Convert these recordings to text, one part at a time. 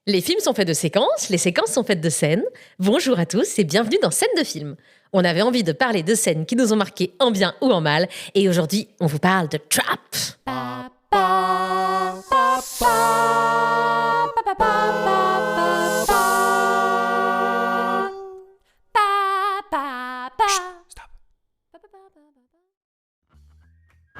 Les films sont faits de séquences, les séquences sont faites de scènes. Bonjour à tous et bienvenue dans Scène de film. On avait envie de parler de scènes qui nous ont marqués en bien ou en mal, et aujourd'hui, on vous parle de Trap.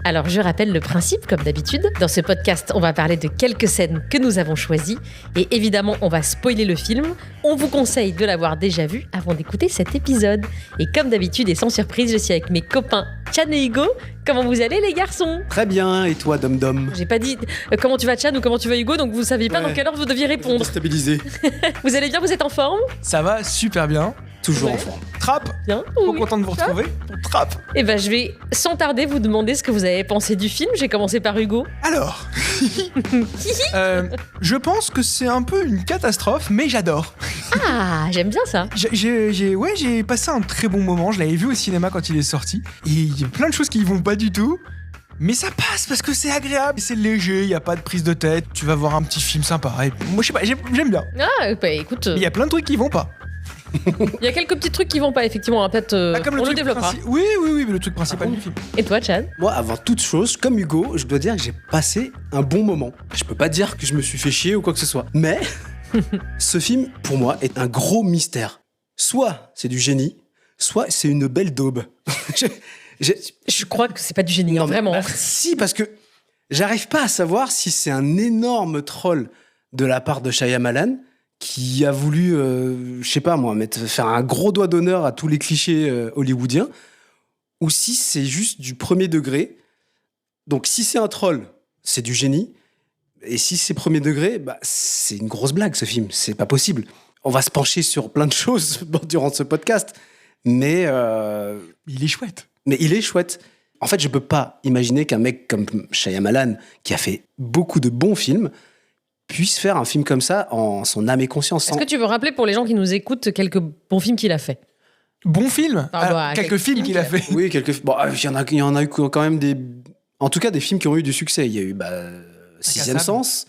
Alors, je rappelle le principe, comme d'habitude. Dans ce podcast, on va parler de quelques scènes que nous avons choisies. Et évidemment, on va spoiler le film. On vous conseille de l'avoir déjà vu avant d'écouter cet épisode. Et comme d'habitude et sans surprise, je suis avec mes copains Chan et Hugo. Comment vous allez, les garçons ? Très bien, et toi, Dom Dom ? J'ai pas dit comment tu vas, Chan, ou comment tu vas, Hugo, donc vous saviez pas dans quelle heure vous deviez répondre. Stabilisé. Vous allez bien ? Vous êtes en forme ? Ça va super bien. Toujours Ouais. en forme. Trap. Bien. Trop Oui. content de vous retrouver. Trap. Eh ben, je vais sans tarder vous demander ce que vous avez pensé du film. J'ai commencé par Hugo. Alors, je pense que c'est un peu une catastrophe, mais j'adore. Ah, j'aime bien ça. J'ai passé un très bon moment. Je l'avais vu au cinéma quand il est sorti. Et il y a plein de choses qui y vont pas du tout. Mais ça passe parce que c'est agréable, c'est léger, il y a pas de prise de tête. Tu vas voir un petit film sympa. Et moi, je sais pas, j'aime bien. Ah, bah écoute, Mais il y a plein de trucs qui vont pas. il y a quelques petits trucs qui vont pas, effectivement. Hein, peut-être Comme on le truc développera. Oui, mais le truc principal du film. Et toi, Chan ? Moi, avant toute chose, comme Hugo, je dois dire que j'ai passé un bon moment. Je peux pas dire que je me suis fait chier ou quoi que ce soit. Mais ce film, pour moi, est un gros mystère. Soit c'est du génie, soit c'est une belle daube. Je crois que c'est pas du génie, hein, Non, mais- vraiment. Si, parce que j'arrive pas à savoir si c'est un énorme troll de la part de Shyamalan qui a voulu, je sais pas moi, faire un gros doigt d'honneur à tous les clichés hollywoodiens, ou si c'est juste du premier degré. Donc si c'est un troll, c'est du génie, et si c'est premier degré, bah, c'est une grosse blague ce film, c'est pas possible. On va se pencher sur plein de choses durant ce podcast, mais Il est chouette. il est chouette. En fait, je peux pas imaginer qu'un mec comme Shyamalan, qui a fait beaucoup de bons films, puisse faire un film comme ça en son âme et conscience. Est-ce que tu veux rappeler pour les gens qui nous écoutent quelques bons films qu'il a fait ? Bon film. Pardon, Alors, quelques films qu'il a fait. Oui, bon, il y en a eu quand même des... En tout cas, des films qui ont eu du succès. Il y a eu Sixième Sens,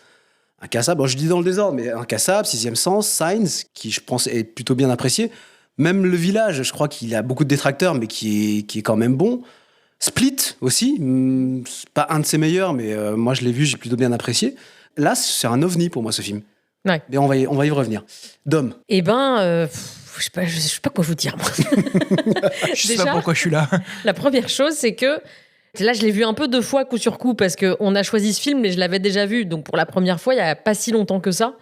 Incassable, bon, je dis dans le désordre, mais Incassable, Sixième Sens, Signs, qui je pense est plutôt bien apprécié. Même Le Village, je crois qu'il a beaucoup de détracteurs, mais qui est quand même bon. Split aussi, c'est pas un de ses meilleurs, mais moi je l'ai vu, j'ai plutôt bien apprécié. Là, c'est un ovni pour moi ce film. Ouais. Mais on va y revenir. Dom, Eh ben, je sais pas quoi vous dire, moi. Je sais Déjà, pas pourquoi je suis là. La première chose, c'est que là, je l'ai vu un peu 2 fois, coup sur coup, parce qu'on a choisi ce film, mais je l'avais déjà vu. Donc, pour la première fois, il y a pas si longtemps que ça.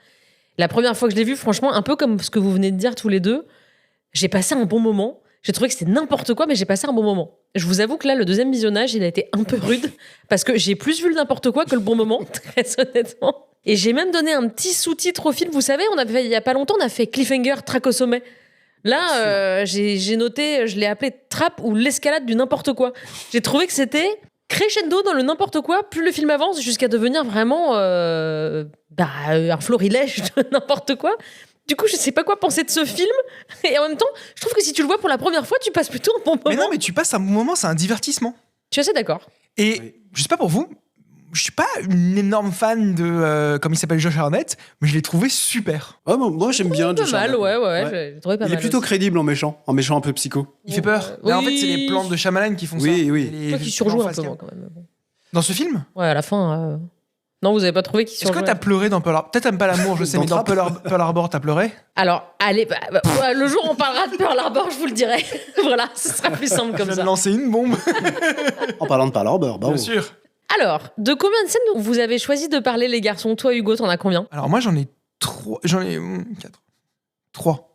La première fois que je l'ai vu, franchement, un peu comme ce que vous venez de dire tous les deux, j'ai passé un bon moment. J'ai trouvé que c'était n'importe quoi, mais j'ai passé un bon moment. Je vous avoue que là, le deuxième visionnage, il a été un peu rude, parce que j'ai plus vu le n'importe quoi que le bon moment, très honnêtement. Et j'ai même donné un petit sous-titre au film. Vous savez, il y a pas longtemps, on a fait Cliffhanger, Traque au sommet. Là, j'ai noté, je l'ai appelé Trap ou l'escalade du n'importe quoi. J'ai trouvé que c'était crescendo dans le n'importe quoi, plus le film avance, jusqu'à devenir vraiment un florilège de n'importe quoi. Du coup, je sais pas quoi penser de ce film. Et en même temps, je trouve que si tu le vois pour la première fois, tu passes plutôt un bon moment. Mais non, mais tu passes un bon moment, c'est un divertissement. Je suis assez d'accord. Et Oui. je sais pas pour vous, je suis pas une énorme fan de comme il s'appelle Josh Hartnett, mais je l'ai trouvé super. moi j'aime bien Pas Josh mal, Hartnett. ouais. J'ai trouvé pas Il mal. est plutôt aussi. crédible en méchant un peu psycho. Il fait peur. Mais en fait, c'est les plans de Shyamalan qui font ça. Oui, oui. Les Toi qui plans surjoue un face peu, cam. moi, quand même. Bon. Dans ce film, Ouais, à la fin. Non, vous avez pas trouvé qu'il est-ce que surjouait. t'as pleuré dans Pearl Harbor? Peut-être t'aimes pas l'amour, je sais, Dans mais dans Trap. Pearl Harbor, t'as pleuré? Alors, allez, le jour où on parlera de Pearl Harbor, je vous le dirai. Voilà, ce sera plus simple Je comme viens ça. de lancer une bombe, En parlant de Pearl Harbor, bien sûr. Alors, de combien de scènes vous avez choisi de parler, les garçons ? Toi, Hugo, t'en as combien ? Alors moi, j'en ai 3. J'en ai 4. 3.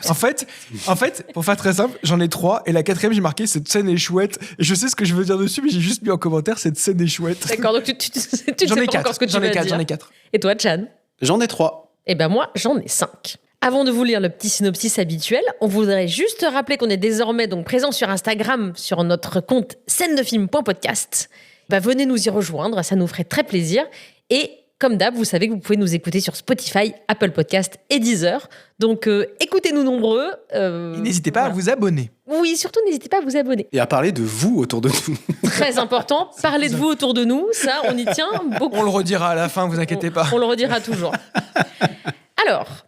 En fait, pour faire très simple, j'en ai 3 et la 4e, j'ai marqué cette scène est chouette. Et je sais ce que je veux dire dessus, mais j'ai juste mis en commentaire cette scène est chouette. D'accord, donc tu ne sais J'en ai pas encore 4. ce que tu J'en vas ai 4. dire. J'en ai 4. Et toi, Chan ? J'en ai 3. Eh ben moi, j'en ai 5. Avant de vous lire le petit synopsis habituel, on voudrait juste rappeler qu'on est désormais donc présent sur Instagram, sur notre compte scène-de-film.podcast. Venez nous y rejoindre, ça nous ferait très plaisir. Et comme d'hab, vous savez que vous pouvez nous écouter sur Spotify, Apple Podcast et Deezer. Donc écoutez-nous nombreux. Et n'hésitez pas à vous abonner. Oui, surtout n'hésitez pas à vous abonner. Et à parler de vous autour de nous. Très important, parlez de vous autour de nous, ça on y tient beaucoup. On le redira à la fin, vous inquiétez pas. On le redira toujours.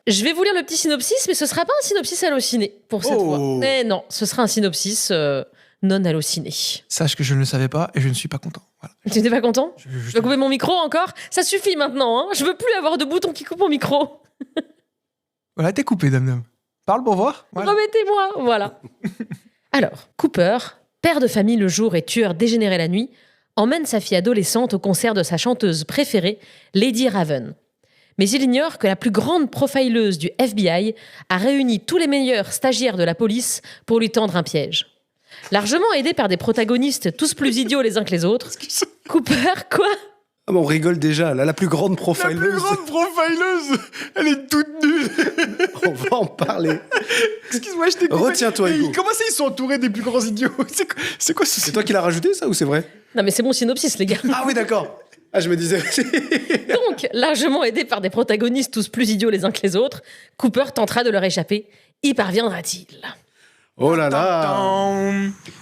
Je vais vous lire le petit synopsis, mais ce sera pas un synopsis allociné pour cette fois. Mais non, ce sera un synopsis non allociné. Sache que je ne le savais pas et je ne suis pas content. Voilà. Tu n'es pas content ? Je Je vais couper mon micro encore ? Ça suffit maintenant, hein. Je veux plus avoir de bouton qui coupe mon micro. Voilà, t'es coupé, dame. Parle pour voir. Voilà. Remettez-moi, voilà. Alors, Cooper, père de famille le jour et tueur dégénéré la nuit, emmène sa fille adolescente au concert de sa chanteuse préférée, Lady Raven. Mais il ignore que la plus grande profileuse du FBI a réuni tous les meilleurs stagiaires de la police pour lui tendre un piège. Largement aidé par des protagonistes tous plus idiots les uns que les autres, Cooper, quoi ? Ah bon, on rigole déjà, là, la plus grande La profileuse. plus grande profileuse, elle est toute nulle. On va en parler. Excuse-moi, je t'ai coupé. Retiens-toi, Hugo. Comment ça, ils sont entourés des plus grands idiots? C'est quoi ce... C'est toi qui l'as rajouté, ça, ou c'est vrai? Non mais c'est mon synopsis, les gars. Ah oui, d'accord. Ah, je me disais... Donc, largement aidé par des protagonistes tous plus idiots les uns que les autres, Cooper tentera de leur échapper. Y parviendra-t-il ? Oh là là.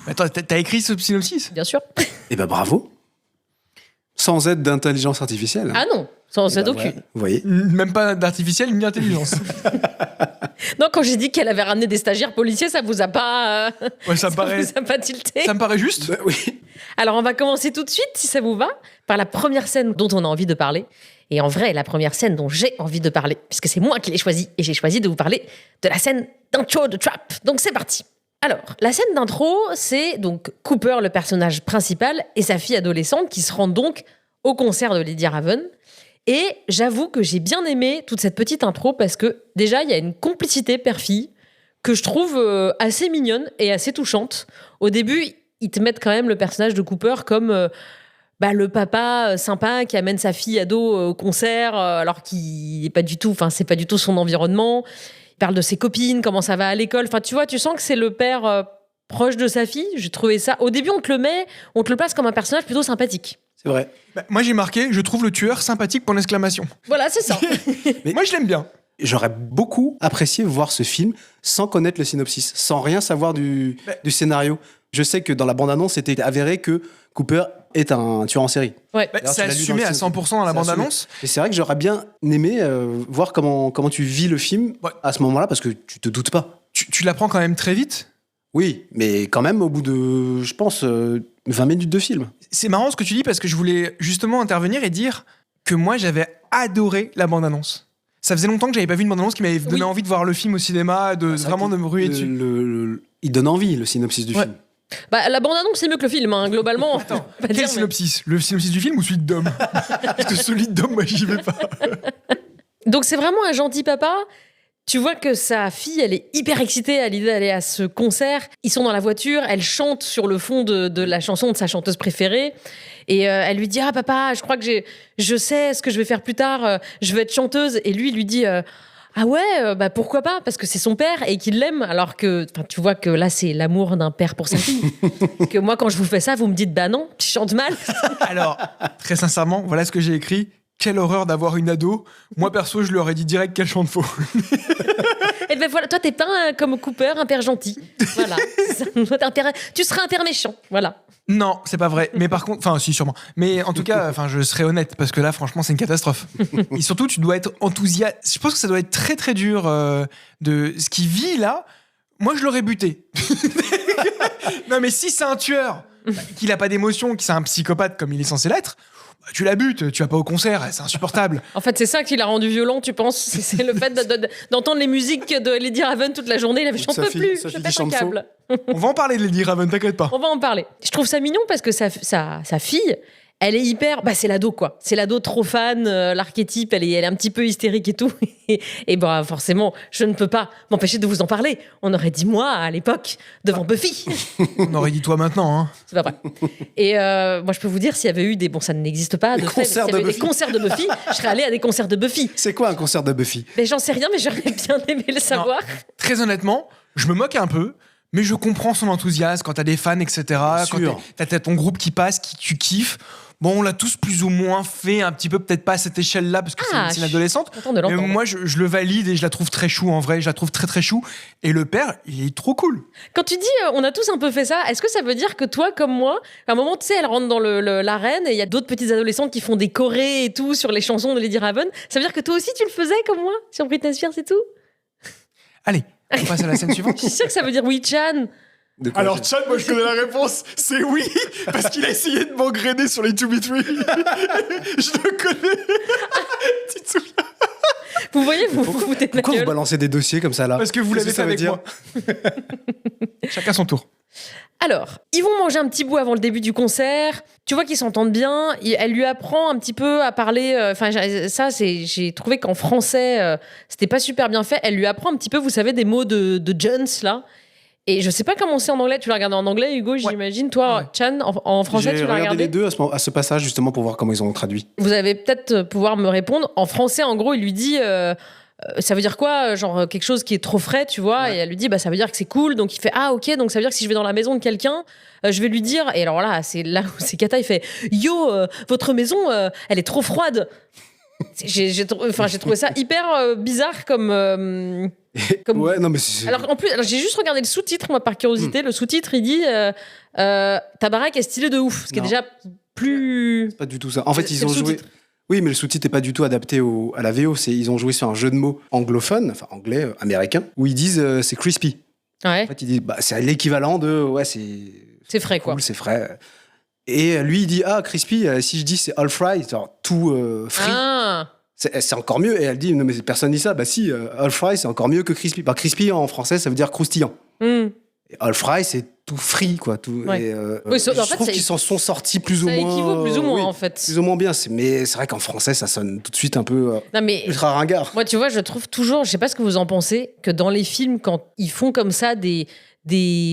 Attends, t'as écrit ce synopsis? Bien sûr. Eh ben bravo. Sans aide d'intelligence artificielle. Ah non, sans Eh aide ben, aucune. voilà. Vous voyez. Même pas d'artificiel ni d'intelligence. Non, quand j'ai dit qu'elle avait ramené des stagiaires policiers, ça vous a pas... Ouais, ça me paraît... vous a pas tilté. Ça me paraît juste. Ben oui. Alors, on va commencer tout de suite, si ça vous va, par la première scène dont on a envie de parler. Et en vrai, la première scène dont j'ai envie de parler, puisque c'est moi qui l'ai choisie, et j'ai choisi de vous parler de la scène d'intro de Trap. Donc, c'est parti. Alors, la scène d'intro, c'est donc Cooper, le personnage principal, et sa fille adolescente qui se rendent donc au concert de Lady Raven. Et j'avoue que j'ai bien aimé toute cette petite intro parce que déjà, il y a une complicité père-fille que je trouve assez mignonne et assez touchante. Au début, ils te mettent quand même le personnage de Cooper comme le papa sympa qui amène sa fille ado au concert alors qu'il n'est pas du tout, enfin, c'est pas du tout son environnement. Il parle de ses copines, comment ça va à l'école. Enfin, tu vois, tu sens que c'est le père proche de sa fille. J'ai trouvé ça. Au début, on te le place comme un personnage plutôt sympathique. C'est vrai. Bah, moi, j'ai marqué, je trouve le tueur sympathique pour l'exclamation. Voilà, c'est ça. Mais- Moi, je l'aime bien. J'aurais beaucoup apprécié voir ce film sans connaître le synopsis, sans rien savoir du scénario. Je sais que dans la bande-annonce, c'était avéré que Cooper est un tueur en série. Ouais. Bah, D'ailleurs, c'est tu l'as lu assumé dans à le 100% dans la C'est assumé. bande-annonce. Et c'est vrai que j'aurais bien aimé voir comment tu vis le film Ouais. à ce moment-là, parce que tu te doutes pas. Tu l'apprends quand même très vite. Oui, mais quand même, au bout de, je pense, 20 minutes de film. C'est marrant ce que tu dis parce que je voulais justement intervenir et dire que moi, j'avais adoré la bande-annonce. Ça faisait longtemps que j'avais pas vu une bande-annonce qui m'avait donné envie de voir le film au cinéma, de C'est vraiment vrai de que me ruer dessus. il donne envie, le synopsis du Ouais. film. Bah, la bande-annonce, c'est mieux que le film, hein, globalement. Attends, on va quel dire, mais- synopsis? Le synopsis du film ou celui de Dom? Parce que celui de Dom, moi, j'y vais pas. Donc c'est vraiment un gentil papa. Tu vois que sa fille, elle est hyper excitée à l'idée d'aller à ce concert. Ils sont dans la voiture, elle chante sur le fond de la chanson de sa chanteuse préférée. Et elle lui dit « Ah papa, je crois que je sais ce que je vais faire plus tard, je veux être chanteuse. » Et lui, il lui dit « Ah ouais, bah pourquoi pas ?» Parce que c'est son père et qu'il l'aime. Alors que tu vois que là, c'est l'amour d'un père pour sa fille. Que moi, quand je vous fais ça, vous me dites « Bah non, tu chantes mal. » Alors, très sincèrement, voilà ce que j'ai écrit. Quelle horreur d'avoir une ado. Moi, perso, je lui aurais dit direct qu'elle chante faux. Et ben voilà, toi, t'es pas comme Cooper, un père gentil. Voilà. Toi, tu seras un père méchant. Voilà. Non, c'est pas vrai. Mais par contre, enfin, si, sûrement. Mais en tout cas, enfin, je serai honnête parce que là, franchement, c'est une catastrophe. Et surtout, tu dois être enthousiaste. Je pense que ça doit être très, très dur de ce qu'il vit là. Moi, je l'aurais buté. Non, mais si c'est un tueur, qu'il a pas d'émotion, que c'est un psychopathe comme il est censé l'être, bah, tu la butes. Tu vas pas au concert, c'est insupportable. En fait, c'est ça qui l'a rendu violent, tu penses? C'est le fait d'entendre les musiques de Lady Raven toute la journée. Il avait Ou de j'en sa peux fille, plus, sa je fille pète qui un chante faux. câble. On va en parler de Lady Raven, t'inquiète pas. On va en parler. Je trouve ça mignon parce que sa fille, elle est hyper... Bah, c'est l'ado, quoi. C'est l'ado trop fan, l'archétype, elle est un petit peu hystérique et tout. Et bah, forcément, je ne peux pas m'empêcher de vous en parler. On aurait dit moi, à l'époque, devant Buffy. On aurait dit toi maintenant, hein. C'est pas vrai. Et moi, je peux vous dire, s'il y avait eu des... Bon, ça n'existe pas. Des de fait, mais s'il y concerts avait de eu des Buffy. concerts de Buffy, je serais allée à des concerts de Buffy. C'est quoi un concert de Buffy? Mais j'en sais rien, mais j'aurais bien aimé le savoir. Très honnêtement, je me moque un peu, mais je comprends son enthousiasme quand t'as des fans, etc. Quand sûr. t'as ton groupe qui passe, qui tu kiffes. Bon, on l'a tous plus ou moins fait, un petit peu, peut-être pas à cette échelle-là, parce que c'est une adolescente. Content de l'entendre. Moi, je le valide et je la trouve très chou, en vrai. Je la trouve très, très chou. Et le père, il est trop cool. Quand tu dis on a tous un peu fait ça, est-ce que ça veut dire que toi, comme moi, à un moment, tu sais, elle rentre dans l'arène et il y a d'autres petites adolescentes qui font des chorés et tout sur les chansons de Lady Raven. Ça veut dire que toi aussi, tu le faisais comme moi sur Britney Spears et tout? Allez, on passe à la scène suivante. Je suis sûre que ça veut dire oui, Chan. Alors, Chad, moi, je connais la réponse. C'est oui, parce qu'il a essayé de m'engrainer sur les 2B3. Je le connais. Tu te souviens? Vous voyez, vous vous foutez de ma Pourquoi vous gueule. balancez des dossiers comme ça là? Parce que vous Qu'est-ce l'avez fait ça veut avec dire moi. Chacun son tour. Alors, ils vont manger un petit bout avant le début du concert. Tu vois qu'ils s'entendent bien. Elle lui apprend un petit peu à parler. Enfin, j'ai trouvé qu'en français, c'était pas super bien fait. Elle lui apprend un petit peu, vous savez, des mots de Jones là. Et je sais pas comment c'est en anglais. Tu l'as regardé en anglais, Hugo, j'imagine. Toi, Ouais. Chan, en français, J'ai tu l'as regardé regardé. les deux à ce passage justement pour voir comment ils ont traduit. Vous allez peut-être pouvoir me répondre. En français, en gros, il lui dit ça veut dire quoi? Genre quelque chose qui est trop frais, tu vois? Et elle lui dit bah ça veut dire que c'est cool. Donc il fait ah ok, donc ça veut dire que si je vais dans la maison de quelqu'un, je vais lui dire. Et alors là, c'est là où c'est Kata, il fait yo, votre maison, elle est trop froide. J'ai trouvé ça hyper bizarre comme. Ouais, non mais c'est... Alors en plus, j'ai juste regardé le sous-titre, moi par curiosité. Le sous-titre, il dit ta baraque est stylée de ouf, ce qui est Non. déjà plus. C'est pas du tout ça. En fait, C'est ils le ont joué. sous-titre. Oui, mais le sous-titre n'est pas du tout adapté à la VO. Ils ont joué sur un jeu de mots anglophone, enfin anglais, américain, où ils disent c'est crispy. Ouais, En fait, ils disent bah, c'est l'équivalent de ouais, c'est frais quoi. cool, c'est frais. Et lui, il dit ah, crispy, si je dis c'est all fried, genre tout frit, Ah, c'est encore mieux. Et elle dit non, mais personne dit ça. Bah si, all fried, c'est encore mieux que crispy. Bah, crispy en français, ça veut dire croustillant. hmm. Et all fried, c'est tout frit, quoi. Tout, Ouais. et, Oui, je en fait, trouve ça- qu'ils s'en sont sortis plus ou Ça moins. équivaut plus ou moins oui, en fait. plus ou moins bien. Mais c'est vrai qu'en français, ça sonne tout de suite un peu Non mais ultra ringard. moi, tu vois, je trouve toujours, je sais pas ce que vous en pensez, que dans les films, quand ils font comme ça des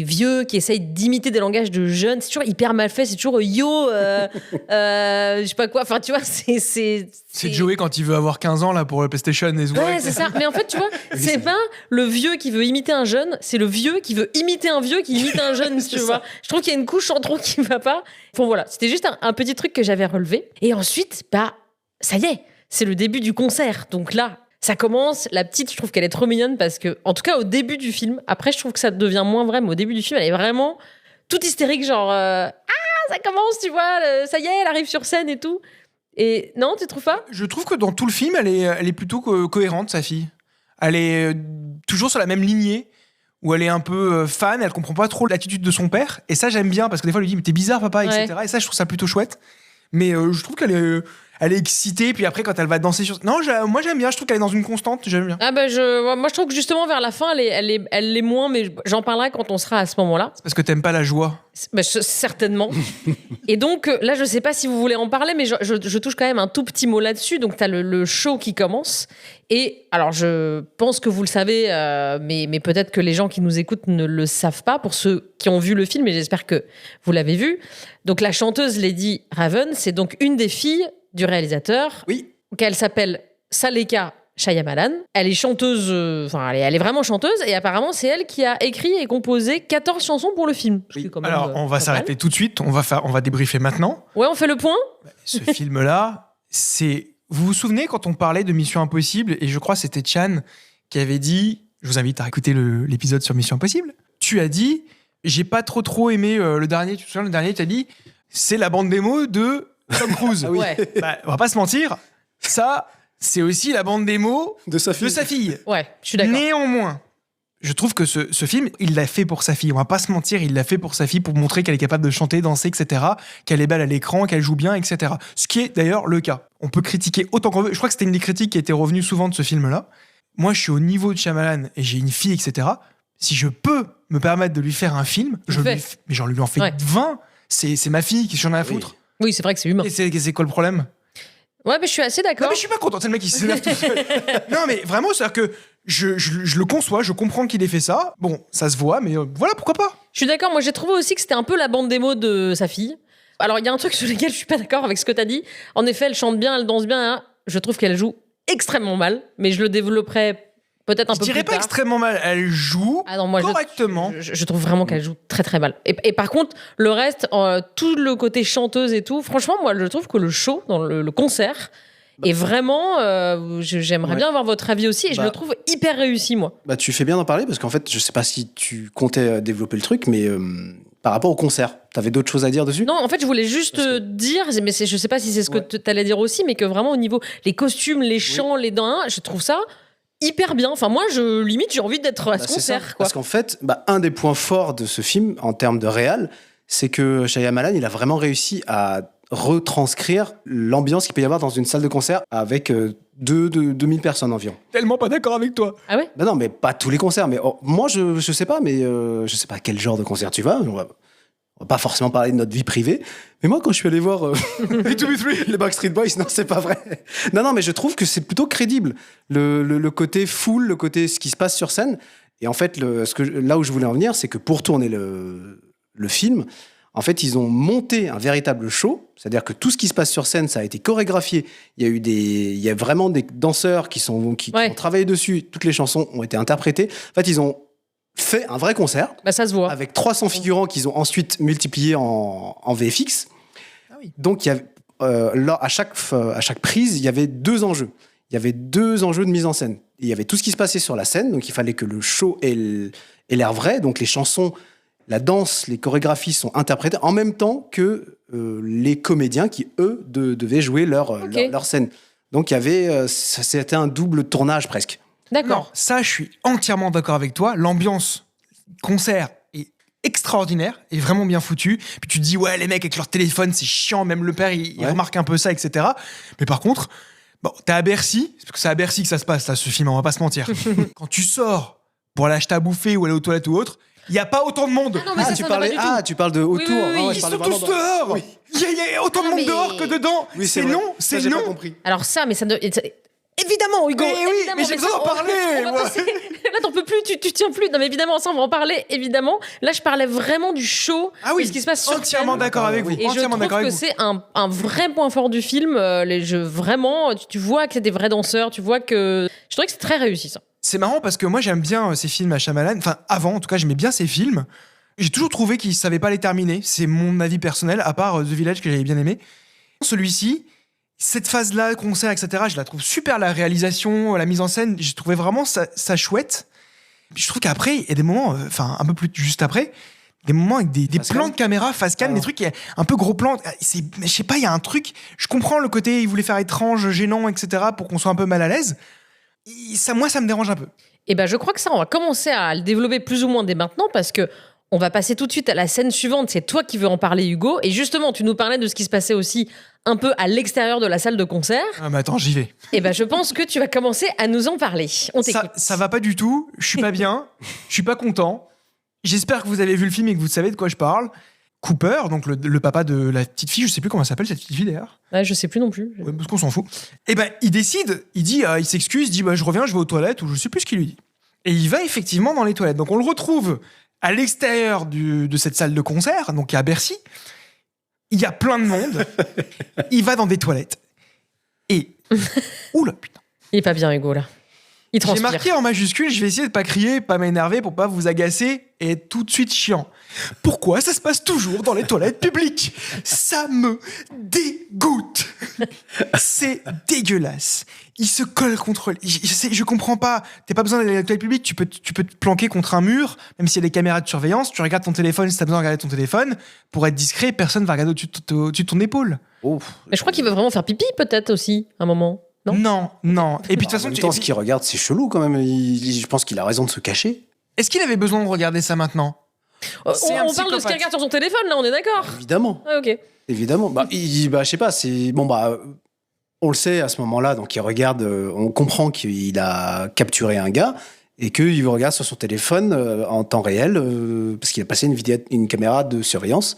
vieux qui essayent d'imiter des langages de jeunes, c'est toujours hyper mal fait, c'est toujours yo, je sais pas quoi, enfin tu vois, C'est Joey quand il veut avoir 15 ans là pour le PlayStation et se voir Ouais, avec- c'est ça. Mais en fait, tu vois, c'est pas le vieux qui veut imiter un jeune, c'est le vieux qui veut imiter un vieux qui imite un jeune, tu vois. Je trouve qu'il y a une couche en trop qui va pas. Bon, voilà, c'était juste un petit truc que j'avais relevé. Et ensuite, bah, ça y est, c'est le début du concert. Donc là, ça commence. La petite, je trouve qu'elle est trop mignonne parce que, en tout cas, au début du film, après, je trouve que ça devient moins vrai, mais au début du film, elle est vraiment toute hystérique, genre, ah, ça commence, tu vois, ça y est, elle arrive sur scène et tout. Et non, tu trouves pas? Je trouve que dans tout le film, elle est plutôt cohérente, sa fille. Elle est toujours sur la même lignée, où elle est un peu fan, elle comprend pas trop l'attitude de son père. Et ça, j'aime bien, parce que des fois, elle lui dit, mais t'es bizarre, papa, Ouais. etc. Et ça, je trouve ça plutôt chouette. Mais je trouve elle est excitée, puis après, quand elle va danser sur... Non, moi, j'aime bien, je trouve qu'elle est dans une constante, j'aime bien. Ah bah moi je trouve que justement vers la fin elle l'est moins, mais j'en parlerai quand on sera à ce moment-là. C'est parce que t'aimes pas la joie. Certainement. Et donc là je sais pas si vous voulez en parler, mais je touche quand même un tout petit mot là-dessus. Donc t'as le show qui commence. Et alors je pense que vous le savez, mais peut-être que les gens qui nous écoutent ne le savent pas, pour ceux qui ont vu le film, et j'espère que vous l'avez vu. Donc la chanteuse Lady Raven, c'est donc une des filles du réalisateur. Oui. Donc, elle s'appelle Saleka Shyamalan. Elle est chanteuse, elle est vraiment chanteuse, et apparemment c'est elle qui a écrit et composé 14 chansons pour le film. Ce qui est quand même, Alors, on va pas s'arrêter tout de suite, on va débriefer maintenant. mal. Ouais, on fait le point. Ce film-là, c'est... Vous vous souvenez quand on parlait de Mission Impossible, et je crois que c'était Chan qui avait dit, je vous invite à écouter l'épisode sur Mission Impossible, tu as dit, j'ai pas trop aimé le dernier, tu te souviens, le dernier, tu as dit, c'est la bande démo de Tom Cruise. Ah oui. Ouais, Bah, on va pas se mentir, ça, c'est aussi la bande démo De sa fille. de sa fille. ouais, je suis d'accord. Néanmoins, je trouve que ce film, il l'a fait pour sa fille. On va pas se mentir, il l'a fait pour sa fille, pour montrer qu'elle est capable de chanter, danser, etc. Qu'elle est belle à l'écran, qu'elle joue bien, etc. Ce qui est d'ailleurs le cas. On peut critiquer autant qu'on veut. Je crois que c'était une des critiques qui était revenue souvent de ce film-là. Moi, je suis au niveau de Shyamalan et j'ai une fille, etc. Si je peux me permettre de lui faire un film, mais j'en lui en fais Ouais. 20. C'est ma fille qui j'en ai à foutre. Oui, c'est vrai que c'est humain. Et c'est quoi le problème? Ouais, mais je suis assez Non, d'accord. mais je suis pas content, c'est le mec qui s'énerve tout seul. Non, mais vraiment, c'est-à-dire que je le conçois, je comprends qu'il ait fait ça. Bon, ça se voit, mais voilà, pourquoi pas? Je suis d'accord. Moi, j'ai trouvé aussi que c'était un peu la bande démo de sa fille. Alors, il y a un truc sur lequel je suis pas d'accord avec ce que tu as dit. En effet, elle chante bien, elle danse bien. Hein. Je trouve qu'elle joue extrêmement mal, mais je le développerai Peut-être un Je peu dirais plus pas tard. extrêmement mal. Elle joue Ah non, moi, correctement. je trouve vraiment qu'elle joue très très mal. Et par contre, le reste, tout le côté chanteuse et tout, franchement, moi, je trouve que le show, dans le concert, est vraiment. J'aimerais Ouais. bien avoir votre avis aussi, et je Bah. le trouve hyper réussi, moi. Bah, tu fais bien d'en parler parce qu'en fait, je sais pas si tu comptais développer le truc, mais par rapport au concert, t'avais d'autres choses à dire dessus? Non, en fait, je voulais juste Parce que- dire, mais je sais pas si c'est ce que Ouais. t'allais dire aussi, mais que vraiment au niveau les costumes, les chants, les dents, je trouve ça hyper bien. Enfin, moi, limite, j'ai envie d'être à Bah, ce c'est ça. concert, quoi. Parce qu'en fait, un des points forts de ce film, en termes de réal, c'est que Shyamalan, il a vraiment réussi à retranscrire l'ambiance qu'il peut y avoir dans une salle de concert avec 2000 personnes environ. Tellement pas d'accord avec toi. Ah ouais? Ben non, mais pas tous les concerts. Mais moi, je sais pas, mais je sais pas quel genre de concert tu vas. On va pas forcément parler de notre vie privée. Mais moi, quand je suis allé voir les Backstreet Boys, non, c'est pas vrai. Non, mais je trouve que c'est plutôt crédible. Le côté foule, le côté ce qui se passe sur scène. Et en fait, là où je voulais en venir, c'est que pour tourner le film, en fait, ils ont monté un véritable show. C'est-à-dire que tout ce qui se passe sur scène, ça a été chorégraphié. Il y a vraiment des danseurs qui ont travaillé dessus. Toutes les chansons ont été interprétées. En fait, ils ont fait un vrai concert Bah, ça se voit. avec 300 figurants qu'ils ont ensuite multipliés en VFX. Ah oui. Donc, à chaque prise, il y avait 2 enjeux. Il y avait 2 enjeux de mise en scène. Et il y avait tout ce qui se passait sur la scène, donc il fallait que le show ait l'air vrai. Donc les chansons, la danse, les chorégraphies sont interprétées en même temps que les comédiens qui, eux, devaient jouer leur scène. Donc c'était un double tournage presque. Non, D'accord. ça, je suis entièrement d'accord avec toi. L'ambiance concert est extraordinaire et vraiment bien foutue. Puis tu te dis, ouais, les mecs avec leur téléphone, c'est chiant. Même le père, il Ouais. remarque un peu ça, etc. Mais par contre, bon, t'es à Bercy, parce que c'est à Bercy que ça se passe, là, ce film, on va pas se mentir. Quand tu sors pour aller acheter à bouffer ou aller aux toilettes ou autre, il y a pas autant de monde. Ah non, mais ça, ça va pas du tout. tu parles de autour. Oui, oui, Non, oui, je Ils parlais sont vraiment tous dehors. Oui. Il y a autant Ah, de monde mais- dehors que dedans. Oui, c'est vrai. non, Ça, c'est j'ai pas non. compris. Alors ça, mais ça ne... Évidemment, Hugo. Mais oui, évidemment, mais j'ai ça, besoin d'en parler, on va moi. passer- Là, t'en peux plus, tu tiens plus. Non, mais évidemment, ça, on va en parler, évidemment. Là, je parlais vraiment du show, Ah oui, de ce qui se passe sur entièrement scène. d'accord avec vous. Et je Entièrement trouve d'accord avec que vous. c'est un vrai point fort du film. Les jeux, vraiment, tu vois que c'est des vrais danseurs, tu vois que... Je trouvais que c'est très réussi, ça. C'est marrant parce que moi j'aime bien ces films à Shyamalan. Enfin, avant en tout cas, j'aimais bien ces films. J'ai toujours trouvé qu'il savait pas les terminer. C'est mon avis personnel, à part The Village que j'avais bien aimé. Celui-ci, cette phase-là, concert, etc., je la trouve super. La réalisation, la mise en scène, j'ai trouvé vraiment ça chouette. Puis je trouve qu'après, il y a des moments, enfin un peu plus juste après, des moments avec des Face plans cam. de caméra face cam, Ah. des trucs un peu gros plans. Je sais pas, il y a un truc. Je comprends le côté, il voulait faire étrange, gênant, etc., pour qu'on soit un peu mal à l'aise. Moi, ça me dérange un peu. Et ben, je crois que ça, on va commencer à le développer plus ou moins dès maintenant parce que on va passer tout de suite à la scène suivante. C'est toi qui veux en parler, Hugo. Et justement, tu nous parlais de ce qui se passait aussi un peu à l'extérieur de la salle de concert. Ah, mais attends, j'y vais. Et ben, je pense que tu vas commencer à nous en parler. On t'écoute. Ça va pas du tout, je suis pas bien, je suis pas content. J'espère que vous avez vu le film et que vous savez de quoi je parle. Cooper, donc le papa de la petite fille, je sais plus comment elle s'appelle cette petite fille d'ailleurs. Ouais, je sais plus non plus. Ouais, parce qu'on s'en fout. Et ben il décide, il s'excuse, il dit bah je reviens, je vais aux toilettes ou je sais plus ce qu'il lui dit. Et il va effectivement dans les toilettes. Donc on le retrouve à l'extérieur de cette salle de concert, donc à Bercy. Il y a plein de monde. Il va dans des toilettes. Et oula putain. Il est pas bien, Hugo, là. Il J'ai transpire. marqué en majuscule, je vais essayer de pas crier, pas m'énerver pour pas vous agacer et être tout de suite chiant. Pourquoi ça se passe toujours dans les toilettes publiques? Ça me dégoûte. C'est dégueulasse. Il se colle contre... Je comprends pas. T'as pas besoin d'aller dans les toilettes publiques, tu peux te planquer contre un mur, même s'il y a des caméras de surveillance, tu regardes ton téléphone si t'as besoin de regarder ton téléphone. Pour être discret, personne va regarder au-dessus de ton épaule. Mais je crois qu'il veut vraiment faire pipi, peut-être aussi, à un moment. Non Non. Et puis de toute En façon, même temps, ce qu'il regarde, c'est chelou quand même. Je pense qu'il a raison de se cacher. est-ce qu'il avait besoin de regarder ça maintenant? On C'est un parle de ce qu'il psychopathe. regarde sur son téléphone, là, on est d'accord. Évidemment. Ouais, ok. Évidemment. Je sais pas, c'est. On le sait à ce moment-là, donc il regarde, on comprend qu'il a capturé un gars et qu'il regarde sur son téléphone en temps réel parce qu'il a passé une caméra de surveillance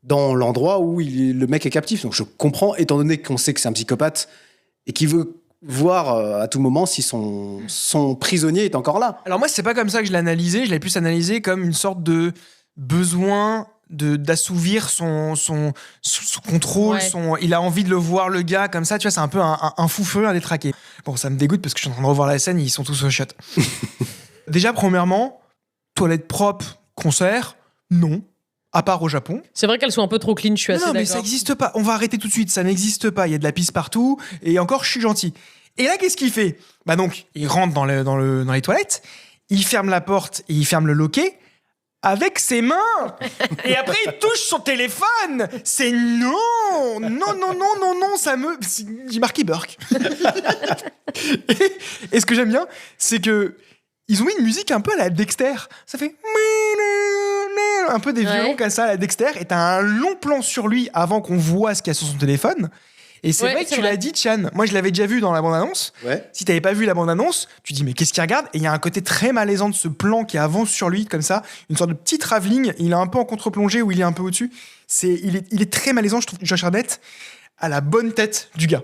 dans l'endroit où le mec est captif. Donc je comprends, étant donné qu'on sait que c'est un psychopathe et qu'il veut voir à tout moment si son prisonnier est encore là. Alors moi, c'est pas comme ça que je l'ai analysé. Je l'ai plus analysé comme une sorte de besoin d'assouvir son contrôle, Ouais. il a envie de le voir, le gars, comme ça, tu vois, c'est un peu un fou furieux, un détraqué. Bon, ça me dégoûte parce que je suis en train de revoir la scène, ils sont tous au shot. Déjà, premièrement, toilette propre, concert, non. À part au Japon. C'est vrai qu'elles sont un peu trop clean, je suis assez Non, mais d'accord. ça n'existe pas. On va arrêter tout de suite, ça n'existe pas. Il y a de la pisse partout, et encore, je suis gentil. Et là, qu'est-ce qu'il fait ? Bah donc, il rentre dans les toilettes, il ferme la porte et il ferme le loquet avec ses mains. Et après, il touche son téléphone. C'est non, ça me... J'ai marqué Burke. Et ce que j'aime bien, c'est que ils ont mis une musique un peu à la Dexter. Ça fait un peu des violons comme ça à la Dexter. Et t'as un long plan sur lui avant qu'on voit ce qu'il y a sur son téléphone. Et c'est vrai que tu l'as dit, Chan. Moi, je l'avais déjà vu dans la bande-annonce. Ouais. Si t'avais pas vu la bande-annonce, tu dis mais qu'est-ce qu'il regarde ? Et il y a un côté très malaisant de ce plan qui avance sur lui comme ça, une sorte de petit travelling. Il est un peu en contre-plongée ou il est un peu au-dessus. Il est très malaisant. Je trouve que Josh Hartnett a la bonne tête du gars.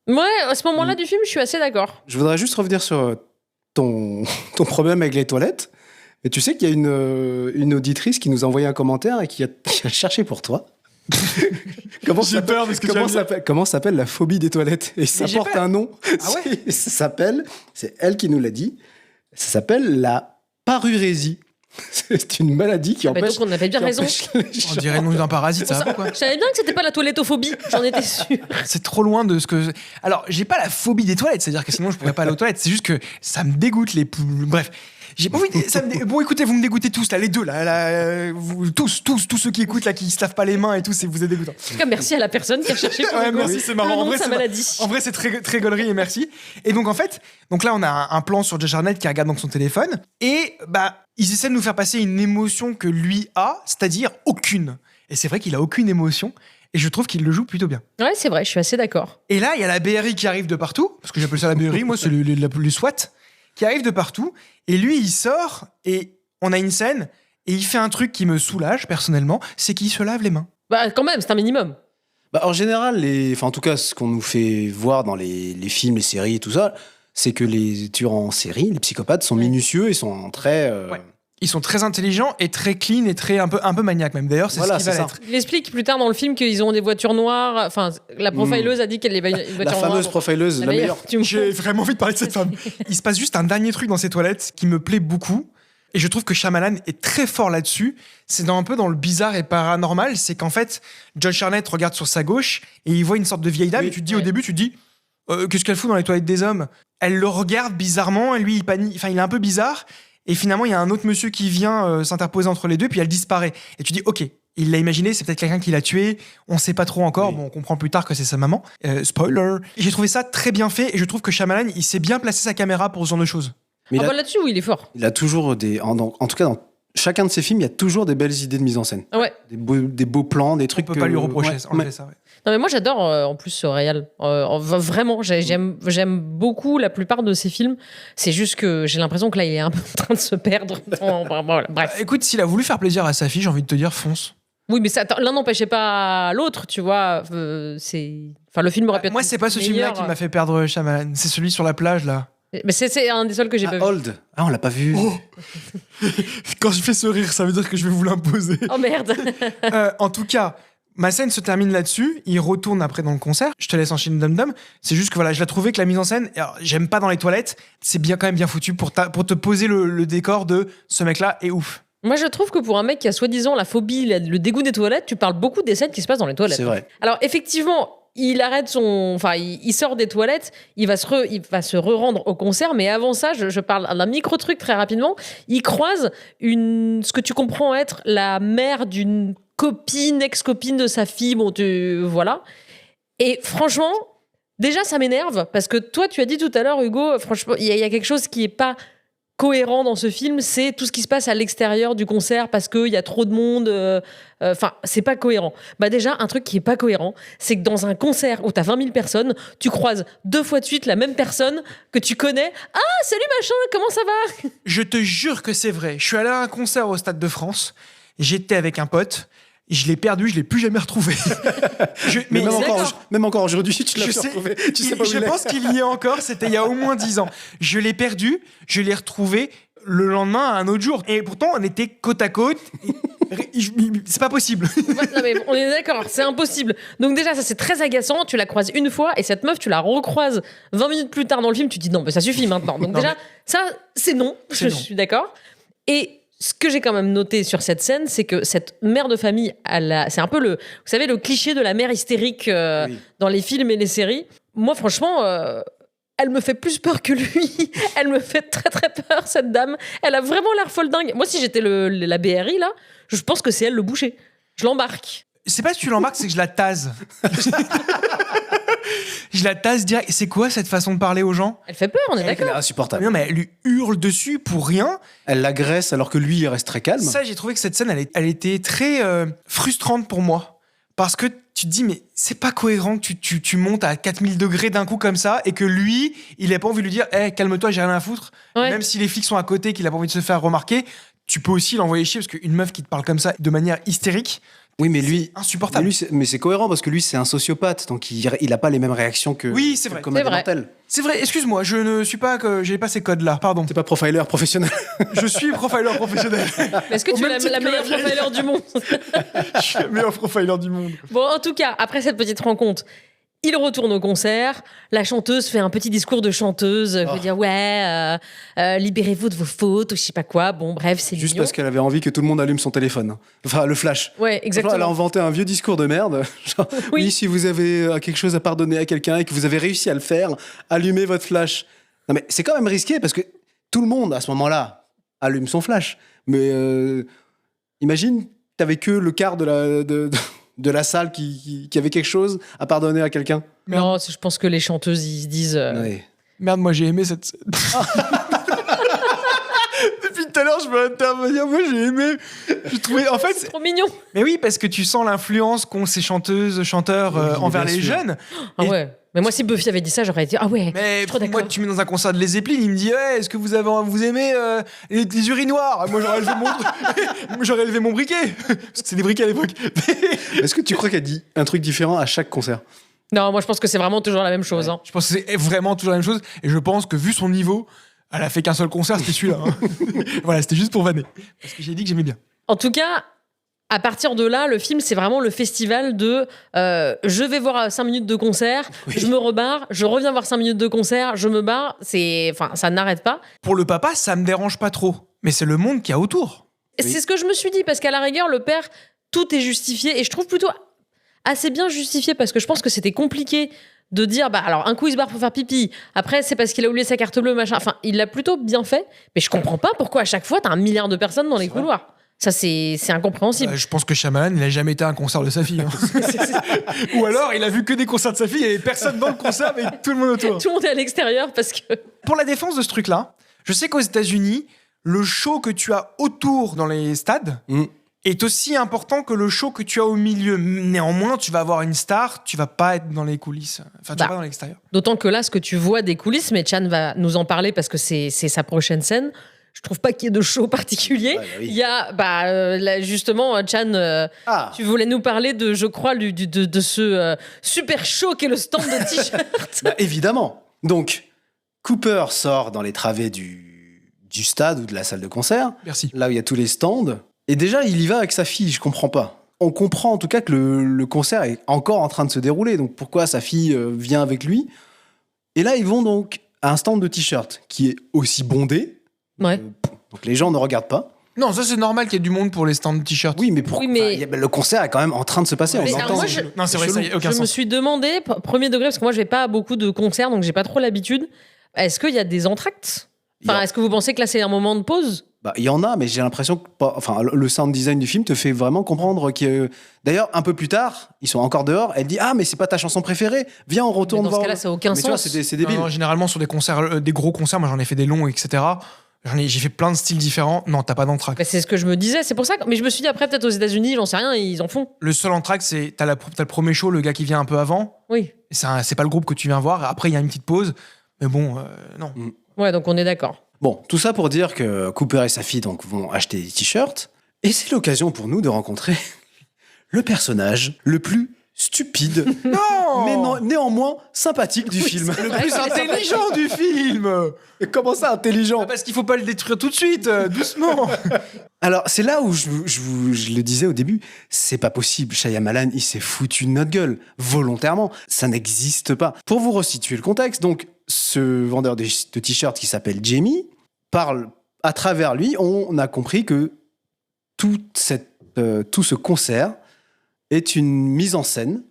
Ouais, à ce moment-là du film, je suis assez d'accord. Je voudrais juste revenir sur ton problème avec les toilettes. Mais tu sais qu'il y a une auditrice qui nous a envoyé un commentaire et qui a cherché pour toi. J'ai peur de ce que tu vas dire. Comment s'appelle la phobie des toilettes ? Et ça j'ai porte pas- un nom. Ah ouais C'est elle qui nous l'a dit. Ça s'appelle la parurésie. C'est une maladie qui Bah, empêche. donc on avait bien qui raison. empêche les On gens- dirait le nom d'un parasite, ça va pas, quoi. Je savais bien que c'était pas la toilettophobie, j'en étais sûre. C'est trop loin de ce que... Alors, j'ai pas la phobie des toilettes, c'est-à-dire que sinon je pourrais pas aller aux toilettes. C'est juste que ça me dégoûte les poules. Bref. J'ai pas envie de- Bon, écoutez, vous me dégoûtez tous, là, les deux, là, tous ceux qui écoutent, là, qui se lavent pas les mains et tout, vous êtes dégoûtants. En tout cas, merci à la personne qui a cherché pour Ouais, le merci, coup c'est marrant. le En nom vrai, de sa c'est maladie. En vrai, c'est très gaulerie et merci. Et donc, en fait, là, on a un plan sur Josh Hartnett qui regarde donc son téléphone. Et, bah, ils essaient de nous faire passer une émotion que lui a, c'est-à-dire aucune. Et c'est vrai qu'il a aucune émotion. Et je trouve qu'il le joue plutôt bien. Ouais, c'est vrai, je suis assez d'accord. Et là, il y a la BRI qui arrive de partout, parce que j'appelle ça la BRI, moi, c'est les SWAT, qui arrive de partout. Et lui, il sort, et on a une scène, et il fait un truc qui me soulage, personnellement, c'est qu'il se lave les mains. Bah, quand même, c'est un minimum. Bah, en général, en tout cas, ce qu'on nous fait voir dans les films, les séries et tout ça, c'est que les tueurs en série, les psychopathes, sont minutieux et sont très. Ouais. Ils sont très intelligents et très clean et très un peu maniaques même. D'ailleurs, c'est Voilà, ce qu'ils c'est veulent ça. être. Il explique plus tard dans le film qu'ils ont des voitures noires. Enfin, la profileuse a dit qu'elle avait une voiture La noire. fameuse profileuse, la meilleure. du monde. J'ai vraiment envie de parler de cette femme. Il se passe juste un dernier truc dans ces toilettes qui me plaît beaucoup. Et je trouve que Shyamalan est très fort là-dessus. C'est un peu dans le bizarre et paranormal. C'est qu'en fait, Josh Hartnett regarde sur sa gauche et il voit une sorte de vieille dame. Oui. Et tu te dis au début, qu'est-ce qu'elle fout dans les toilettes des hommes ? Elle le regarde bizarrement et lui, il panique. Enfin, il est un peu bizarre. Et finalement, il y a un autre monsieur qui vient s'interposer entre les deux, puis elle disparaît. Et tu dis, ok, il l'a imaginé, c'est peut-être quelqu'un qui l'a tué. On sait pas trop encore. Oui. Bon, on comprend plus tard que c'est sa maman. Spoiler. Et j'ai trouvé ça très bien fait et je trouve que Shyamalan, il sait bien placer sa caméra pour ce genre de choses. Mais Ah il, bah a, là-dessus, oui, il est fort. il a toujours en tout cas, dans chacun de ses films, il y a toujours des belles idées de mise en scène. Ah ouais. Des beaux plans, des On trucs. peut pas lui reprocher ouais, enlever ouais. ça. Ouais. Non mais moi j'adore en plus ce réal. Vraiment, j'aime beaucoup la plupart de ses films. C'est juste que j'ai l'impression que là il est un peu en train de se perdre. Voilà, bref. Écoute, s'il a voulu faire plaisir à sa fille, j'ai envie de te dire, fonce. Oui, mais ça, l'un n'empêchait pas l'autre, tu vois. Enfin, le film aurait pu être Moi, c'est pas ce meilleur. film-là qui m'a fait perdre Shyamalan. C'est celui sur la plage, là. Mais c'est un des seuls que j'ai pas vu. Old. Ah, on l'a pas vu. Oh. Quand je fais ce rire, ça veut dire que je vais vous l'imposer. Oh merde. En tout cas, ma scène se termine là-dessus. Il retourne après dans le concert. Je te laisse enchaîner Dum Dum. C'est juste que voilà, je la trouvais que la mise en scène, alors, j'aime pas dans les toilettes, c'est bien quand même bien foutu pour te poser le décor de ce mec-là est ouf. Moi, je trouve que pour un mec qui a soi-disant la phobie, le dégoût des toilettes, tu parles beaucoup des scènes qui se passent dans les toilettes. C'est vrai. Alors, effectivement, il arrête enfin, il sort des toilettes, il va se re-rendre au concert, mais avant ça, je parle d'un micro-truc très rapidement. Il croise ce que tu comprends être la mère d'une copine, ex-copine de sa fille, voilà. Et franchement, déjà, ça m'énerve, parce que toi, tu as dit tout à l'heure, Hugo, franchement, il y a quelque chose qui est pas cohérent dans ce film, c'est tout ce qui se passe à l'extérieur du concert parce qu'il y a trop de monde. Enfin, c'est pas cohérent. Bah déjà, un truc qui est pas cohérent, c'est que dans un concert où t'as 20 000 personnes, tu croises 2 fois de suite la même personne que tu connais. Ah, salut machin, comment ça va ? Je te jure que c'est vrai. Je suis allé à un concert au Stade de France. J'étais avec un pote. Je l'ai perdu, je l'ai plus jamais retrouvé. Mais d'accord. même encore aujourd'hui, tu l'as Je plus sais- retrouvé. Tu sais pas où je il est. pense qu'il y est encore, c'était il y a au moins 10 ans. Je l'ai perdu, je l'ai retrouvé le lendemain à un autre jour. Et pourtant, on était côte à côte. C'est pas possible. Non, mais on est d'accord, c'est impossible. Donc déjà, ça c'est très agaçant. Tu la croises une fois et cette meuf, tu la recroises 20 minutes plus tard dans le film. Tu te dis non, mais ça suffit maintenant. Donc Non, déjà, ça c'est non. C'est non. suis d'accord. Et ce que j'ai quand même noté sur cette scène, c'est que cette mère de famille, c'est un peu vous savez, le cliché de la mère hystérique Oui. dans les films et les séries. Moi, franchement, elle me fait plus peur que lui. Elle me fait très très peur, cette dame. Elle a vraiment l'air folle dingue. Moi, si j'étais la BRI, là, je pense que c'est elle le boucher. Je l'embarque. C'est pas si tu l'embarques, c'est que je la tase. Je la tase direct. Et c'est quoi cette façon de parler aux gens? Elle fait peur, on est Elle est d'accord. insupportable. Non, mais elle lui hurle dessus pour rien. Elle l'agresse alors que lui, il reste très calme. Ça, j'ai trouvé que cette scène, elle était très frustrante pour moi. Parce que tu te dis, mais c'est pas cohérent que tu montes à 4000 degrés d'un coup comme ça et que lui, il a pas envie de lui dire, hey, calme-toi, j'ai rien à foutre. Ouais. Même si les flics sont à côté, qu'il a pas envie de se faire remarquer, tu peux aussi l'envoyer chier parce qu'une meuf qui te parle comme ça de manière hystérique, Oui, mais lui, insupportable. mais c'est cohérent parce que lui, c'est un sociopathe, donc il a pas les mêmes réactions que Oui, c'est vrai. comme C'est un vrai. mortel. C'est vrai, excuse-moi, je ne suis pas que j'ai pas ces codes-là, pardon. T'es pas profiler professionnel. Je suis profiler professionnel. Mais est-ce que Au tu es même titre la que meilleure la vieille. profiler du monde? Je suis le meilleur profiler du monde. Bon, en tout cas, après cette petite rencontre, il retourne au concert. La chanteuse fait un petit discours de chanteuse. Veut dire, ouais, libérez-vous de vos fautes ou je sais pas quoi. Bon, bref, c'est Juste mignon. parce qu'elle avait envie que tout le monde allume son téléphone. Enfin, le flash. Ouais, Elle a exactement. inventé un vieux discours de merde. Genre, Oui. oui, si vous avez quelque chose à pardonner à quelqu'un et que vous avez réussi à le faire, allumez votre flash. Non, mais c'est quand même risqué parce que tout le monde, à ce moment-là, allume son flash. Mais imagine, t'avais que le quart de la salle qui avait quelque chose à pardonner à quelqu'un. Non, je pense que les chanteuses, ils se disent. Ouais. Merde, moi j'ai aimé cette scène. Depuis tout à l'heure, je veux intervenir. Moi j'ai aimé. J'ai trouvé. En fait, Trop mignon. mais oui, parce que tu sens l'influence qu'ont ces chanteuses, chanteurs Oui, envers bien les sûr. jeunes. Ah Et- ouais. Mais moi, si Buffy avait dit ça, j'aurais dit ah ouais. Mais je suis trop moi, d'accord. tu mets dans un concert de Les Zeppelin, il me dit ouais, est-ce que vous aimez les urinoirs? Moi, j'aurais élevé j'aurais élevé mon briquet parce que c'est des briquets à l'époque. Est-ce que tu crois qu'elle dit un truc différent à chaque concert? Non, moi, je pense que c'est vraiment toujours la même chose. Hein. Je pense que c'est vraiment toujours la même chose. Et je pense que vu son niveau, elle a fait qu'un seul concert, c'était celui-là. Hein. Voilà, c'était juste pour vanner. Parce que j'ai dit que j'aimais bien. En tout cas, à partir de là, le film, c'est vraiment le festival de je vais voir 5 minutes de concert, je me rebarre, je reviens voir 5 minutes de concert, je me barre. Enfin, ça n'arrête pas. Pour le papa, ça me dérange pas trop. Mais c'est le monde qu'il y a autour. Oui. C'est ce que je me suis dit, parce qu'à la rigueur, le père, tout est justifié. Et je trouve plutôt assez bien justifié, parce que je pense que c'était compliqué de dire, bah alors un coup il se barre pour faire pipi, après c'est parce qu'il a oublié sa carte bleue, machin. Enfin, il l'a plutôt bien fait, mais je comprends pas pourquoi à chaque fois t'as 1 milliard de personnes dans les couloirs. Ça, c'est incompréhensible. Je pense que Shyamalan, il a jamais été à un concert de sa fille. Hein. Ou alors, il a vu que des concerts de sa fille et personne dans le concert, mais tout le monde autour. Tout le monde est à l'extérieur parce que. Pour la défense de ce truc-là, je sais qu'aux États-Unis, le show que tu as autour dans les stades est aussi important que le show que tu as au milieu. Néanmoins, tu vas avoir une star, tu vas pas être dans les coulisses. Enfin, tu vas pas dans l'extérieur. D'autant que là, ce que tu vois des coulisses, mais Chan va nous en parler parce que c'est sa prochaine scène. Je trouve pas qu'il y ait de show particulier. Ouais, bah oui. Il y a, là, justement, Chan, tu voulais nous parler de, je crois, de ce super show qu'est le stand de t-shirt. Bah, évidemment. Donc, Cooper sort dans les travées du stade ou de la salle de concert, Merci. là où il y a tous les stands. Et déjà, il y va avec sa fille, je comprends pas. On comprend en tout cas que le concert est encore en train de se dérouler. Donc, pourquoi sa fille vient avec lui? Et là, ils vont donc à un stand de t-shirt qui est aussi bondé. Ouais. Donc, les gens ne regardent pas. Non, ça c'est normal qu'il y ait du monde pour les stands de t-shirts. Oui, mais, Oui, mais- le concert est quand même en train de se passer. Mais on alors, entend. moi, je- Non, c'est vrai, chelou. ça y a aucun Je me sens. suis demandé, premier degré, parce que moi, je vais pas à beaucoup de concerts, donc j'ai pas trop l'habitude. Est-ce qu'il y a des entractes? Enfin, Il y a- est-ce que vous pensez que là, c'est un moment de pause? Bah, il y en a, mais j'ai l'impression que le sound design du film te fait vraiment comprendre que. D'ailleurs, un peu plus tard, ils sont encore dehors. Elle dit ah mais c'est pas ta chanson préférée. Viens, on retourne Mais dans ce voir. cas-là, ça a aucun mais tu vois, sens. c'est débile. Non, généralement sur des concerts, des gros concerts, moi j'en ai fait des longs, etc. J'ai fait plein de styles différents. Non, t'as pas d'entracte. Bah, c'est ce que je me disais, c'est pour ça. Mais je me suis dit après, peut-être aux États-Unis, j'en sais rien, ils en font. Le seul entracte, c'est t'as le premier show, le gars qui vient un peu avant. Oui. Et c'est pas le groupe que tu viens voir. Après, il y a une petite pause. Mais bon, non. Ouais, donc on est d'accord. Bon, tout ça pour dire que Cooper et sa fille donc vont acheter des t-shirts et c'est l'occasion pour nous de rencontrer le personnage le plus stupide, Non mais néanmoins sympathique du film. Le plus intelligent du film. Comment ça, intelligent? Parce qu'il faut pas le détruire tout de suite, doucement. Alors, c'est là où je le disais au début, c'est pas possible. Shyamalan, il s'est foutu de notre gueule, volontairement. Ça n'existe pas. Pour vous resituer le contexte, donc, ce vendeur de t-shirts qui s'appelle Jamie parle, à travers lui, on a compris que tout ce concert est une mise en scène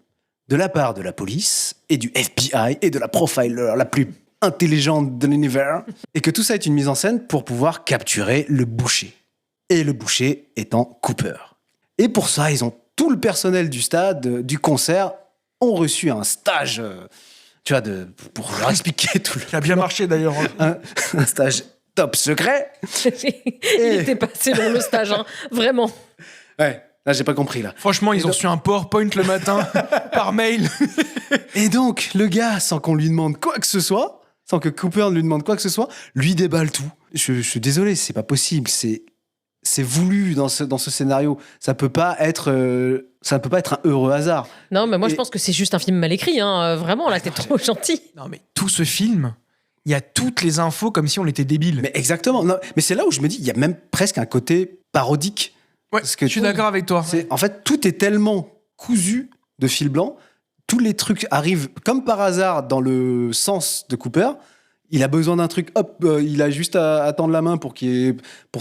de la part de la police et du FBI et de la profiler la plus intelligente de l'univers, et que tout ça est une mise en scène pour pouvoir capturer le boucher. Et le boucher étant Cooper. Et pour ça, ils ont tout le personnel du stade, du concert, ont reçu un stage, tu vois, pour leur expliquer tout le... Ça a bien marché d'ailleurs. un stage top secret. Il était passé dans le stage, hein, vraiment. Ouais, là, j'ai pas compris, là. Franchement, ils ont reçu un PowerPoint le matin par mail. Et donc, le gars, sans qu'on lui demande quoi que ce soit, sans que Cooper ne lui demande quoi que ce soit, lui déballe tout. Je suis désolé, c'est pas possible, c'est voulu dans ce scénario. Ça peut pas être un heureux hasard. Non, mais moi, je pense que c'est juste un film mal écrit, hein. Vraiment, là, t'es trop gentil. Non, mais tout ce film, il y a toutes les infos comme si on était débile. Mais exactement. Non, mais c'est là où je me dis, il y a même presque un côté parodique. Ouais, Parce que je suis d'accord avec toi. En fait, tout est tellement cousu de fil blanc. Tous les trucs arrivent comme par hasard dans le sens de Cooper. Il a besoin d'un truc, hop, il a juste à tendre la main pour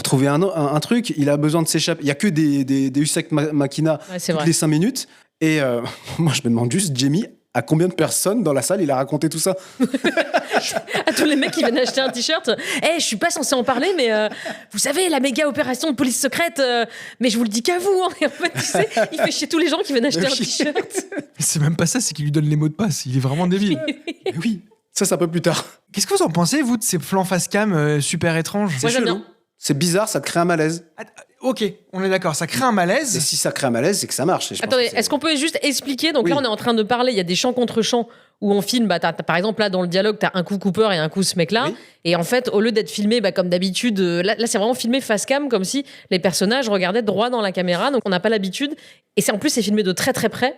trouver un truc. Il a besoin de s'échapper. Il y a que des Deus Ex Machina toutes les 5 minutes. Et moi, je me demande juste, Jamie, à combien de personnes dans la salle il a raconté tout ça? À tous les mecs qui viennent acheter un t-shirt. Je suis pas censé en parler, mais vous savez, la méga opération de police secrète, mais je vous le dis qu'à vous. Hein. Et en fait, tu sais, il fait chier tous les gens qui viennent acheter un t-shirt. Mais c'est même pas ça, c'est qu'il lui donne les mots de passe. Il est vraiment débile. Mais oui, ça, c'est un peu plus tard. Qu'est-ce que vous en pensez, vous, de ces plans face cam super étranges? Moi, j'aime chelou. bien. C'est bizarre, ça te crée un malaise. Ok, on est d'accord, ça crée un malaise. Et si ça crée un malaise, c'est que ça marche. Et je pense Attendez, que est-ce qu'on peut juste expliquer? Donc Oui. là, on est en train de parler, il y a des chants contre chants où on filme, t'as, par exemple, là, dans le dialogue, t'as un coup Cooper et un coup ce mec-là. Oui. Et en fait, au lieu d'être filmé comme d'habitude, là, c'est vraiment filmé face cam, comme si les personnages regardaient droit dans la caméra. Donc on n'a pas l'habitude. Et en plus, c'est filmé de très très près.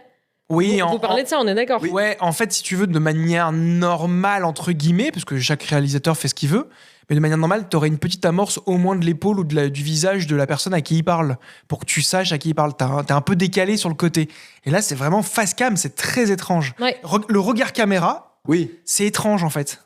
Oui, Vous parlez de ça, on est d'accord? Ouais, en fait, si tu veux, de manière normale, entre guillemets, parce que chaque réalisateur fait ce qu'il veut, mais de manière normale, t'aurais une petite amorce au moins de l'épaule ou du visage de la personne à qui il parle, pour que tu saches à qui il parle. T'es un peu décalé sur le côté. Et là, c'est vraiment face cam, c'est très étrange. Ouais. Le regard caméra, Oui. c'est étrange, en fait.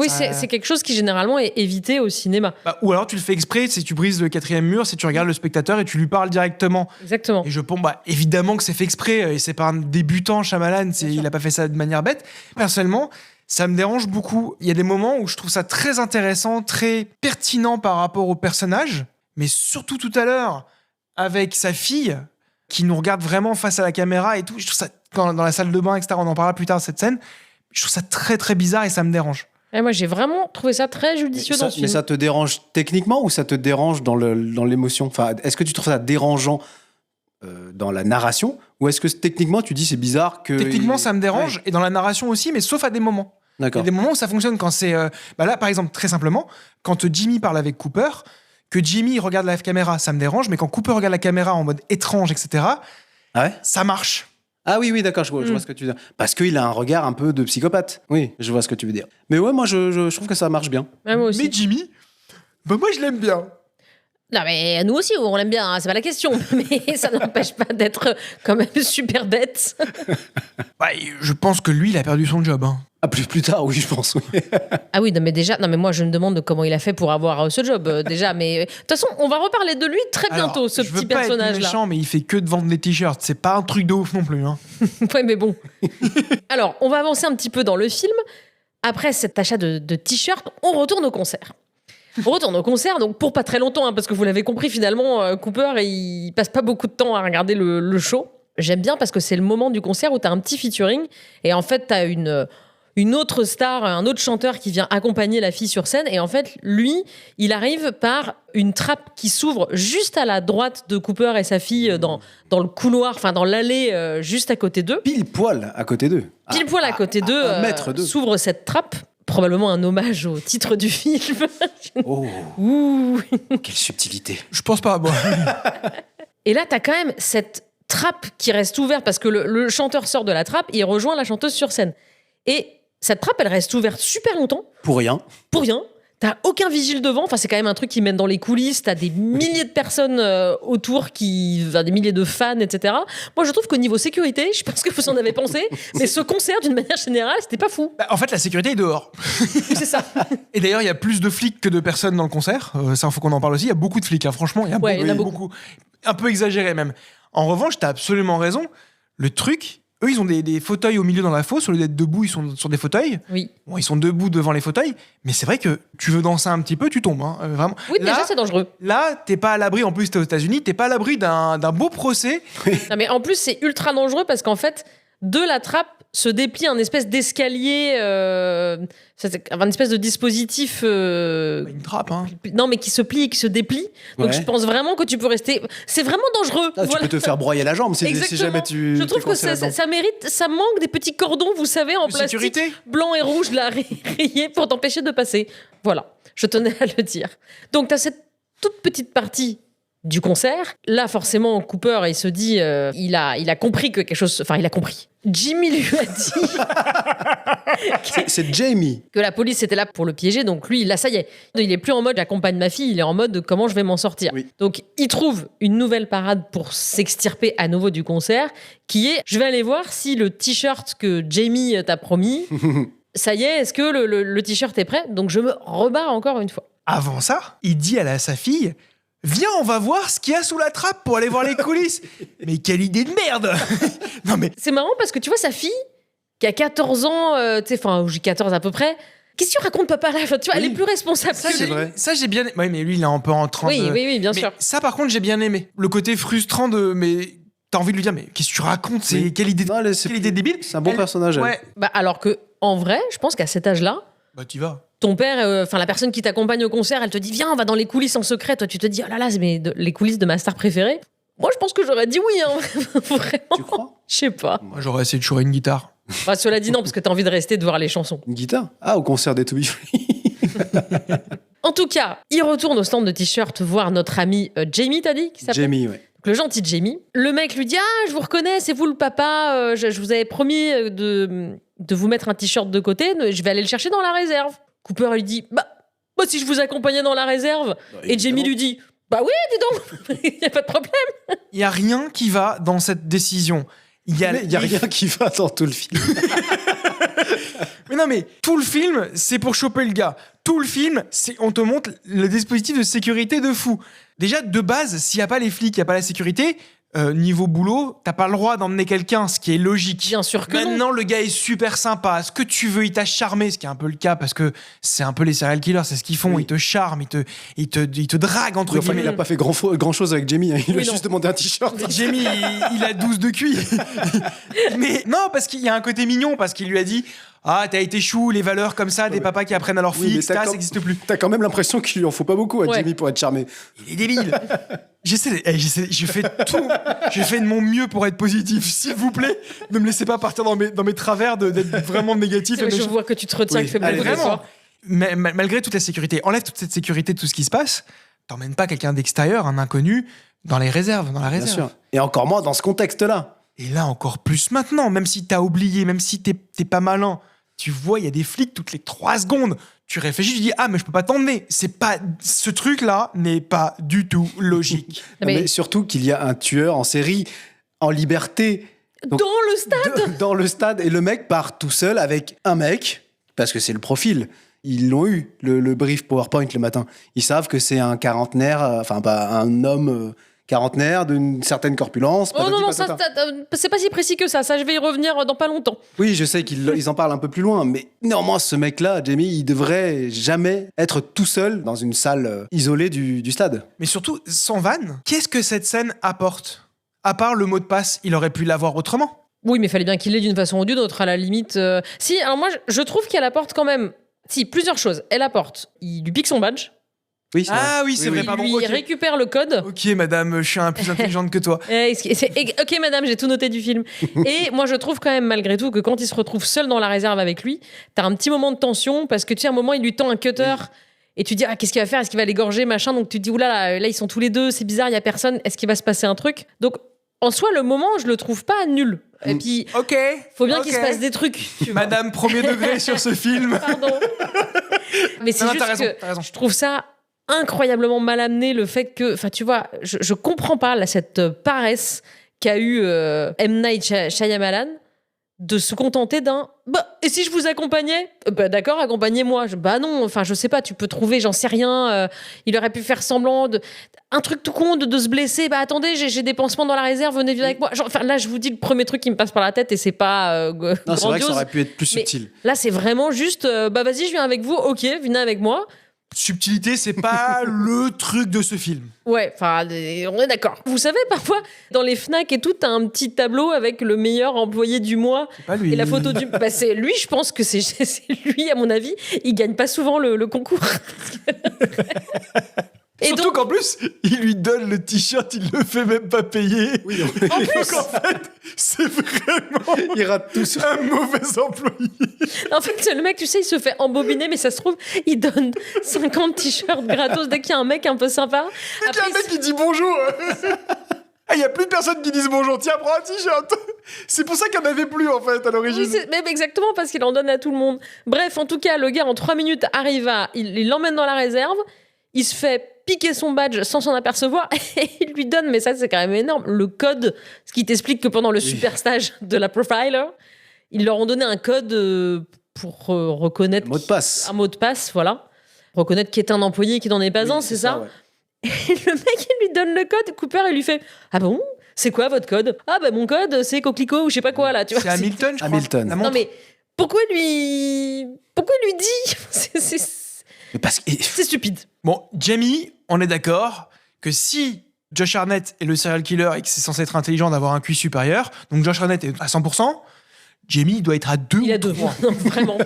Oui, Ça- c'est quelque chose qui généralement est évité au cinéma. Bah, ou alors tu le fais exprès, si tu brises le 4e mur, si tu regardes le spectateur et tu lui parles directement. Exactement. Et je pense, évidemment que c'est fait exprès, et c'est pas un débutant, Shyamalan, il a pas fait ça de manière bête. Personnellement, ça me dérange beaucoup. Il y a des moments où je trouve ça très intéressant, très pertinent par rapport au personnage, mais surtout tout à l'heure, avec sa fille, qui nous regarde vraiment face à la caméra et tout. Je trouve ça, dans la salle de bain, etc., on en parlera plus tard, cette scène, je trouve ça très très bizarre et ça me dérange. Et moi, j'ai vraiment trouvé ça très judicieux dans ce Mais film. ça te dérange techniquement ou ça te dérange dans l'émotion? Enfin, est-ce que tu trouves ça dérangeant dans la narration ou est-ce que techniquement tu dis c'est bizarre que... Techniquement, ça me dérange, Ouais. et dans la narration aussi, mais sauf à des moments. Il y a D'accord. des moments où ça fonctionne quand c'est... là, par exemple, très simplement, quand Jimmy parle avec Cooper, que Jimmy regarde la caméra, ça me dérange, mais quand Cooper regarde la caméra en mode étrange, etc., Ah ouais? ça marche. Ah oui, d'accord, je vois ce que tu veux dire. Parce qu'il a un regard un peu de psychopathe. Oui, je vois ce que tu veux dire. Mais ouais, moi, je trouve que ça marche bien. Ouais, moi aussi. Mais Jimmy, moi, je l'aime bien. Non, mais nous aussi, on l'aime bien, hein, c'est pas la question. Mais ça n'empêche pas d'être quand même super bête. Je pense que lui, il a perdu son job. Hein. Ah, plus tard, oui, je pense. Oui. Ah oui, non, mais déjà, non, mais moi, je me demande comment il a fait pour avoir ce job, déjà. Mais de toute façon, on va reparler de lui très bientôt, Alors, ce je veux petit pas être personnage-là. méchant, mais il fait que de vendre des t-shirts. C'est pas un truc de ouf non plus. Hein. Ouais, mais bon. Alors, on va avancer un petit peu dans le film. Après cet achat de t-shirts, on retourne au concert. On retourne au concert, donc pour pas très longtemps, hein, parce que vous l'avez compris, finalement, Cooper, il passe pas beaucoup de temps à regarder le show. J'aime bien parce que c'est le moment du concert où t'as un petit featuring, et en fait, t'as une autre star, un autre chanteur qui vient accompagner la fille sur scène, et en fait, lui, il arrive par une trappe qui s'ouvre juste à la droite de Cooper et sa fille dans le couloir, enfin dans l'allée juste à côté d'eux. Pile poil à côté d'eux. Pile poil à côté d'eux, un mètre d'eux. s'ouvre cette trappe, probablement un hommage au titre du film. Oh, Ouh. quelle subtilité. Je pense pas, moi. Et là, t'as quand même cette trappe qui reste ouverte parce que le chanteur sort de la trappe et il rejoint la chanteuse sur scène. Et cette trappe, elle reste ouverte super longtemps. Pour rien. Pour rien. T'as aucun vigile devant. Enfin, c'est quand même un truc qui mène dans les coulisses. T'as des milliers de personnes autour, des milliers de fans, etc. Moi, je trouve qu'au niveau sécurité, je sais pas ce que vous en avez pensé, mais ce concert, d'une manière générale, c'était pas fou. En fait, la sécurité est dehors. C'est ça. Et d'ailleurs, il y a plus de flics que de personnes dans le concert. Ça, il faut qu'on en parle aussi. Il y a beaucoup de flics, hein. Franchement, il y en a beaucoup. Un peu exagéré même. En revanche, t'as absolument raison. Le truc, eux, ils ont des fauteuils au milieu dans la fosse. Au lieu d'être debout, ils sont sur des fauteuils. Oui. Bon, ils sont debout devant les fauteuils. Mais c'est vrai que tu veux danser un petit peu, tu tombes. Hein, vraiment. Oui, déjà, c'est dangereux. Là, t'es pas à l'abri. En plus, t'es aux États-Unis. T'es pas à l'abri d'un beau procès. Non, mais en plus, c'est ultra dangereux parce qu'en fait, de la trappe se déplie un espèce d'escalier, un espèce de dispositif. Une trappe, hein. Non, mais qui se plie et qui se déplie. Donc je pense vraiment que tu peux rester. C'est vraiment dangereux. Ah, tu peux te faire broyer la jambe si jamais tu. Je trouve que ça mérite. Ça manque des petits cordons, vous savez, en plastique sécurité. Blanc et rouge, là, rayés pour t'empêcher de passer. Voilà, je tenais à le dire. Donc, tu as cette toute petite partie du concert. Là, forcément, Cooper, il se dit, il a compris que quelque chose. Enfin, il a compris. Jimmy lui a dit c'est Jamie que la police était là pour le piéger. Donc lui, là, ça y est, il est plus en mode j'accompagne ma fille, il est en mode comment je vais m'en sortir. Oui. Donc il trouve une nouvelle parade pour s'extirper à nouveau du concert, qui est je vais aller voir si le t-shirt que Jamie t'a promis, ça y est, est-ce que le t-shirt est prêt? Donc je me rebarre encore une fois. Avant ça, il dit à sa fille: viens, on va voir ce qu'il y a sous la trappe pour aller voir les coulisses. Mais quelle idée de merde. Non mais c'est marrant parce que tu vois sa fille qui a 14 ans, j'ai 14 à peu près. Qu'est-ce que tu racontes, papa là? Enfin, tu vois, elle est plus responsable. Ça, c'est vrai. Ça, j'ai bien. Oui, mais lui, il est un peu en train de. Oui, bien sûr. Ça, par contre, j'ai bien aimé. Le côté frustrant de. Mais t'as envie de lui dire, mais qu'est-ce que tu racontes? C'est quelle idée débile. C'est un bon personnage. Ouais. Bah, alors que, en vrai, je pense qu'à cet âge-là, Bah, t'y vas. ton père, la personne qui t'accompagne au concert, elle te dit viens, on va dans les coulisses en secret. Toi, tu te dis oh là là, c'est les coulisses de ma star préférée. Moi, je pense que j'aurais dit oui, hein. Vraiment. Tu crois? Je sais pas. Moi, j'aurais essayé de chourer une guitare. Bah, cela dit non, parce que t'as envie de rester de voir les chansons. Une guitare? Ah, au concert des To Be Free. En tout cas, il retourne au stand de t-shirt voir notre ami Jamie, t'as dit qu'il s'appelle Jamie, ouais. Le gentil Jamie. Le mec lui dit ah, je vous reconnais, c'est vous le papa. Je vous avais promis de vous mettre un t-shirt de côté. Je vais aller le chercher dans la réserve. Cooper lui dit bah si je vous accompagnais dans la réserve. Et Jamie lui dit bah oui, dis donc, il y a pas de problème. Il y a rien qui va dans cette décision. Il y a rien qui va dans tout le film. Mais non, mais tout le film, c'est pour choper le gars. Tout le film, on te montre le dispositif de sécurité de fou. Déjà, de base, s'il n'y a pas les flics, il n'y a pas la sécurité, niveau boulot, t'as pas le droit d'emmener quelqu'un, ce qui est logique. Bien sûr que Maintenant, le gars est super sympa. Ce que tu veux, il t'a charmé, ce qui est un peu le cas, parce que c'est un peu les serial killers, c'est ce qu'ils font. Oui. Ils te charment, ils te draguent, entre Enfin, guillemets. il a pas fait grand chose avec Jamie. Hein. Il Oui, a non. juste demandé un t-shirt. Jamie, il a 12 de QI. Mais non, parce qu'il y a un côté mignon, parce qu'il lui a dit ah, t'as été chou, les valeurs comme ça, des papas qui apprennent à leur Oui, fille, mais etc., t'as ça n'existe plus. T'as quand même l'impression qu'il lui en faut pas beaucoup à Ouais. Jamie pour être charmé. Il est débile. Je fais tout. Je fais de mon mieux pour être positif. S'il vous plaît, ne me laissez pas partir dans mes travers d'être vraiment négatif. je vois que tu te retiens, Oui, que tu fais allez, beaucoup Vraiment. d'efforts. Mais malgré toute la sécurité, enlève toute cette sécurité de tout ce qui se passe, t'emmènes pas quelqu'un d'extérieur, un inconnu, dans la réserve. Bien sûr. Et encore moins dans ce contexte-là. Et là, encore plus maintenant, même si t'as oublié, même si t'es pas malin, tu vois, il y a des flics toutes les 3 secondes. Tu réfléchis, tu dis ah, mais je peux pas t'emmener. Ce truc-là n'est pas du tout logique. Mais surtout qu'il y a un tueur en série en liberté. Donc, Dans le stade. dans le stade. Et le mec part tout seul avec un mec, parce que c'est le profil. Ils l'ont eu, le brief PowerPoint le matin. Ils savent que c'est un quarantenaire, un homme quarantenaire d'une certaine corpulence. Oh non, patati patata. c'est pas si précis que ça. Ça, je vais y revenir dans pas longtemps. Oui, je sais qu'ils en parlent un peu plus loin, mais néanmoins, ce mec-là, Jamie, il devrait jamais être tout seul dans une salle isolée du stade. Mais surtout, sans vanne, qu'est-ce que cette scène apporte? À part le mot de passe, il aurait pu l'avoir autrement. Oui, mais il fallait bien qu'il l'ait d'une façon ou d'une autre, à la limite. Si, alors moi, je trouve qu'elle apporte quand même. Si, plusieurs choses. Elle apporte. Il lui pique son badge. Oui, c'est vrai. Ah oui, c'est vrai, Il pardon. lui Ok. récupère le code. Ok, madame, je suis un plus intelligente que toi. Ok, madame, j'ai tout noté du film. Et moi, je trouve quand même, malgré tout, que quand il se retrouve seul dans la réserve avec lui, t'as un petit moment de tension parce que tu sais, à un moment, il lui tend un cutter. Et tu dis, ah, qu'est-ce qu'il va faire? Est-ce qu'il va l'égorger, machin? Donc tu te dis, oulala, là, ils sont tous les deux, c'est bizarre, il y a personne. Est-ce qu'il va se passer un truc? Donc, en soi, le moment, je le trouve pas nul. Et puis, Ok. faut bien qu'il se passe des trucs. Tu vois. Madame, premier degré sur ce film. Pardon. Mais c'est Non, juste t'as que raison. je trouve ça incroyablement mal amené, le fait que, enfin, tu vois, je comprends pas là, cette paresse qu'a eu M. Night Shyamalan de se contenter d'un bah, et si je vous accompagnais bah d'accord, accompagnez-moi. Bah non, enfin je sais pas, tu peux trouver, j'en sais rien, il aurait pu faire semblant de un truc tout con de se blesser. Bah attendez, j'ai des pansements dans la réserve, venez vivre avec moi. Genre, enfin là je vous dis le premier truc qui me passe par la tête et c'est pas Non, c'est vrai que grandiose. ça aurait pu être plus Mais subtil. là c'est vraiment juste bah vas-y, je viens avec vous. OK, venez avec moi. Subtilité, c'est pas le truc de ce film. Ouais, enfin, on est d'accord. Vous savez, parfois, dans les Fnac et tout, t'as un petit tableau avec le meilleur employé du mois C'est pas lui. et la photo du... Bah, c'est lui, je pense que c'est lui, à mon avis. Il gagne pas souvent le concours. Et Surtout donc, qu'en plus, il lui donne le t-shirt, il le fait même pas payer. Oui, en plus, Donc en fait, c'est vraiment il rate tout ça. un mauvais employé. en fait, le mec, tu sais, il se fait embobiner, mais ça se trouve, il donne 50 t-shirts gratos dès qu'il y a un mec un peu sympa. Il y a un mec qui dit bonjour. Il y a plus de personnes qui disent bonjour. Tiens, prends un t-shirt. C'est pour ça qu'il n'y en avait plus en fait à l'origine. Oui, même exactement parce qu'il en donne à tout le monde. Bref, en tout cas, le gars en 3 minutes arrive il l'emmène dans la réserve, il se fait piquer son badge sans s'en apercevoir et il lui donne, mais ça c'est quand même énorme, le code, ce qui t'explique que pendant le super stage de la profiler, ils leur ont donné un code pour reconnaître Mot de passe. un mot de passe, voilà, reconnaître qui est un employé et qui n'en est pas Oui, un, c'est ça, ouais. Et le mec, il lui donne le code. Cooper, il lui fait ah bon, c'est quoi votre code? Ah bah mon code, c'est coquelicot ou je sais pas quoi là. Tu vois, C'est Hamilton, je crois. Hamilton. La Non montre. mais pourquoi il lui dit Mais parce que c'est stupide. Bon, Jamie, on est d'accord que si Josh Hartnett est le serial killer et que c'est censé être intelligent d'avoir un QI supérieur, donc Josh Hartnett est à 100%, Jamie doit être à 2 Il ou a 2 3. non, vraiment.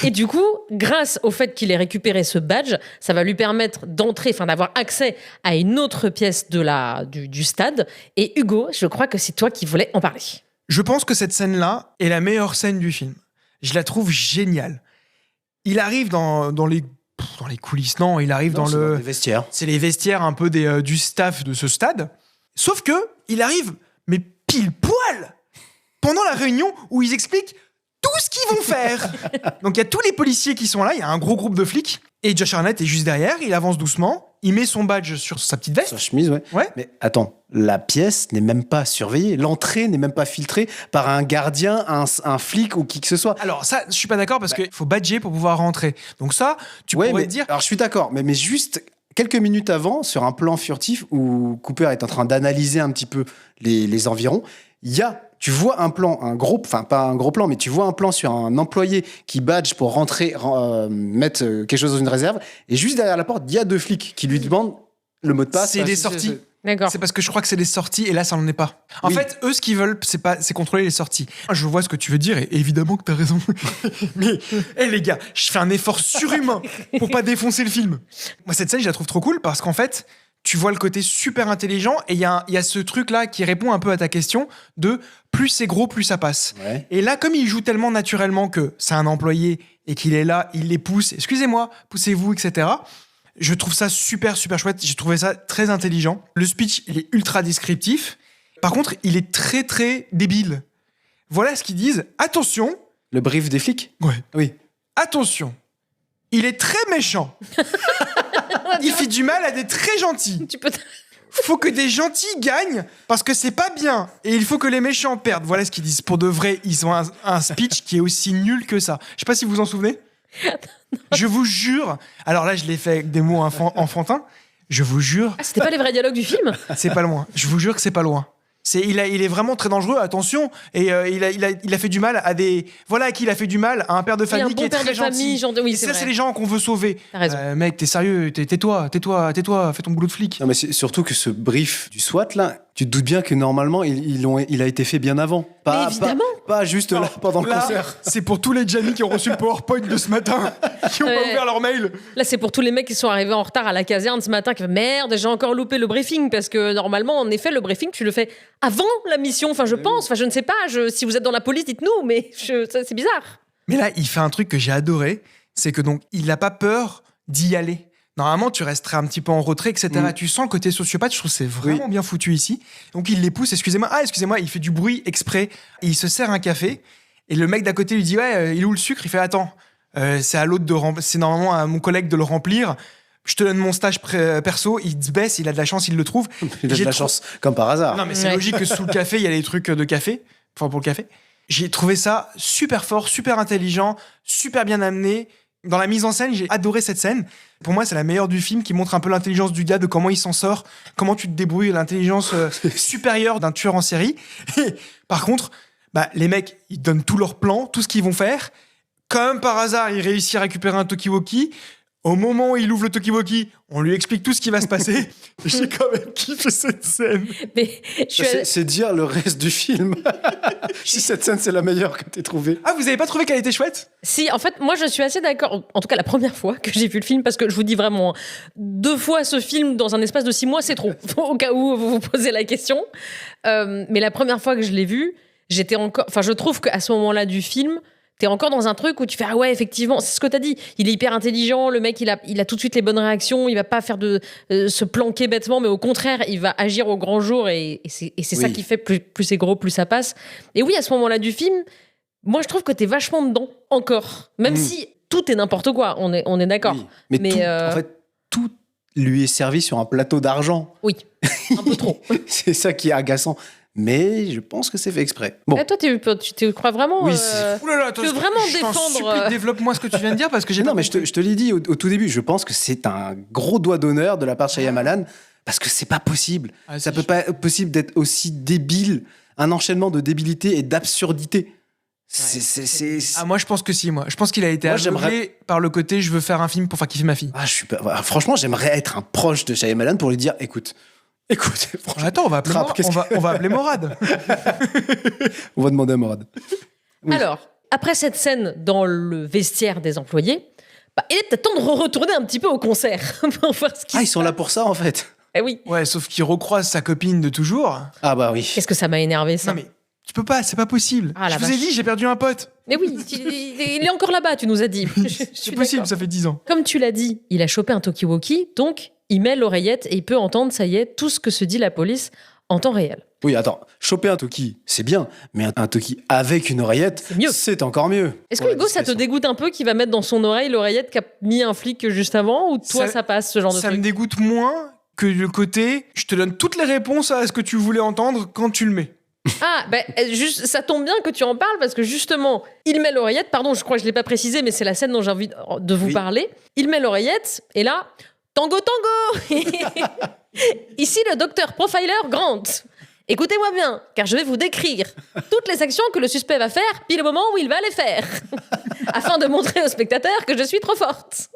Et du coup, grâce au fait qu'il ait récupéré ce badge, ça va lui permettre d'entrer, enfin d'avoir accès à une autre pièce du stade. Et Hugo, je crois que c'est toi qui voulais en parler. Je pense que cette scène-là est la meilleure scène du film. Je la trouve géniale. Il arrive dans les coulisses, non, il arrive Non, dans c'est le... les vestiaires. C'est les vestiaires un peu du staff de ce stade. Sauf que il arrive, mais pile poil, pendant la réunion où ils expliquent tout ce qu'ils vont faire. Donc il y a tous les policiers qui sont là, il y a un gros groupe de flics, et Josh Hartnett est juste derrière, il avance doucement, il met son badge sur sa petite veste. Sa chemise, ouais. Ouais. Mais attends, la pièce n'est même pas surveillée. L'entrée n'est même pas filtrée par un gardien, un flic ou qui que ce soit. Alors ça, je suis pas d'accord parce qu'il faut badger pour pouvoir rentrer. Donc ça, tu Ouais, pourrais mais dire... alors je suis d'accord, mais juste quelques minutes avant, sur un plan furtif où Cooper est en train d'analyser un petit peu les environs, tu vois un plan, enfin pas un gros plan, mais tu vois un plan sur un employé qui badge pour rentrer, mettre quelque chose dans une réserve, et juste derrière la porte, il y a 2 flics qui lui demandent le mot de passe. C'est des sorties. D'accord. C'est parce que je crois que c'est les sorties et là ça n'en est pas. En Oui. fait, eux ce qu'ils veulent c'est contrôler les sorties. Je vois ce que tu veux dire et évidemment que t'as raison. Mais les gars, je fais un effort surhumain pour pas défoncer le film. Moi cette scène je la trouve trop cool parce qu'en fait tu vois le côté super intelligent et il y a ce truc là qui répond un peu à ta question de plus c'est gros plus ça passe. Ouais. Et là comme il joue tellement naturellement que c'est un employé et qu'il est là, il les pousse, excusez-moi, poussez-vous, etc. Je trouve ça super, super chouette. J'ai trouvé ça très intelligent. Le speech, il est ultra descriptif. Par contre, il est très, très débile. Voilà ce qu'ils disent. Attention. Le brief des flics. Ouais. Oui. Attention. Il est très méchant. Il fait du mal à des très gentils. Tu peux Faut que des gentils gagnent parce que c'est pas bien. Et il faut que les méchants perdent. Voilà ce qu'ils disent. Pour de vrai, ils ont un speech qui est aussi nul que ça. Je sais pas si vous vous en souvenez. Je vous jure. Alors là, je l'ai fait avec des mots enfantins. Je vous jure. Ah, c'était pas les vrais dialogues du film? C'est pas loin. Je vous jure que c'est pas loin. Il est vraiment très dangereux, attention. Et il a fait du mal à des... Voilà à qui il a fait du mal, à un père de Oui, un famille bon qui est père très de famille, gentil. oui, Et c'est ça, vrai. c'est les gens qu'on veut sauver. T'as raison. Mec, t'es sérieux, tais-toi, fais ton boulot de flic. Non, mais c'est surtout que ce brief du SWAT, là, tu te doutes bien que normalement, il a été fait bien avant. Mais évidemment. Pas juste là, pendant le Là, concert. c'est pour tous les Jamie qui ont reçu le PowerPoint de ce matin, qui ont pas Ouais. ouvert leur mail. Là, c'est pour tous les mecs qui sont arrivés en retard à la caserne ce matin, qui font merde, j'ai encore loupé le briefing. Parce que normalement, en effet, le briefing, tu le fais avant la mission. Enfin, je pense. Enfin, je ne sais pas. Si vous êtes dans la police, dites-nous. Mais ça, c'est bizarre. Mais là, il fait un truc que j'ai adoré, c'est que donc il n'a pas peur d'y aller. Normalement, tu resterais un petit peu en retrait, etc. Tu sens le côté sociopathe, je trouve que c'est vraiment bien foutu ici. Donc il les pousse, excusez-moi, il fait du bruit exprès, et il se sert un café, et le mec d'à côté lui dit, ouais, il est où le sucre ? Il fait, attends, c'est à l'autre c'est normalement à mon collègue de le remplir, je te donne mon stage perso, il se baisse, il a de la chance, il le trouve. Il a de la chance, comme par hasard. Non mais c'est logique que sous le café, il y a des trucs de café, enfin pour le café. J'ai trouvé ça super fort, super intelligent, super bien amené. Dans la mise en scène, j'ai adoré cette scène. Pour moi, c'est la meilleure du film qui montre un peu l'intelligence du gars, de comment il s'en sort, comment tu te débrouilles, l'intelligence supérieure d'un tueur en série. Et, par contre, les mecs, ils donnent tous leurs plans, tout ce qu'ils vont faire. Comme par hasard, il réussit à récupérer un talkie-walkie. Au moment où il ouvre le talkie-walkie, on lui explique tout ce qui va se passer. J'ai quand même kiffé cette scène. Mais c'est dire le reste du film. Si cette scène, c'est la meilleure que t'aies trouvée. Ah, vous avez pas trouvé qu'elle était chouette ? Si, en fait, moi, je suis assez d'accord. En tout cas, la première fois que j'ai vu le film, parce que je vous dis vraiment, 2 fois ce film dans un espace de 6 mois, c'est trop. Au cas où vous vous posez la question. Mais la première fois que je l'ai vu, j'étais encore... Enfin, je trouve qu'à ce moment-là du film... T'es encore dans un truc où tu fais, ah ouais, effectivement, c'est ce que t'as dit. Il est hyper intelligent, le mec, il a tout de suite les bonnes réactions, il va pas faire se planquer bêtement, mais au contraire, il va agir au grand jour et c'est ça qui fait plus c'est gros, plus ça passe. Et oui, à ce moment-là du film, moi, je trouve que t'es vachement dedans, encore. Même si tout est n'importe quoi, on est d'accord. Oui. Mais tout, en fait, tout lui est servi sur un plateau d'argent. Oui, un peu trop. C'est ça qui est agaçant. Mais je pense que c'est fait exprès. Bon. Et toi, tu te crois vraiment... Oui, tu veux vraiment défendre... Développe-moi ce que tu viens de dire, parce que j'ai... Non, mais je te l'ai dit au tout début, je pense que c'est un gros doigt d'honneur de la part de Shyamalan, parce que c'est pas possible. Ça peut pas être possible d'être aussi débile, un enchaînement de débilité et d'absurdité. Moi, je pense que si, moi. Je pense qu'il a été aveuglé par le côté « je veux faire un film pour faire kiffer ma fille ». Franchement, j'aimerais être un proche de Shyamalan pour lui dire « Écoute, attends, on va appeler Morad. On va demander à Morad. Oui. Alors, après cette scène dans le vestiaire des employés, il est peut-être temps de retourner un petit peu au concert pour voir ce qui se passe. Ils sont là pour ça, en fait. Eh oui. Ouais, sauf qu'il recroise sa copine de toujours. Ah bah oui. Qu'est-ce que ça m'a énervé, ça. Non mais, tu peux pas, c'est pas possible. Je vous ai dit, j'ai perdu un pote. Mais oui, il est encore là-bas, tu nous as dit. C'est possible, ça fait 10 ans. Comme tu l'as dit, il a chopé un talkie-walkie, donc... Il met l'oreillette et il peut entendre, ça y est, tout ce que se dit la police en temps réel. Oui, attends, choper un talkie, c'est bien, mais un talkie avec une oreillette, c'est encore mieux. Est-ce que Hugo, ça te dégoûte un peu qu'il va mettre dans son oreille l'oreillette qu'a mis un flic juste avant, ou toi, ça passe, ce genre de truc ? Ça me dégoûte moins que le côté, je te donne toutes les réponses à ce que tu voulais entendre quand tu le mets. Ah, juste, ça tombe bien que tu en parles, parce que justement, il met l'oreillette, pardon, je crois que je l'ai pas précisé, mais c'est la scène dont j'ai envie de vous parler. Il met l'oreillette, et là... Tango, tango. Ici le docteur Profiler Grant. Écoutez-moi bien, car je vais vous décrire toutes les actions que le suspect va faire, puis le moment où il va les faire, afin de montrer aux spectateurs que je suis trop forte.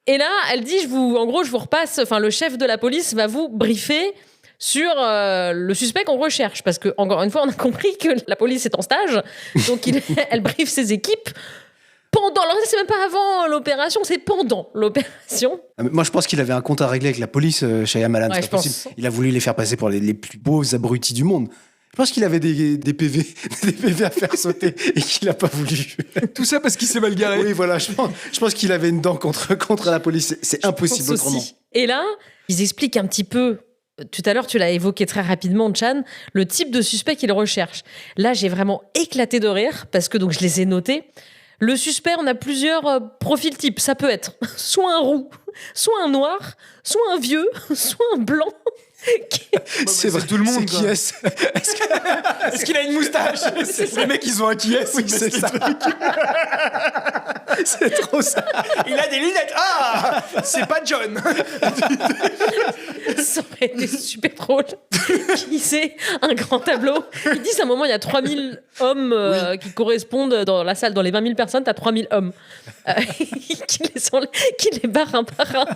Et là, elle dit, je vous repasse, le chef de la police va vous briefer sur le suspect qu'on recherche, parce que, encore une fois, on a compris que la police est en stage, donc elle briefe ses équipes. Alors c'est même pas avant l'opération, c'est pendant l'opération. Moi, je pense qu'il avait un compte à régler avec la police, Shyamalan. Ouais, c'est pas possible. Il a voulu les faire passer pour les plus beaux abrutis du monde. Je pense qu'il avait des PV, des PV à faire sauter et qu'il a pas voulu. Tout ça parce qu'il s'est mal garé. Oui, voilà. Je pense qu'il avait une dent contre la police. C'est impossible autrement. Et là, ils expliquent un petit peu. Tout à l'heure, tu l'as évoqué très rapidement, Chan, le type de suspect qu'ils recherchent. Là, j'ai vraiment éclaté de rire parce que donc je les ai notés. Le suspect, on a plusieurs profils types. Ça peut être soit un roux, soit un noir, soit un vieux, soit un blanc. C'est vrai, tout le monde. C'est qui est-ce Est-ce qu'il a une moustache? Les mecs, ils ont un qui est-ce. Oui, c'est ça. C'est trop ça. Il a des lunettes. Ah, c'est pas John. Ça aurait été super drôle. Qui c'est un grand tableau. Ils disent à un moment, il y a 3000 hommes qui correspondent dans la salle. Dans les 20 000 personnes, t'as 3000 hommes qui les barrent un par un.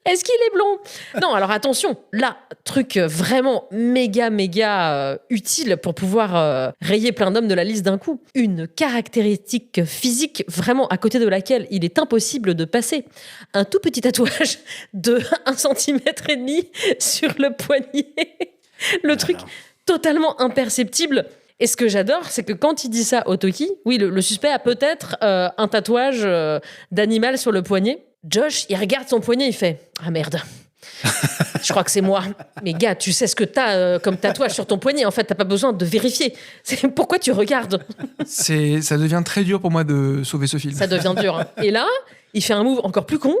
Est-ce qu'il est blond? Non, alors attention, là, truc vraiment méga utile pour pouvoir rayer plein d'hommes de la liste d'un coup. Une caractéristique physique vraiment à côté de laquelle il est impossible de passer. Un tout petit tatouage de 1,5 cm sur le poignet. Le truc totalement imperceptible. Et ce que j'adore, c'est que quand il dit ça au Toki, oui, le suspect a peut-être un tatouage d'animal sur le poignet. Josh, il regarde son poignet, il fait « Ah merde, je crois que c'est moi. Mais gars, tu sais ce que t'as comme tatouage sur ton poignet. En fait, t'as pas besoin de vérifier. Pourquoi tu regardes ?» Ça devient très dur pour moi de sauver ce film. Ça devient dur. Hein. Et là, il fait un move encore plus con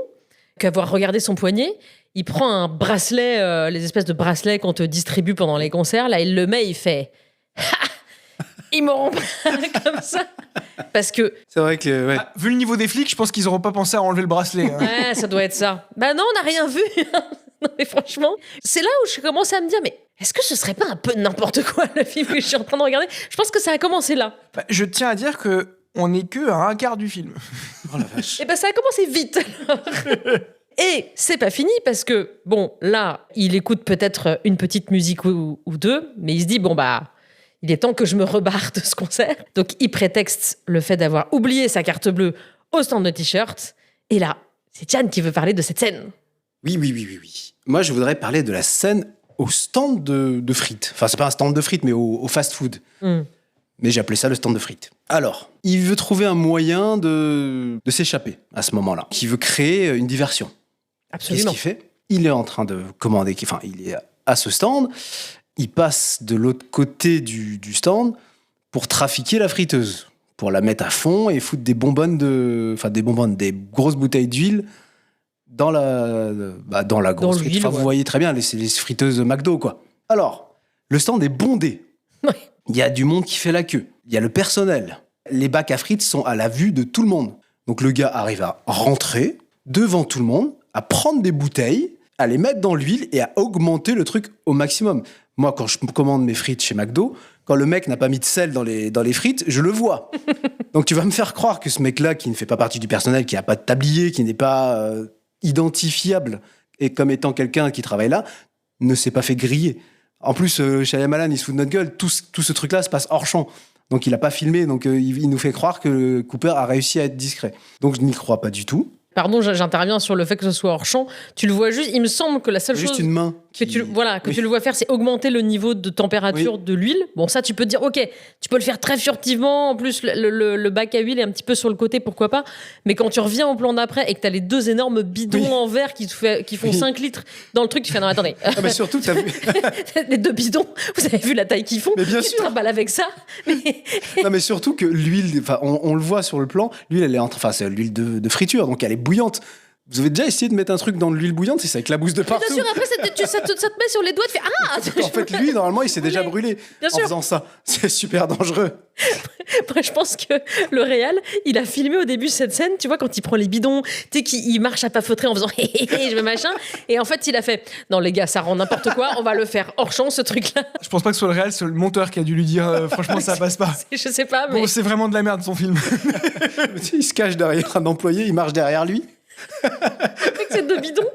qu'avoir regardé son poignet. Il prend un bracelet, les espèces de bracelets qu'on te distribue pendant les concerts. Là, il le met, il fait « Ha !» Ils m'auront pas comme ça. Parce que... C'est vrai que... Ouais. Vu le niveau des flics, je pense qu'ils n'auront pas pensé à enlever le bracelet. Hein. Ouais, ça doit être ça. Bah non, on n'a rien vu. Non, mais franchement, c'est là où je commençais à me dire, mais est-ce que ce serait pas un peu n'importe quoi, le film que je suis en train de regarder ? Je pense que ça a commencé là. Bah, je tiens à dire qu'on n'est que à un quart du film. Oh la vache. Et ben ça a commencé vite. Et c'est pas fini parce que, bon, là, il écoute peut-être une petite musique ou deux, mais il se dit, bon, bah, il est temps que je me rebarre de ce concert. Donc, il prétexte le fait d'avoir oublié sa carte bleue au stand de t-shirt. Et là, c'est Tian qui veut parler de cette scène. Oui. Moi, je voudrais parler de la scène au stand de frites. Enfin, c'est pas un stand de frites, mais au fast-food. Mais j'ai appelé ça le stand de frites. Alors, il veut trouver un moyen de s'échapper à ce moment-là. Il veut créer une diversion. Absolument. Qu'est-ce qu'il fait ? Il est en train de commander, enfin, il est à ce stand. Il passe de l'autre côté du stand pour trafiquer la friteuse, pour la mettre à fond et foutre des grosses bouteilles d'huile dans la grosse frite. Enfin, ouais. Vous voyez très bien, c'est les friteuses McDo, quoi. Alors, le stand est bondé. Ouais. Il y a du monde qui fait la queue. Il y a le personnel. Les bacs à frites sont à la vue de tout le monde. Donc le gars arrive à rentrer devant tout le monde, à prendre des bouteilles, à les mettre dans l'huile et à augmenter le truc au maximum. Moi, quand je commande mes frites chez McDo, quand le mec n'a pas mis de sel dans les frites, je le vois. Donc tu vas me faire croire que ce mec-là, qui ne fait pas partie du personnel, qui n'a pas de tablier, qui n'est pas identifiable et comme étant quelqu'un qui travaille là, ne s'est pas fait griller. En plus, Shyamalan, il se fout de notre gueule. Tout ce truc-là se passe hors champ. Donc il n'a pas filmé. Donc il nous fait croire que Cooper a réussi à être discret. Donc je n'y crois pas du tout. Pardon, j'interviens sur le fait que ce soit hors champ. Tu le vois juste, il me semble que la seule chose... Juste une main. Que tu le vois faire, c'est augmenter le niveau de température de l'huile. Bon, ça, tu peux te dire, ok, tu peux le faire très furtivement. En plus, le bac à huile est un petit peu sur le côté, pourquoi pas. Mais quand tu reviens au plan d'après et que tu as les deux énormes bidons en verre qui font 5 litres dans le truc, tu fais, non, attendez. Ah, mais surtout, t'as vu... Les deux bidons, vous avez vu la taille qu'ils font ? Mais bien Tu sûr. te trimbales avec ça. Mais... Non, mais surtout que l'huile, enfin, on le voit sur le plan, l'huile, elle est c'est l'huile de friture, donc elle est bouillante. Vous avez déjà essayé de mettre un truc dans l'huile bouillante et ça éclabousse de partout. Bien sûr, après, ça te met sur les doigts, tu fais ah. En fait, lui, normalement, il s'est déjà brûlé Bien en sûr. faisant ça. C'est super dangereux. Moi, je pense que le réal, il a filmé au début cette scène, tu vois, quand il prend les bidons, tu sais, qu'il marche à pas feutrer en faisant hé hé hé, je veux machin. Et en fait, il a fait non, les gars, ça rend n'importe quoi, on va le faire hors champ, ce truc-là. Je pense pas que ce soit le réel, c'est le monteur qui a dû lui dire franchement, ça passe pas. Je sais pas, mais. Bon, c'est vraiment de la merde son film. Il se cache derrière un employé, il marche derrière lui. Avec ces deux bidons.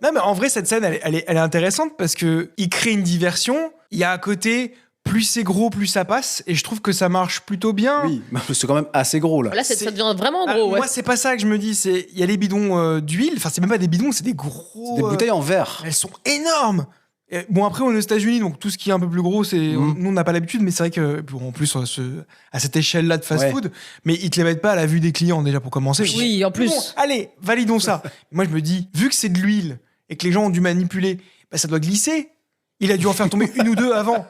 Non, mais en vrai, cette scène, elle est intéressante parce que il crée une diversion. Il y a à côté, plus c'est gros, plus ça passe. Et je trouve que ça marche plutôt bien. Oui, c'est quand même assez gros, là. Là, ça devient vraiment Ah, gros, ouais. Moi, c'est pas ça que je me dis. Il y a les bidons d'huile. Enfin, c'est même pas des bidons, c'est des gros. Des bouteilles en verre. Elles sont énormes. Et bon, après, on est aux États-Unis, donc tout ce qui est un peu plus gros, nous, on n'a pas l'habitude, mais c'est vrai que, bon, en plus, à cette échelle-là de fast-food, mais ils te les mettent pas à la vue des clients, déjà, pour commencer. Oui, en plus. Bon, allez, validons ça. Moi, je me dis, vu que c'est de l'huile et que les gens ont dû manipuler, bah, ça doit glisser. Il a dû en faire tomber une ou deux avant.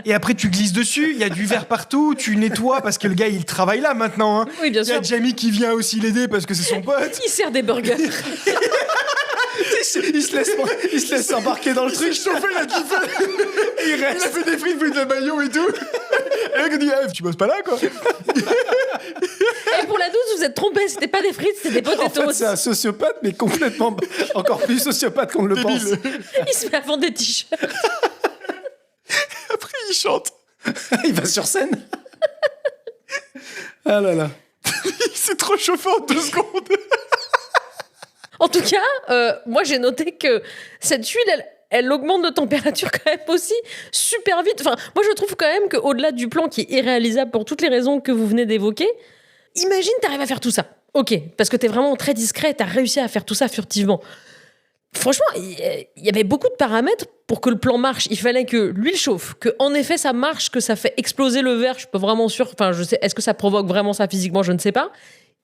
Et après, tu glisses dessus, il y a du verre partout, tu nettoies parce que le gars, il travaille là maintenant. Hein. Oui, bien Il y sûr. a Jamie qui vient aussi l'aider parce que c'est son pote. Il sert des burgers. Il se laisse embarquer dans le truc. Chauffé, il a kiffé. Il a fait des frites, de la maillot et tout. Et le mec dit, tu bosses pas là, quoi. Et pour la douce, vous êtes trompés, c'était pas des frites, c'était des En potatoes. fait, c'est un sociopathe, mais complètement encore plus sociopathe qu'on ne le pense. Il se met à vendre des t-shirts. Après, il chante. Il va sur scène. Ah là là. Il s'est trop chauffé en 2 secondes. En tout cas, moi j'ai noté que cette huile, elle augmente de température quand même aussi super vite. Enfin, moi je trouve quand même qu'au-delà du plan qui est irréalisable pour toutes les raisons que vous venez d'évoquer, imagine t'arrives à faire tout ça. Ok, parce que t'es vraiment très discret, t'as réussi à faire tout ça furtivement. Franchement, il y avait beaucoup de paramètres pour que le plan marche. Il fallait que l'huile chauffe, que en effet ça marche, que ça fait exploser le verre. Je suis pas vraiment sûre. Enfin, je sais. Est-ce que ça provoque vraiment ça physiquement ? Je ne sais pas.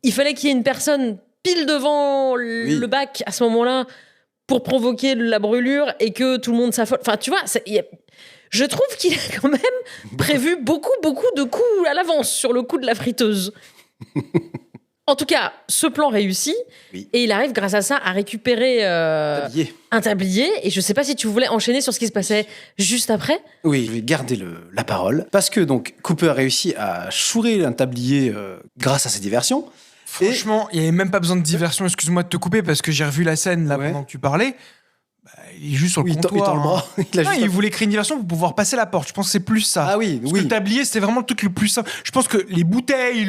Il fallait qu'il y ait une personne pile devant le bac à ce moment-là pour provoquer la brûlure et que tout le monde s'affole. Enfin, tu vois, je trouve qu'il a quand même prévu beaucoup de coups à l'avance sur le coup de la friteuse. En tout cas, ce plan réussit et il arrive grâce à ça à récupérer un tablier. Et je sais pas si tu voulais enchaîner sur ce qui se passait juste après. Oui, je vais garder la parole parce que donc Cooper a réussi à chourer un tablier grâce à ses diversions. Franchement, il n'y avait même pas besoin de diversion. Excuse-moi de te couper parce que j'ai revu la scène là pendant que tu parlais. Il est juste sur le comptoir. Il tend le bras. Il voulait créer une diversion pour pouvoir passer la porte. Je pense que c'est plus ça. Ah oui, Parce que le tablier, c'était vraiment le truc le plus simple. Je pense que les bouteilles,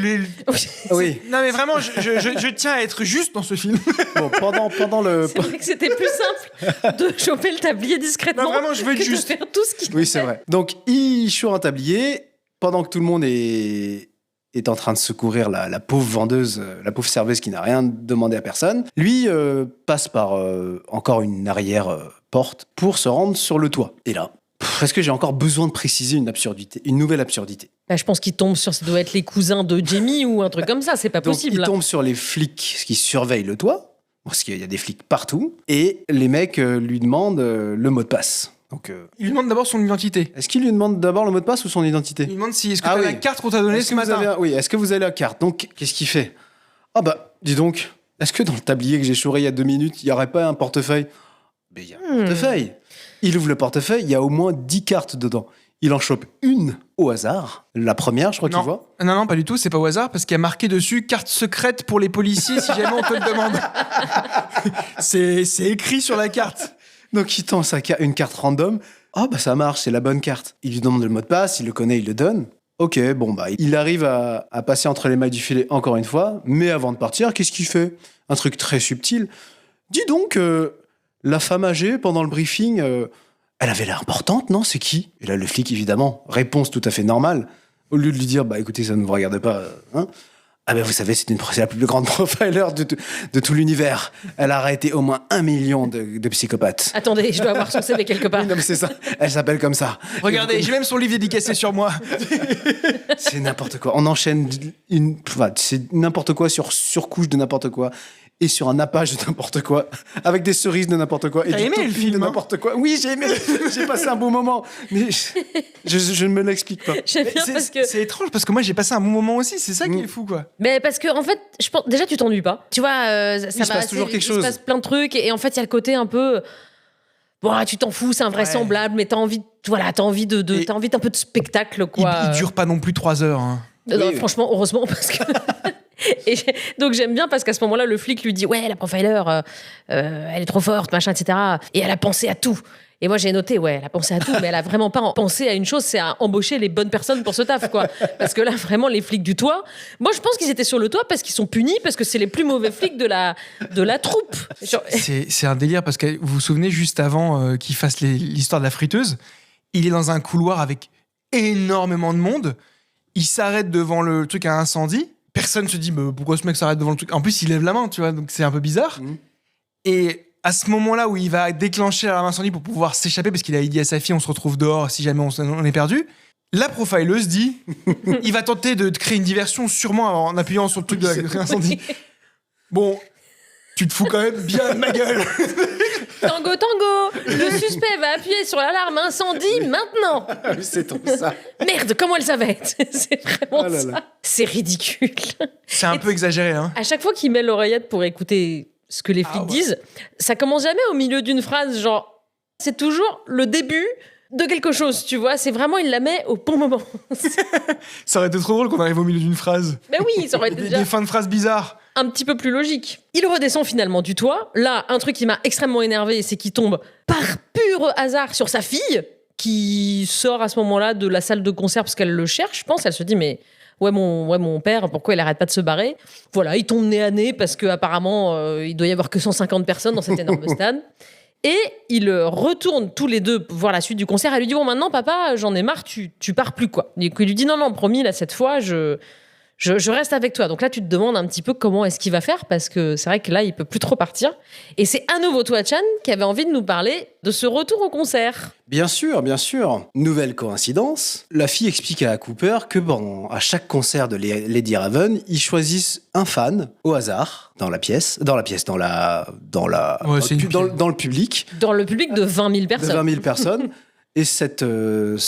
Oui. Non mais vraiment, je tiens à être juste dans ce film. Bon, pendant le... C'est vrai que c'était plus simple de choper le tablier discrètement. Non, vraiment, je veux être juste. De faire tout ce qu'il Oui, c'est vrai. Donc, il choure un tablier pendant que tout le monde est en train de secourir la pauvre vendeuse, la pauvre serveuse qui n'a rien demandé à personne. Lui passe par encore une arrière-porte pour se rendre sur le toit. Et là, est-ce que j'ai encore besoin de préciser une nouvelle absurdité? Bah, je pense qu'il tombe sur... Ça doit être les cousins de Jamie ou un truc comme ça, c'est pas Donc, possible. il tombe sur les flics qui surveillent le toit, parce qu'il y a des flics partout, et les mecs lui demandent le mot de passe. Donc, il lui demande d'abord son identité. Est-ce qu'il lui demande d'abord le mot de passe ou son identité? Il lui demande si est-ce que tu as la carte qu'on t'a donnée ce matin. Oui, est-ce que vous avez la carte? Donc, qu'est-ce qu'il fait? Ah bah, dis donc, est-ce que dans le tablier que j'ai chouré il y a 2 minutes, il n'y aurait pas un portefeuille? Mais il y a un portefeuille. Il ouvre le portefeuille, il y a au moins 10 cartes dedans. Il en chope une au hasard. La première, je crois qu'il voit. Non, pas du tout, c'est pas au hasard, parce qu'il y a marqué dessus « Carte secrète pour les policiers si jamais on te le demande ». C'est écrit sur la carte. Donc il tend une carte random. Oh bah ça marche, c'est la bonne carte. Il lui demande le mot de passe, il le connaît, il le donne. Ok, bon bah il arrive à passer entre les mailles du filet encore une fois, mais avant de partir, qu'est-ce qu'il fait? Un truc très subtil. Dis donc, la femme âgée pendant le briefing, elle avait l'air importante, non? C'est qui? Et là le flic évidemment, réponse tout à fait normale. Au lieu de lui dire bah écoutez ça ne vous regarde pas, hein? Ah ben vous savez, c'est la plus grande profiler de tout l'univers. Elle a arrêté au moins 1 million de psychopathes. Attendez, je dois avoir son CV quelque part. Oui, non mais c'est ça, elle s'appelle comme ça. Regardez, j'ai même son livre dédicacé sur moi. C'est n'importe quoi. On enchaîne c'est n'importe quoi sur surcouche de n'importe quoi. Et sur un nappage de n'importe quoi, avec des cerises de n'importe quoi, et T'as aimé le film de n'importe quoi. Oui, j'ai aimé, j'ai passé un bon moment, mais je ne me l'explique pas. J'aime bien parce que... C'est étrange, parce que moi j'ai passé un bon moment aussi, c'est ça qui est fou, quoi. Mais parce que, en fait, je pense, déjà tu t'ennuies pas. Tu vois, ça se passe toujours quelque chose. Il se passe plein de trucs, et en fait, il y a le côté un peu... Bon, tu t'en fous, c'est invraisemblable, mais t'as envie d'un peu de spectacle, quoi. Il dure pas non plus 3 heures. Hein. Non, franchement, heureusement, parce que... Donc j'aime bien parce qu'à ce moment-là, le flic lui dit ouais, la profiler, elle est trop forte, machin, etc. Et elle a pensé à tout. Et moi j'ai noté ouais, elle a pensé à tout, mais elle a vraiment pas pensé à une chose, c'est à embaucher les bonnes personnes pour ce taf, quoi. Parce que là, vraiment, les flics du toit, moi je pense qu'ils étaient sur le toit parce qu'ils sont punis, parce que c'est les plus mauvais flics de la troupe. C'est un délire parce que vous vous souvenez juste avant qu'il fasse l'histoire de la friteuse, il est dans un couloir avec énormément de monde. Il s'arrête devant le truc à incendie. Personne se dit pourquoi ce mec s'arrête devant le truc. En plus, il lève la main, tu vois, donc c'est un peu bizarre. Et à ce moment-là où il va déclencher l'alarme incendie pour pouvoir s'échapper, parce qu'il a dit à sa fille on se retrouve dehors si jamais on est perdu, la profileuse dit il va tenter de créer une diversion sûrement en appuyant sur le truc de l'incendie. Bon, tu te fous quand même bien de ma gueule. Tango, le suspect va appuyer sur l'alarme incendie maintenant. C'est trop ça. Merde, comment elle savait? C'est vraiment ça. C'est ridicule. C'est un peu exagéré, hein. À chaque fois qu'il met l'oreillette pour écouter ce que les flics disent, ça commence jamais au milieu d'une phrase, genre, c'est toujours le début de quelque chose, tu vois. C'est vraiment, il la met au bon moment. Ça aurait été trop drôle qu'on arrive au milieu d'une phrase. Mais oui, ça aurait été déjà... Des fins de phrases bizarres. Un petit peu plus logique. Il redescend finalement du toit. Là, un truc qui m'a extrêmement énervé, c'est qu'il tombe par pur hasard sur sa fille, qui sort à ce moment-là de la salle de concert parce qu'elle le cherche, je pense. Elle se dit, mais mon père, pourquoi il arrête pas de se barrer? Voilà, il tombe nez à nez parce qu'apparemment, il doit y avoir que 150 personnes dans cet énorme stade. Et ils retournent tous les deux voir la suite du concert. Elle lui dit, bon, maintenant, papa, j'en ai marre, tu pars plus, quoi. Il lui dit, non, promis, là, cette fois, je Je reste avec toi. Donc là, tu te demandes un petit peu comment est-ce qu'il va faire parce que c'est vrai que là, il peut plus trop partir. Et c'est à nouveau toi, Chan, qui avait envie de nous parler de ce retour au concert. Bien sûr, bien sûr. Nouvelle coïncidence. La fille explique à Cooper que à chaque concert de Lady Raven, ils choisissent un fan au hasard dans le public. Dans le public de 20 000 personnes. De 20 000 personnes. Et cette ou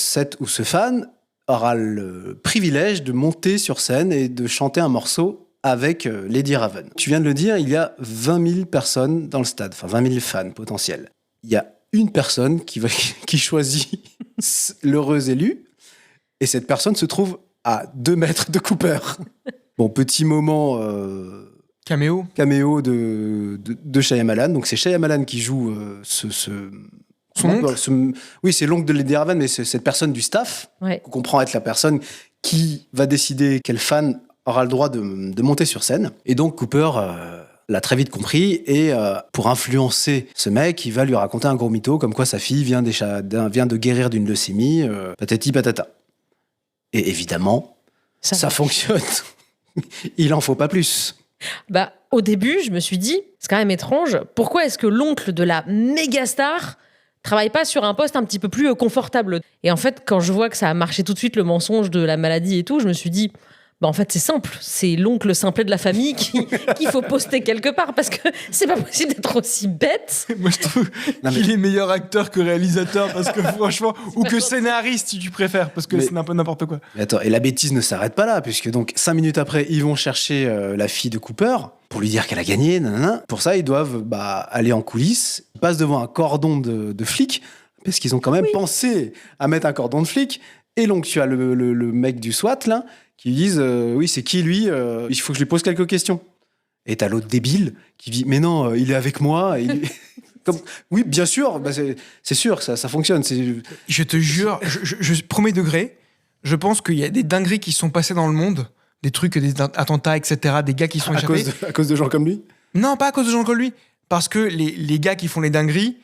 ce fan aura le privilège de monter sur scène et de chanter un morceau avec Lady Raven. Tu viens de le dire, il y a 20 000 personnes dans le stade, enfin 20 000 fans potentiels. Il y a une personne qui choisit l'heureux élu, et cette personne se trouve à 2 mètres de Cooper. Bon, petit moment Caméo de Shyamalan. Donc c'est Shyamalan qui joue son oncle. Oui, c'est l'oncle de Lady Raven, mais c'est cette personne du staff, Ouais. qu'on comprend être la personne qui va décider quel fan aura le droit de monter sur scène. Et donc Cooper l'a très vite compris, et pour influencer ce mec, il va lui raconter un gros mytho, comme quoi sa fille vient de guérir d'une leucémie, patati patata. Et évidemment, ça fonctionne. Il en faut pas plus. Bah, au début, je me suis dit, c'est quand même étrange, pourquoi est-ce que l'oncle de la méga star travaille pas sur un poste un petit peu plus confortable? Et en fait, quand je vois que ça a marché tout de suite, le mensonge de la maladie et tout, je me suis dit, bah en fait, c'est simple. C'est l'oncle simplet de la famille qu'il faut poster quelque part, parce que c'est pas possible d'être aussi bête. Moi, je trouve qu'il est meilleur acteur que réalisateur, parce que franchement, ou que scénariste, si tu préfères, parce que c'est un peu n'importe quoi. Mais attends, et la bêtise ne s'arrête pas là, puisque donc 5 minutes après, ils vont chercher la fille de Cooper pour lui dire qu'elle a gagné, nanana. Pour ça, ils doivent aller en coulisses. Ils passent devant un cordon de flics, parce qu'ils ont quand même pensé à mettre un cordon de flics. Et donc, tu as le mec du SWAT, là, qui lui disent oui, c'est qui lui, il faut que je lui pose quelques questions. Et t'as l'autre débile qui dit mais non, il est avec moi. Oui, bien sûr, c'est sûr, ça fonctionne. Je te jure, je premier degré, je pense qu'il y a des dingueries qui sont passées dans le monde, des trucs, des attentats, etc., des gars qui sont échappés. À cause de gens comme lui? Non, pas à cause de gens comme lui. Parce que les gars qui font les dingueries,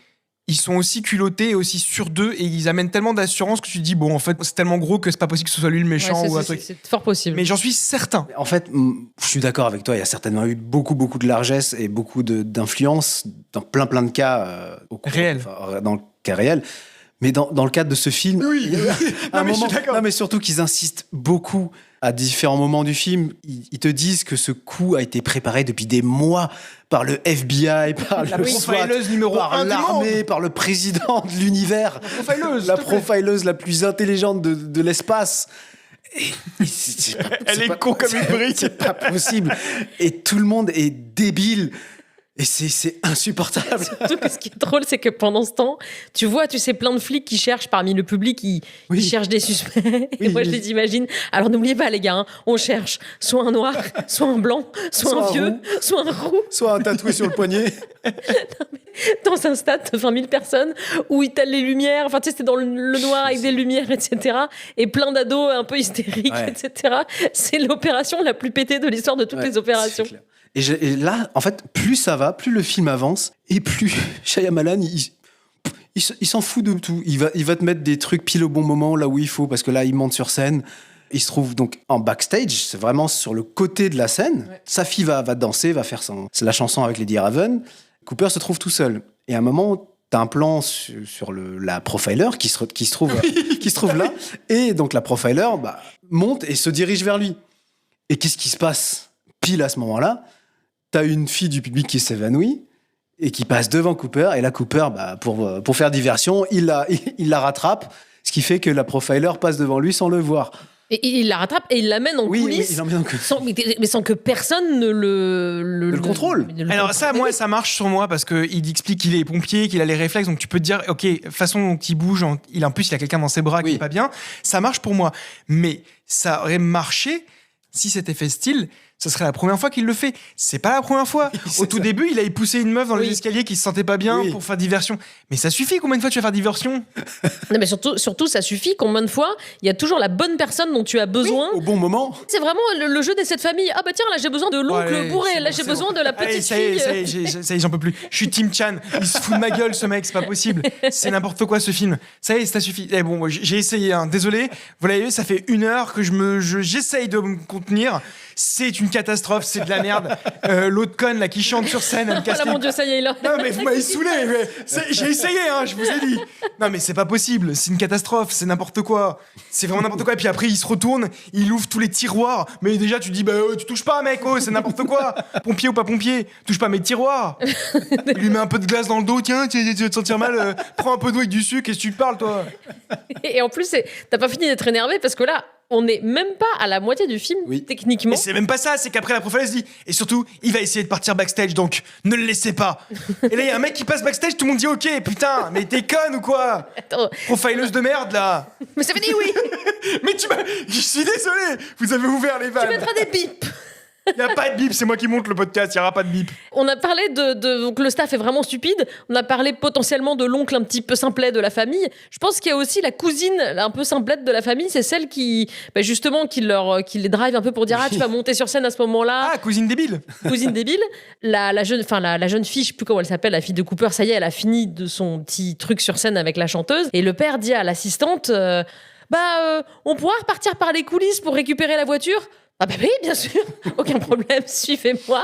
ils sont aussi culottés et aussi sûrs d'eux, et ils amènent tellement d'assurance que tu te dis, bon, en fait, c'est tellement gros que c'est pas possible que ce soit lui le méchant ou un truc. C'est fort possible. Mais j'en suis certain. En fait, je suis d'accord avec toi, il y a certainement eu beaucoup de largesse et beaucoup d'influence dans plein de cas. Réel. Dans le cas réel. Mais dans le cadre de ce film, Oui, je suis d'accord. Non, mais surtout qu'ils insistent beaucoup à différents moments du film. Ils te disent que ce coup a été préparé depuis des mois par le FBI, par La le SWAT, profileuse numéro par 1 du l'armée, monde. par le président de l'univers, Profileuse, la s'il te plaît. profileuse la plus intelligente de l'espace. Elle est con comme une brique. C'est pas possible. Et tout le monde est débile. Et c'est insupportable. Surtout que ce qui est drôle, c'est que pendant ce temps, tu sais, plein de flics qui cherchent parmi le public, qui cherchent des suspects. Et moi, je les imagine. Alors, n'oubliez pas, les gars, hein, on cherche soit un noir, soit un blanc, soit un vieux, soit un roux. Soit un tatoué sur le poignet. Dans un stade de 20 000 personnes où ils talent les lumières. Enfin, tu sais, c'était dans le noir avec des lumières, etc. Et plein d'ados un peu hystériques, etc. C'est l'opération la plus pétée de l'histoire de toutes les opérations. Et là, en fait, plus ça va, plus le film avance, et plus Shyamalan, il s'en fout de tout. Il va te mettre des trucs pile au bon moment, là où il faut, parce que là, il monte sur scène. Il se trouve donc en backstage, c'est vraiment sur le côté de la scène. Ouais. Sa fille va danser, va faire la chanson avec Lady Raven. Cooper se trouve tout seul. Et à un moment, t'as un plan sur la profiler qui se trouve là. Et donc la profiler monte et se dirige vers lui. Et qu'est-ce qui se passe pile à ce moment-là? T'as une fille du public qui s'évanouit et qui passe devant Cooper. Et là, Cooper, pour faire diversion, il la rattrape. Ce qui fait que la profiler passe devant lui sans le voir. Et il la rattrape et il l'amène en coulisses, sans que personne ne le contrôle. Alors ça, moi, ça marche sur moi parce qu'il explique qu'il est pompier, qu'il a les réflexes, donc tu peux te dire, ok, façon dont il bouge, en plus il a quelqu'un dans ses bras qui est pas bien, ça marche pour moi. Mais ça aurait marché si cet effet style ça serait la première fois qu'il le fait. C'est pas la première fois. Au tout début, il a poussé une meuf dans les escaliers qui se sentait pas bien pour faire diversion. Mais ça suffit, combien de fois tu vas faire diversion? Non, mais surtout, ça suffit. Combien de fois il y a toujours la bonne personne dont tu as besoin. Au bon moment. C'est vraiment le jeu des 7 familles. Ah bah tiens, là j'ai besoin de l'oncle Allez, bourré, c'est là bon, j'ai c'est besoin de la petite Allez, ça fille. y est, j'en peux plus. Je suis Team Chan. Il se fout de ma gueule, ce mec, c'est pas possible. C'est n'importe quoi, ce film. Ça y est, ça suffit. Eh bon, j'ai essayé, hein. Désolé. Vous l'avez vu, ça fait 1 heure que j'essaye de me contenir. C'est une catastrophe, c'est de la merde. L'autre conne, là, qui chante sur scène, elle me Oh casse là les- mon dieu, ça y est, là. Non, mais vous m'avez saoulé. J'ai essayé, hein, je vous ai dit. Non, mais c'est pas possible. C'est une catastrophe. C'est n'importe quoi. C'est vraiment n'importe quoi. Et puis après, il se retourne, il ouvre tous les tiroirs. Mais déjà, tu dis, bah, tu touches pas, mec. Oh, c'est n'importe quoi. Pompier ou pas pompier, touche pas mes tiroirs. Il lui met un peu de glace dans le dos. Tiens, tu vas te sentir mal. Prends un peu d'eau avec du sucre. Qu'est-ce que tu te parles, toi? Et en plus, t'as pas fini d'être énervé parce que là, on n'est même pas à la moitié du film, techniquement. Mais c'est même pas ça. C'est qu'après, la prof, elle se dit, et surtout, il va essayer de partir backstage, donc ne le laissez pas. Et là, il y a un mec qui passe backstage, tout le monde dit, ok, putain, mais t'es conne ou quoi? Attends, Profileuse de merde, là. mais ça fait dit oui. Mais je suis désolé, vous avez ouvert les Tu vannes. mettras des bips. Il y a pas de bip, c'est moi qui monte le podcast, il y aura pas de bip. On a parlé donc le staff est vraiment stupide. On a parlé potentiellement de l'oncle un petit peu simplet de la famille. Je pense qu'il y a aussi la cousine un peu simplette de la famille. C'est celle qui, justement, qui les drive un peu pour dire ah tu vas monter sur scène à ce moment-là. Ah, cousine débile. Cousine débile. La jeune fille, je sais plus comment elle s'appelle, la fille de Cooper. Ça y est, elle a fini de son petit truc sur scène avec la chanteuse. Et le père dit à l'assistante on pourra repartir par les coulisses pour récupérer la voiture. Ah bah oui, bien sûr, aucun problème, suivez-moi.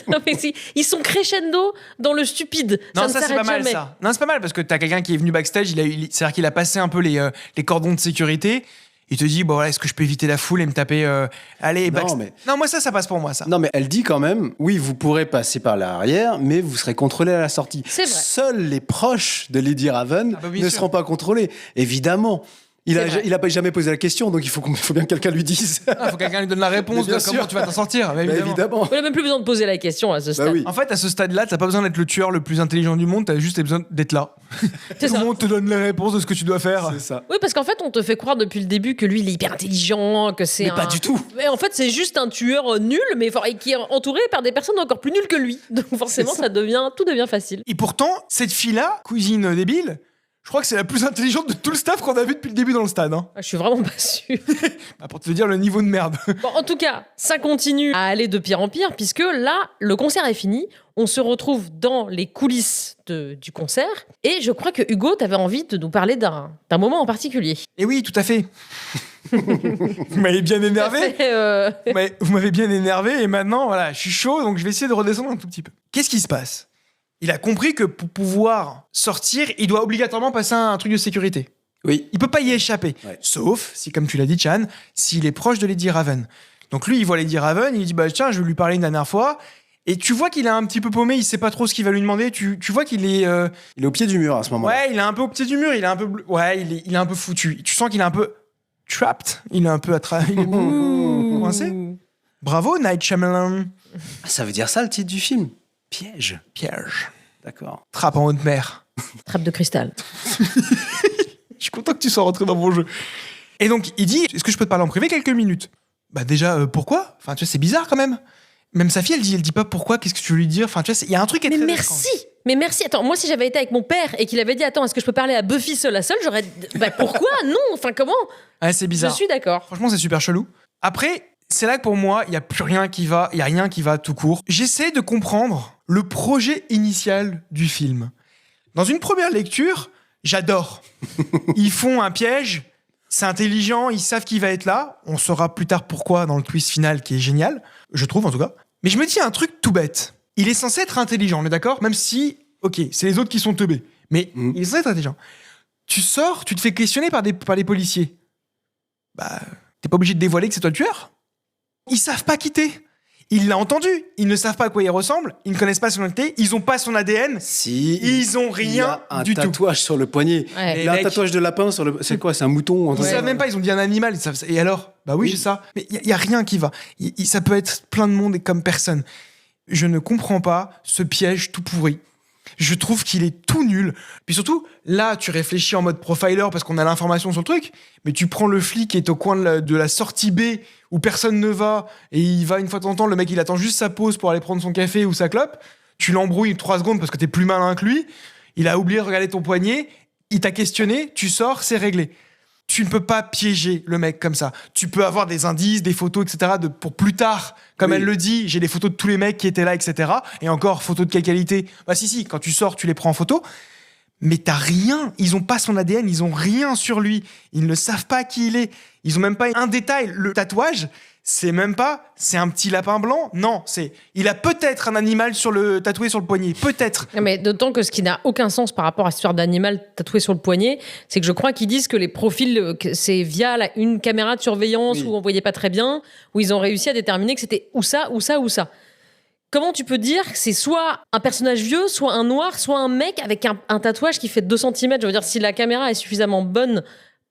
Non, mais ils sont crescendo dans le stupide. Non, ça ça ne c'est pas s'arrête mal jamais. ça. Non, c'est pas mal parce que t'as quelqu'un qui est venu backstage, c'est-à-dire qu'il a passé un peu les cordons de sécurité. Il te dit, bon, voilà, est-ce que je peux éviter la foule et me taper Non, moi ça passe pour moi, ça. Non, mais elle dit quand même, oui, vous pourrez passer par l'arrière, mais vous serez contrôlé à la sortie. C'est vrai. Seuls les proches de Lady Raven Ah bah, bien ne sûr. seront pas contrôlés. Évidemment. Il C'est vrai. a pas jamais posé la question, donc il faut bien que quelqu'un lui dise. Ah, faut que quelqu'un lui donne la réponse Mais de bien comment sûr. tu vas t'en sortir. Bah, évidemment. On n'a même plus besoin de poser la question à ce stade. Bah oui. En fait, à ce stade-là, t'as pas besoin d'être le tueur le plus intelligent du monde, t'as juste besoin d'être là. C'est Tout ça. le monde te donne les réponses de ce que tu dois faire. C'est ça. Oui, parce qu'en fait, on te fait croire depuis le début que lui, il est hyper intelligent, que c'est Mais pas du tout. Mais en fait, c'est juste un tueur nul, mais et qui est entouré par des personnes encore plus nulles que lui. Donc forcément, tout devient facile. Et pourtant, cette fille-là, cousine débile, je crois que c'est la plus intelligente de tout le staff qu'on a vu depuis le début dans le stade. Hein. Ah, je suis vraiment pas sûre. Bah, pour te dire le niveau de merde. Bon, en tout cas, ça continue à aller de pire en pire, puisque là, le concert est fini. On se retrouve dans les coulisses du concert. Et je crois que Hugo, t'avais envie de nous parler d'un moment en particulier. Et oui, tout à fait. Vous m'avez bien énervé. Ça fait, Vous m'avez bien énervé et maintenant, voilà, je suis chaud, donc je vais essayer de redescendre un tout petit peu. Qu'est-ce qui se passe? Il a compris que pour pouvoir sortir, il doit obligatoirement passer un truc de sécurité. Oui. Il peut pas y échapper. Ouais. Sauf, si comme tu l'as dit, Chan, s'il est proche de Lady Raven. Donc lui, il voit Lady Raven, il dit, bah tiens, je vais lui parler une dernière fois. Et tu vois qu'il est un petit peu paumé, il sait pas trop ce qu'il va lui demander. Tu vois qu'il est... Il est au pied du mur à ce moment-là. Ouais, il est un peu au pied du mur, il est un peu... Ouais, il est un peu foutu. Tu sens qu'il est un peu... trapped. Il est un peu il est coincé. Bravo, Night Shyamalan. Ça veut dire ça le titre du film? Piège. Piège. D'accord. Trappe en haute mer. Trappe de cristal. Je suis content que tu sois rentré dans mon jeu. Et donc, il dit, est-ce que je peux te parler en privé quelques minutes? Bah déjà, pourquoi? Enfin, tu vois, c'est bizarre quand même. Même sa fille, elle dit pas pourquoi, qu'est-ce que tu veux lui dire? Enfin, tu vois, il y a un truc qui est Mais très merci. étrange. Mais merci. Attends, moi, si j'avais été avec mon père et qu'il avait dit, attends, est-ce que je peux parler à Buffy seule à seule, j'aurais. Pourquoi? Non. Enfin, comment? Ouais, c'est bizarre. Je suis d'accord. Franchement, c'est super chelou. Après, c'est là que pour moi, il n'y a plus rien qui va, il n'y a rien qui va tout court. J'essaie de comprendre le projet initial du film. Dans une première lecture, j'adore. Ils font un piège, c'est intelligent, ils savent qu'il va être là. On saura plus tard pourquoi dans le twist final qui est génial, je trouve en tout cas. Mais je me dis un truc tout bête. Il est censé être intelligent, on est d'accord? Même si, ok, c'est les autres qui sont teubés. Mais il est censé être intelligent. Tu sors, tu te fais questionner par les policiers. Bah, t'es pas obligé de dévoiler que c'est toi le tueur. Ils savent pas quitter. Il l'a entendu. Ils ne savent pas à quoi il ressemble. Ils ne connaissent pas son identité. Ils ont pas son ADN. Si. Ils ont Il y rien a un du tout. tatouage sur le poignet. Ouais. Il a un mec- tatouage de lapin sur le. C'est quoi? C'est un mouton? un Ils truc savent comme même ça. pas. Ils ont dit un animal. Et alors? Bah oui, Oui. j'ai ça. Mais il y a rien qui va. Ça peut être plein de monde et comme personne. Je ne comprends pas ce piège tout pourri. Je trouve qu'il est tout nul. Puis surtout, là, tu réfléchis en mode profiler parce qu'on a l'information sur le truc, mais tu prends le flic qui est au coin de la sortie B où personne ne va, et il va une fois de temps en temps, le mec il attend juste sa pause pour aller prendre son café ou sa clope, tu l'embrouilles 3 secondes parce que t'es plus malin que lui, il a oublié de regarder ton poignet, il t'a questionné, tu sors, c'est réglé. Tu ne peux pas piéger le mec comme ça. Tu peux avoir des indices, des photos, etc. Pour plus tard. Comme elle le dit, j'ai des photos de tous les mecs qui étaient là, etc. Et encore, photos de quelle qualité ? Bah si, quand tu sors, tu les prends en photo. Mais t'as rien. Ils ont pas son ADN, ils ont rien sur lui. Ils ne savent pas qui il est. Ils ont même pas un détail. Le tatouage, c'est même pas, c'est un petit lapin blanc. Non, il a peut-être un animal tatoué sur le poignet. Peut-être. Non, mais d'autant que ce qui n'a aucun sens par rapport à cette histoire d'animal tatoué sur le poignet, c'est que je crois qu'ils disent que les profils, c'est via une caméra de surveillance où on voyait pas très bien, où ils ont réussi à déterminer que c'était ou ça, ou ça, ou ça. Comment tu peux dire que c'est soit un personnage vieux, soit un noir, soit un mec avec un tatouage qui fait 2 cm ? Je veux dire, si la caméra est suffisamment bonne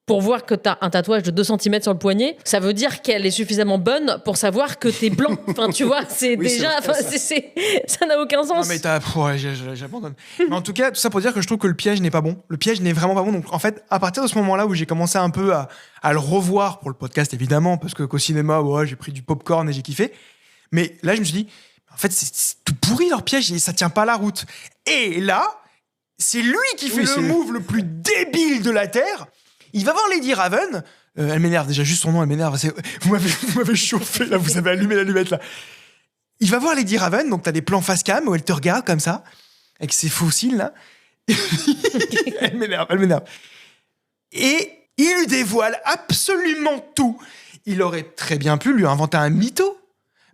pour voir que t'as un tatouage de 2 cm sur le poignet, ça veut dire qu'elle est suffisamment bonne pour savoir que t'es blanc. Enfin, tu vois, c'est déjà... ça n'a aucun sens. Non, mais j'abandonne. Mais en tout cas, tout ça pour dire que je trouve que le piège n'est pas bon. Le piège n'est vraiment pas bon. Donc, en fait, à partir de ce moment-là où j'ai commencé un peu à le revoir pour le podcast, évidemment, parce qu'au cinéma, j'ai pris du popcorn et j'ai kiffé. Mais là, je me suis dit, en fait, c'est tout pourri leur piège et ça tient pas la route. Et là, c'est lui qui fait le move le plus débile de la Terre. Il va voir Lady Raven. Elle m'énerve déjà, juste son nom, elle m'énerve. Vous m'avez chauffé, là, vous avez allumé l'allumette, là. Il va voir Lady Raven, donc t'as des plans face cam où elle te regarde comme ça, avec ses fossiles, là. Elle m'énerve. Et il lui dévoile absolument tout. Il aurait très bien pu lui inventer un mytho.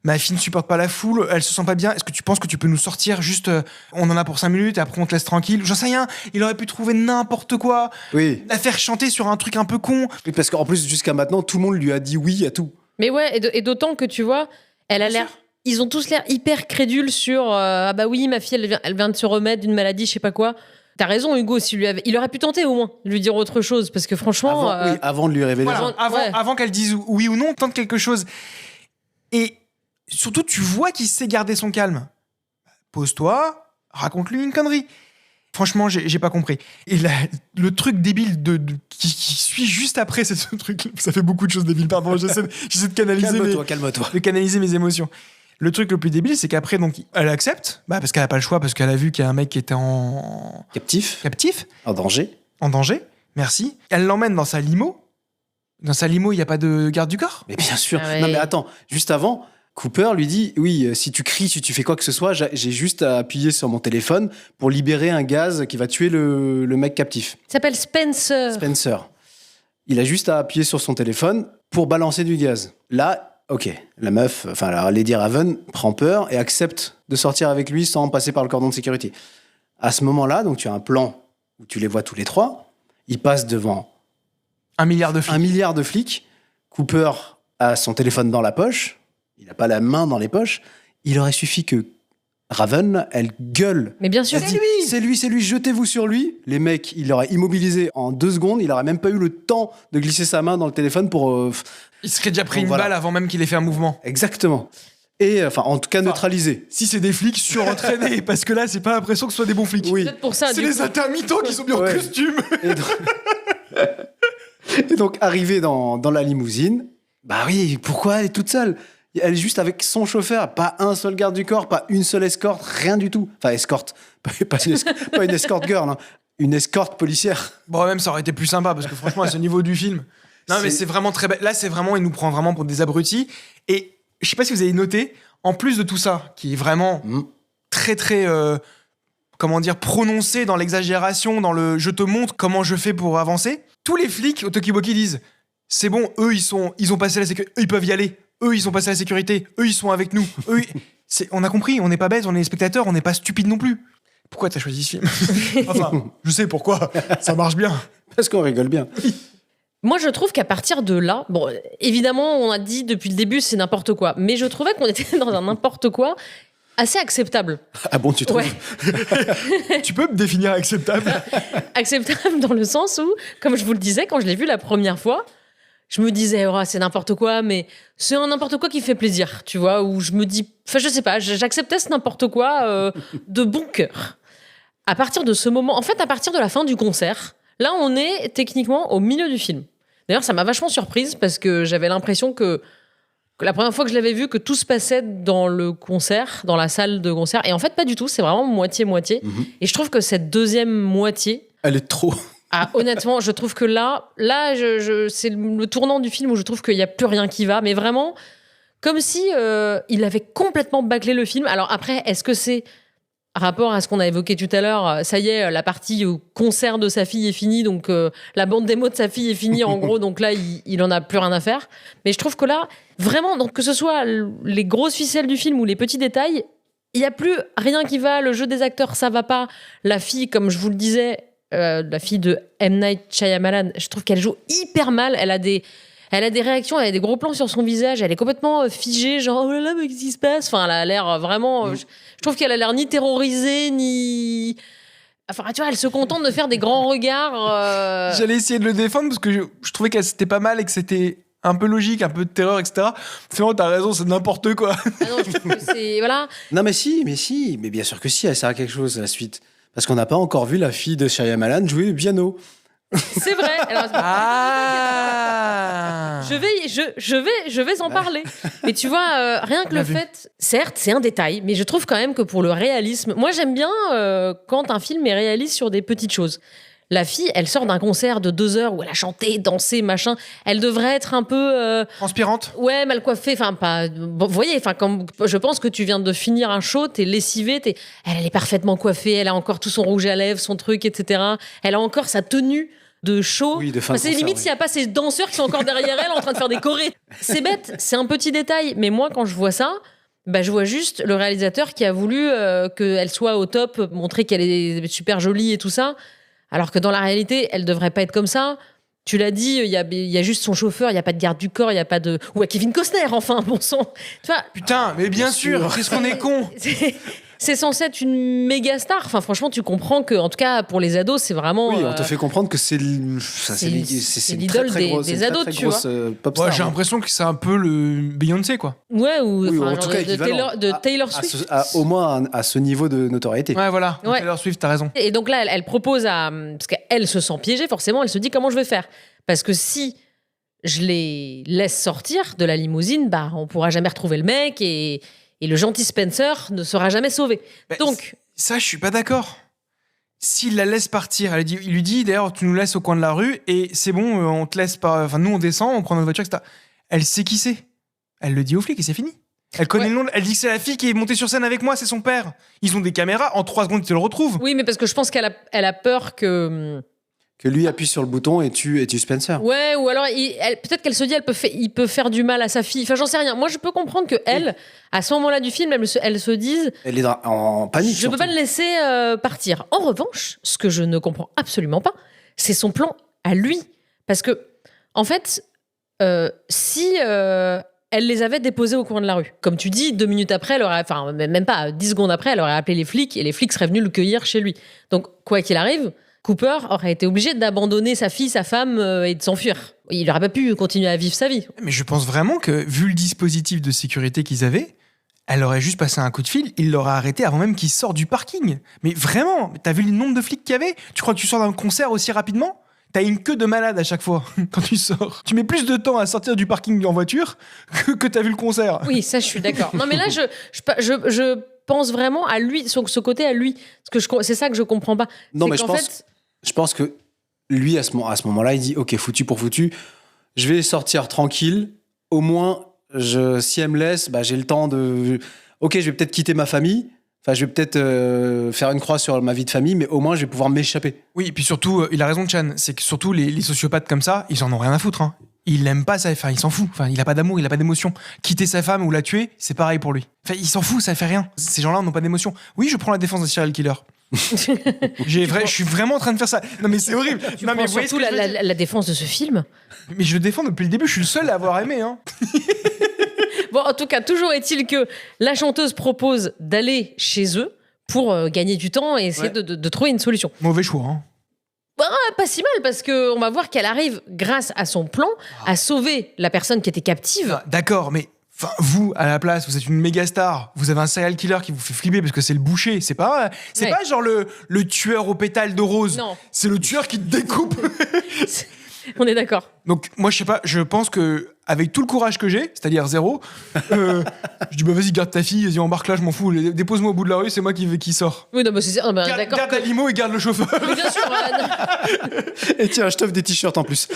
Ma fille ne supporte pas la foule, elle se sent pas bien. Est-ce que tu penses que tu peux nous sortir juste... on en a pour 5 minutes et après on te laisse tranquille ? J'en sais rien. Il aurait pu trouver n'importe quoi. Oui. La faire chanter sur un truc un peu con. Oui, parce qu'en plus, jusqu'à maintenant, tout le monde lui a dit oui à tout. Mais ouais, et d'autant que tu vois, elle a l'air... Ils ont tous l'air hyper crédules sur ah bah oui, ma fille, elle vient de se remettre d'une maladie, je sais pas quoi. T'as raison, Hugo, il aurait pu tenter au moins, lui dire autre chose, parce que franchement... Avant de lui révéler ça. Avant qu'elle dise oui ou non, tente quelque chose. Et... surtout, tu vois qu'il sait garder son calme. Pose-toi, raconte-lui une connerie. Franchement, j'ai pas compris. Et le truc débile qui suit juste après, c'est ce truc. Ça fait beaucoup de choses débiles. Pardon, j'essaie de canaliser. Calme-toi. De canaliser mes émotions. Le truc le plus débile, c'est qu'après, donc, elle accepte, parce qu'elle a pas le choix, parce qu'elle a vu qu'il y a un mec qui était en Captif. En danger. Merci. Elle l'emmène dans sa limo. Dans sa limo, il y a pas de garde du corps. Mais bien sûr. Ah ouais. Non, mais attends. Juste avant. Cooper lui dit, oui, si tu cries, si tu fais quoi que ce soit, j'ai juste à appuyer sur mon téléphone pour libérer un gaz qui va tuer le mec captif. Il s'appelle Spencer. Il a juste à appuyer sur son téléphone pour balancer du gaz. Là, ok, la meuf, enfin la Lady Raven prend peur et accepte de sortir avec lui sans passer par le cordon de sécurité. À ce moment-là, donc tu as un plan où tu les vois tous les trois. Ils passent devant 1 milliard de flics. 1 milliard de flics. Cooper a son téléphone dans la poche. Il n'a pas la main dans les poches. Il aurait suffi que Raven, elle gueule. Mais bien sûr. C'est lui, jetez-vous sur lui. Les mecs, il l'aurait immobilisé en 2 secondes. Il n'aurait même pas eu le temps de glisser sa main dans le téléphone pour... Il serait déjà pris une balle avant même qu'il ait fait un mouvement. Exactement. Et en tout cas, neutralisé. Si c'est des flics surentraînés, parce que là, c'est pas l'impression que ce soit des bons flics. Oui. Peut-être pour ça. C'est les intermittents qui sont mis en costume. Et donc, arrivé dans la limousine, bah oui, pourquoi elle est toute seule ? Elle est juste avec son chauffeur, pas un seul garde du corps, pas une seule escorte, rien du tout. Enfin, escorte, pas une escorte girl, hein. Une escorte policière. Bon, même ça aurait été plus sympa, parce que franchement, à ce niveau du film... Non, mais c'est vraiment très bête. Là, il nous prend vraiment pour des abrutis. Et je sais pas si vous avez noté, en plus de tout ça, qui est vraiment très, très... prononcé dans l'exagération, dans le « je te montre comment je fais pour avancer », tous les flics au Tokiwoki disent « c'est bon, eux, ils ont passé la sécurité, eux, ils peuvent y aller. Eux, ils ont passé la sécurité. Eux, ils sont avec nous. On a compris, on n'est pas bêtes, on est spectateurs, on n'est pas stupides non plus. » Pourquoi t'as choisi ce film ? Enfin, je sais pourquoi, ça marche bien. Parce qu'on rigole bien. Moi, je trouve qu'à partir de là, bon, évidemment, on a dit depuis le début, c'est n'importe quoi. Mais je trouvais qu'on était dans un n'importe quoi assez acceptable. Ah bon, tu trouves ? Ouais. Tu peux me définir acceptable ? Acceptable dans le sens où, comme je vous le disais, quand je l'ai vu la première fois, je me disais, oh, c'est n'importe quoi, mais c'est un n'importe quoi qui fait plaisir, tu vois, où je me dis, enfin, je sais pas, j'acceptais ce n'importe quoi de bon cœur. à partir de ce moment, en fait, à partir de la fin du concert, là, on est techniquement au milieu du film. D'ailleurs, ça m'a vachement surprise parce que j'avais l'impression que la première fois que je l'avais vu, que tout se passait dans le concert, dans la salle de concert. Et en fait, pas du tout. C'est vraiment moitié-moitié. Et je trouve que cette deuxième moitié... Elle est trop... Ah, honnêtement, je trouve que là c'est le tournant du film où je trouve qu'il n'y a plus rien qui va. Mais vraiment, comme si il avait complètement bâclé le film. Alors après, est-ce que c'est rapport à ce qu'on a évoqué tout à l'heure, ça y est, la partie concert de sa fille est finie, donc la bande démo de sa fille est finie, en gros, donc là, il en a plus rien à faire. Mais je trouve que là, vraiment, donc que ce soit les grosses ficelles du film ou les petits détails, il n'y a plus rien qui va, le jeu des acteurs, ça va pas. La fille, comme je vous le disais, la fille de M. Night Shyamalan, je trouve qu'elle joue hyper mal, elle a des réactions, elle a des gros plans sur son visage, elle est complètement figée, genre oh là là, mais qu'est-ce qui se passe? Enfin, elle a l'air vraiment. Je trouve qu'elle a l'air ni terrorisée, ni. Enfin, tu vois, elle se contente de faire des grands regards. J'allais essayer de le défendre parce que je trouvais que c'était pas mal et que c'était un peu logique, un peu de terreur, etc. Finalement, t'as raison, c'est n'importe quoi. Ah non, je trouve que c'est. Voilà. Non, mais bien sûr que si, elle sert à quelque chose, la suite. Parce qu'on n'a pas encore vu la fille de Shyamalan jouer du piano. C'est vrai. Alors, je vais en parler. Mais tu vois, rien que le fait, certes, c'est un détail, mais je trouve quand même que pour le réalisme, moi j'aime bien quand un film est réaliste sur des petites choses. La fille, elle sort d'un concert de 2 heures où elle a chanté, dansé, machin. Elle devrait être un peu transpirante. Ouais, mal coiffée. Enfin, pas. Bon, vous voyez, enfin, comme je pense que tu viens de finir un show, t'es lessivée, elle est parfaitement coiffée. Elle a encore tout son rouge à lèvres, son truc, etc. Elle a encore sa tenue de show. Oui, de fin de c'est concert, limite oui. s'il n'y a pas ces danseurs qui sont encore derrière elle en train de faire des chorés. C'est bête, c'est un petit détail. Mais moi, quand je vois ça, bah, je vois juste le réalisateur qui a voulu qu'elle soit au top, montrer qu'elle est super jolie et tout ça. Alors que dans la réalité, elle devrait pas être comme ça. Tu l'as dit, il y a juste son chauffeur, il y a pas de garde du corps, il y a pas de... Ou à Kevin Costner, enfin, bon sang. Tu vois, Putain, mais bien sûr, qu'est-ce qu'on est con. c'est censé être une méga star. Enfin, franchement, tu comprends que, en tout cas, pour les ados, c'est vraiment... Oui, on te fait comprendre que c'est une l'idole des ados, tu vois. Pop star. Ouais, j'ai l'impression que c'est un peu le Beyoncé, quoi. Ouais, ou Oui, enfin, en tout genre cas, de Taylor Swift. Au moins à ce niveau de notoriété. Ouais, voilà. Ouais. Taylor Swift, t'as raison. Et donc là, elle propose à... Parce qu'elle se sent piégée, forcément, elle se dit comment je vais faire. Parce que si je les laisse sortir de la limousine, bah, on pourra jamais retrouver le mec et le gentil Spencer ne sera jamais sauvé. Bah, Donc... Ça, je suis pas d'accord. S'il la laisse partir, il lui dit d'ailleurs, tu nous laisses au coin de la rue et c'est bon, on te laisse pas. Enfin, nous, on descend, on prend notre voiture, etc. Elle sait qui c'est. Elle le dit aux flics et c'est fini. Elle connaît le nom. Elle dit que c'est la fille qui est montée sur scène avec moi, c'est son père. Ils ont des caméras, en 3 secondes, ils te le retrouvent. Oui, mais parce que je pense qu'elle a peur que... Que lui appuie sur le bouton et tue Spencer. Ouais, ou alors peut-être qu'elle se dit il peut faire du mal à sa fille. Enfin, j'en sais rien. Moi, je peux comprendre que elle, à ce moment-là du film, elle se dise Elle est en panique. je peux pas le laisser partir. En revanche, ce que je ne comprends absolument pas, c'est son plan à lui. Parce que, en fait, si elle les avait déposés au coin de la rue, comme tu dis, 2 minutes après, enfin, même pas 10 secondes après, elle aurait appelé les flics et les flics seraient venus le cueillir chez lui. Donc, quoi qu'il arrive, Cooper aurait été obligé d'abandonner sa fille, sa femme et de s'enfuir. Il n'aurait pas pu continuer à vivre sa vie. Mais je pense vraiment que, vu le dispositif de sécurité qu'ils avaient, elle aurait juste passé un coup de fil, il l'aurait arrêté avant même qu'il sorte du parking. Mais vraiment, t'as vu le nombre de flics qu'il y avait? Tu crois que tu sors d'un concert aussi rapidement? T'as une queue de malade à chaque fois quand tu sors. Tu mets plus de temps à sortir du parking en voiture que t'as vu le concert. Oui, ça, je suis d'accord. Non, mais là, je pense vraiment à lui, sur ce côté à lui. Parce que c'est ça que je comprends pas. Non, mais fait... je pense que lui, à ce moment-là, il dit ok, foutu pour foutu, je vais sortir tranquille. Au moins, si elle me laisse, bah, j'ai le temps de. Ok, je vais peut-être quitter ma famille. Enfin, je vais peut-être faire une croix sur ma vie de famille, mais au moins, je vais pouvoir m'échapper. Oui, et puis surtout, il a raison, Chan. C'est que surtout, les sociopathes comme ça, ils en ont rien à foutre. Hein. Il l'aime pas, enfin, il s'en fout. Enfin, il a pas d'amour, il a pas d'émotion. Quitter sa femme ou la tuer, c'est pareil pour lui. Enfin, il s'en fout, ça fait rien. Ces gens-là n'ont pas d'émotion. Oui, je prends la défense d'un serial killer. Je suis vraiment en train de faire ça. Non, mais c'est horrible. Non, mais surtout la défense de ce film. Mais je le défends depuis le début. Je suis le seul à avoir aimé. Hein. Bon, en tout cas, toujours est-il que la chanteuse propose d'aller chez eux pour gagner du temps et essayer de trouver une solution. Mauvais choix. Hein. Bah, pas si mal, parce qu'on va voir qu'elle arrive, grâce à son plan, à sauver la personne qui était captive. Ah, d'accord, mais Enfin, vous, à la place, vous êtes une méga star, vous avez un serial killer qui vous fait flipper parce que c'est le boucher. C'est pas genre le tueur au pétale de rose. Non. C'est le tueur qui te découpe. On est d'accord. Donc, moi, je sais pas, je pense que avec tout le courage que j'ai, c'est-à-dire 0, je dis, bah vas-y, garde ta fille, vas-y, embarque là, je m'en fous, dépose-moi au bout de la rue, c'est moi qui sors. Oui, non, mais c'est d'accord. Garde la limo et garde le chauffeur. Mais bien sûr. Et tiens, je t'offre des t-shirts en plus.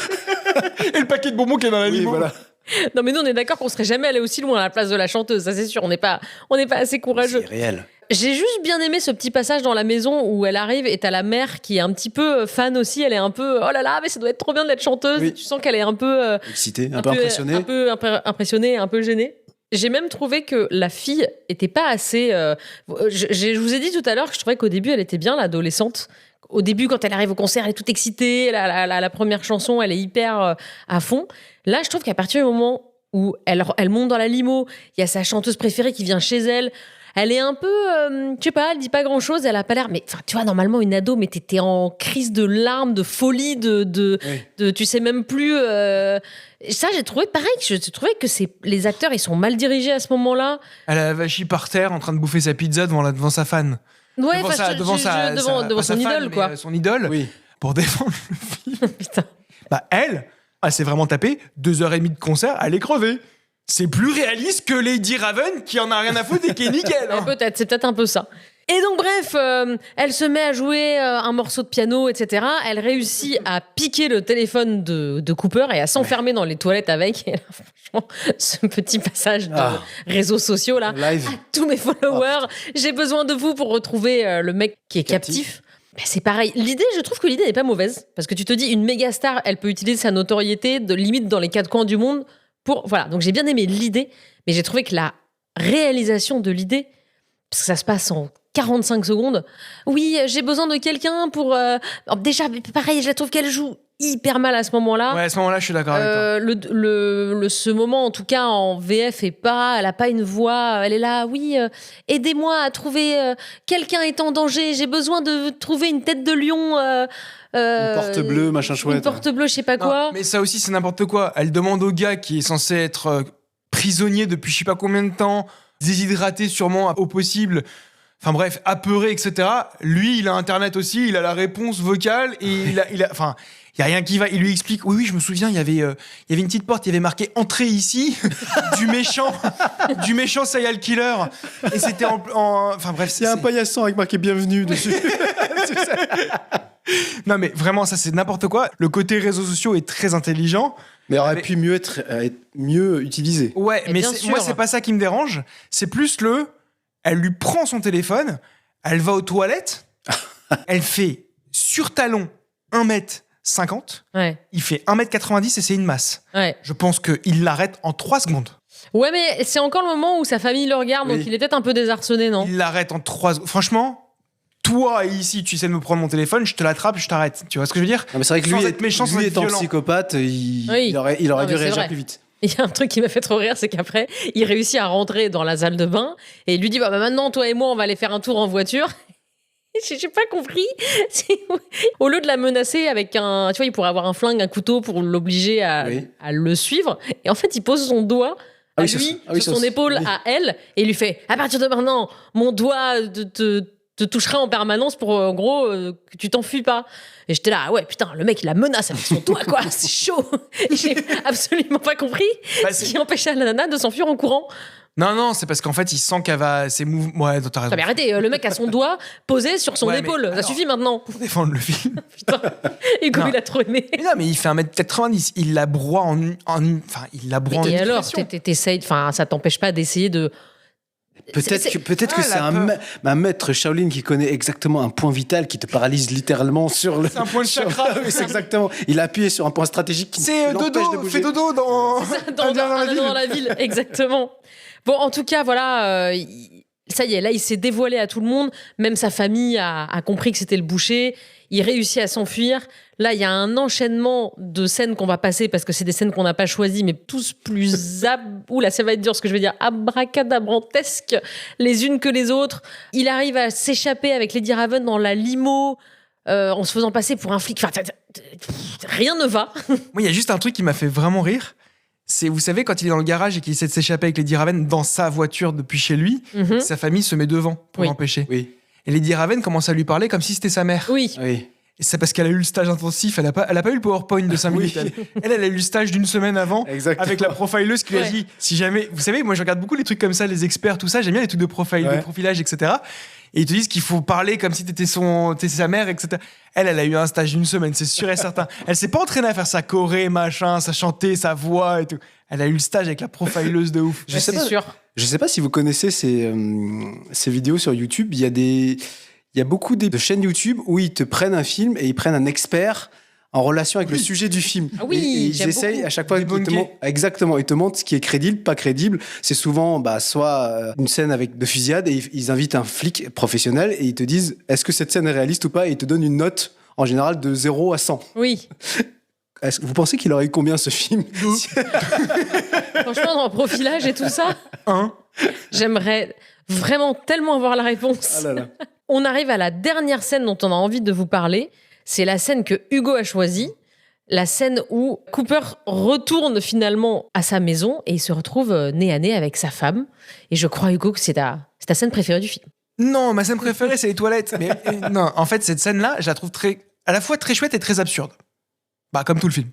Et le paquet de bonbons qui est dans la Oui, limo. voilà. Non, mais nous, on est d'accord qu'on serait jamais allé aussi loin à la place de la chanteuse, ça c'est sûr. On n'est pas assez courageux. C'est réel. J'ai juste bien aimé ce petit passage dans la maison où elle arrive et t'as la mère qui est un petit peu fan aussi. Elle est un peu oh là là, mais ça doit être trop bien d'être chanteuse. Oui. Et tu sens qu'elle est un peu Excité, un peu impressionné. un peu impressionnée, un peu gênée. J'ai même trouvé que la fille était pas assez. Je vous ai dit tout à l'heure que je trouvais qu'au début elle était bien l'adolescente. Au début, quand elle arrive au concert, elle est toute excitée. La première chanson, elle est hyper à fond. Là, je trouve qu'à partir du moment où elle monte dans la limo, il y a sa chanteuse préférée qui vient chez elle. Elle est un peu, je sais pas, elle dit pas grand chose, elle a pas l'air, mais tu vois, normalement, une ado, mais t'es en crise de larmes, de folie, de tu sais même plus, ça, j'ai trouvé pareil, je trouvais que les acteurs, ils sont mal dirigés à ce moment-là. Elle a vachi par terre en train de bouffer sa pizza devant sa fan. Ouais, devant son idole, quoi. Son idole, Oui. pour défendre le film. Putain. Bah, elle s'est vraiment tapée 2h30 de concert, elle est crevée. C'est plus réaliste que Lady Raven qui en a rien à foutre et qui est nickel. Hein. Peut-être, c'est peut-être un peu ça. Et donc, bref, elle se met à jouer un morceau de piano, etc. Elle réussit à piquer le téléphone de Cooper et à s'enfermer dans les toilettes avec. Et là, franchement, ce petit passage de réseaux sociaux, là. Live. À tous mes followers, j'ai besoin de vous pour retrouver le mec qui est captif. Ben, c'est pareil. Je trouve que l'idée n'est pas mauvaise. Parce que tu te dis, une méga star, elle peut utiliser sa notoriété de limite dans les quatre coins du monde pour. Voilà. Donc j'ai bien aimé l'idée, mais j'ai trouvé que la réalisation de l'idée, parce que ça se passe en 45 secondes. Oui, j'ai besoin de quelqu'un pour. Déjà, pareil, je la trouve qu'elle joue hyper mal à ce moment-là. Ouais, à ce moment-là, je suis d'accord avec toi. Ce moment, en tout cas en VF, elle a pas une voix. Elle est là, oui, aidez-moi à trouver quelqu'un est en danger. J'ai besoin de trouver une tête de lion. Une porte bleue, machin chouette. Une porte bleue, je sais pas quoi. Non, mais ça aussi, c'est n'importe quoi. Elle demande au gars qui est censé être prisonnier depuis je sais pas combien de temps, déshydraté sûrement au possible. Enfin bref, apeuré, etc. Lui, il a Internet aussi, il a la réponse vocale et enfin, il y a rien qui va. Il lui explique. Oui, je me souviens, il y avait une petite porte, il y avait marqué entrée ici du méchant serial killer. Et c'était enfin bref. Il y a un paillasson avec marqué bienvenue dessus. Non mais vraiment, ça c'est n'importe quoi. Le côté réseaux sociaux est très intelligent. Mais aurait pu mieux être mieux utilisé. Ouais, mais bien sûr. moi c'est pas ça qui me dérange. C'est plus elle lui prend son téléphone, elle va aux toilettes, elle fait sur talon 1m50, Ouais. il fait 1m90 et c'est une masse. Ouais. Je pense qu'il l'arrête en 3 secondes. Ouais, mais c'est encore le moment où sa famille le regarde, donc Oui. il est peut-être un peu désarçonné, non? Il l'arrête en 3 secondes. Franchement, toi ici, tu essaies de me prendre mon téléphone, je te l'attrape, je t'arrête. Tu vois ce que je veux dire? Non, mais c'est vrai que Sans lui, être méchant, sans être étant violent. psychopathe, il Oui. aurait Non, dû mais c'est réagir vrai. plus vite. Il y a un truc qui m'a fait trop rire, c'est qu'après, il réussit à rentrer dans la salle de bain et il lui dit bah maintenant, toi et moi, on va aller faire un tour en voiture. J'ai pas compris. Au lieu de la menacer avec un. Tu vois, il pourrait avoir un flingue, un couteau pour l'obliger à le suivre. Et en fait, il pose son doigt à lui, sur son épaule, à elle, et il lui fait à partir de maintenant, mon doigt te touchera en permanence pour, en gros, que tu t'enfuis pas. Et j'étais là, ouais, putain, le mec, il la menace avec son doigt, quoi, c'est chaud. Et j'ai absolument pas compris ce qui empêchait la nana de s'enfuir en courant. Non, c'est parce qu'en fait, il sent qu'elle va. Ses mouvements. Ouais, t'as raison. Non, mais arrêtez, le mec a son doigt posé sur son Ouais, mais épaule. Ça alors- suffit maintenant. Pour défendre le film. Putain. Et comme Non. il a trop aimé. Mais non, mais il fait 1m90. Il la broie enfin, il la broie en Et une alors, pression. t'essayes, enfin, ça t'empêche pas d'essayer de. Peut-être C'est- que c'est la un maître Shaolin qui connaît exactement un point vital qui te paralyse littéralement sur le. C'est un point de chakra. Oui, c'est exactement. Il a appuyé sur un point stratégique qui C'est l'empêche de dodo, bouger. fais dodo dans. Dans la ville, exactement. Bon, en tout cas, voilà, ça y est, là, il s'est dévoilé à tout le monde. Même sa famille a compris que c'était le boucher. Il réussit à s'enfuir. Là, il y a un enchaînement de scènes qu'on va passer parce que c'est des scènes qu'on n'a pas choisies, mais tous plus Oula, ça va être dur ce que je vais dire. Abracadabrantesques les unes que les autres. Il arrive à s'échapper avec Lady Raven dans la limo. En se faisant passer pour un flic. Enfin, rien ne va. Moi, il y a juste un truc qui m'a fait vraiment rire. C'est, vous savez, quand il est dans le garage et qu'il essaie de s'échapper avec Lady Raven dans sa voiture depuis chez lui, Mhm. sa famille se met devant pour Oui. l'empêcher. Oui. Et Lady Raven commence à lui parler comme si c'était sa mère. Oui. Oui. Et c'est parce qu'elle a eu le stage intensif, elle a pas eu le PowerPoint de 5 minutes. Elle a eu le stage d'une semaine avant. Exactement. Avec la profileuse qui lui a Ouais. dit, si jamais, vous savez, moi je regarde beaucoup les trucs comme ça, les experts, tout ça, j'aime bien les trucs de profil, Ouais. de profilage, etc. Et ils te disent qu'il faut parler comme si t'étais sa mère, etc. Elle a eu un stage d'une semaine, c'est sûr et certain. Elle s'est pas entraînée à faire sa choré, machin, sa chanter, sa voix et tout. Elle a eu le stage avec la profileuse de ouf. Je sais c'est pas. sûr. Je sais pas si vous connaissez ces vidéos sur YouTube. Il y a beaucoup de chaînes YouTube où ils te prennent un film et ils prennent un expert en relation avec le sujet du film. Ah oui, et ils j'aime essayent beaucoup. à chaque fois Débunker. exactement, ils te montrent ce qui est crédible, pas crédible. C'est souvent soit une scène avec de fusillade et ils invitent un flic professionnel et ils te disent est-ce que cette scène est réaliste ou pas et ils te donnent une note en général de 0 à 100. Oui. Est-ce que vous pensez qu'il aurait eu combien ce film? Franchement, dans le profilage et tout ça, j'aimerais vraiment tellement avoir la réponse. Ah là là. On arrive à la dernière scène dont on a envie de vous parler. C'est la scène que Hugo a choisie. La scène où Cooper retourne finalement à sa maison et il se retrouve nez à nez avec sa femme. Et je crois, Hugo, que c'est ta scène préférée du film. Non, ma scène préférée, c'est les toilettes. Mais non, en fait, cette scène-là, je la trouve à la fois très chouette et très absurde. Bah, comme tout le film.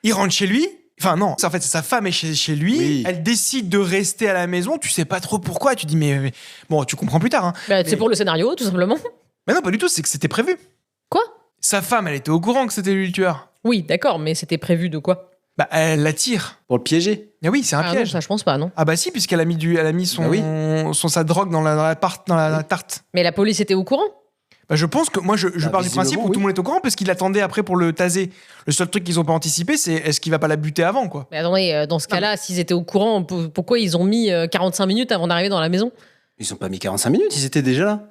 Il rentre chez lui. Enfin, non, en fait, c'est sa femme est chez lui. Oui. Elle décide de rester à la maison. Tu sais pas trop pourquoi. Tu dis, mais bon, tu comprends plus tard. Hein. Bah, c'est Mais- pour le scénario, tout simplement. Mais non, pas du tout. C'est que c'était prévu. Quoi? Sa femme, elle était au courant que c'était lui le tueur. Oui, d'accord, mais c'était prévu de quoi? Bah, elle l'attire. Pour le piéger. Ah oui, c'est un Ah non, piège. ça, je pense pas, non. Ah bah si, puisqu'elle a mis son, Bah oui. sa drogue dans la tarte. Mais la police était au courant? Bah je pense que moi je Bah, pars du principe où visiblement, tout le monde est au courant parce qu'il attendait après pour le taser. Le seul truc qu'ils ont pas anticipé, c'est est-ce qu'il va pas la buter avant quoi. Mais attendez, dans ce cas-là, s'ils étaient au courant, pourquoi ils ont mis 45 minutes avant d'arriver dans la maison? Ils ont pas mis 45 minutes, ils étaient déjà là.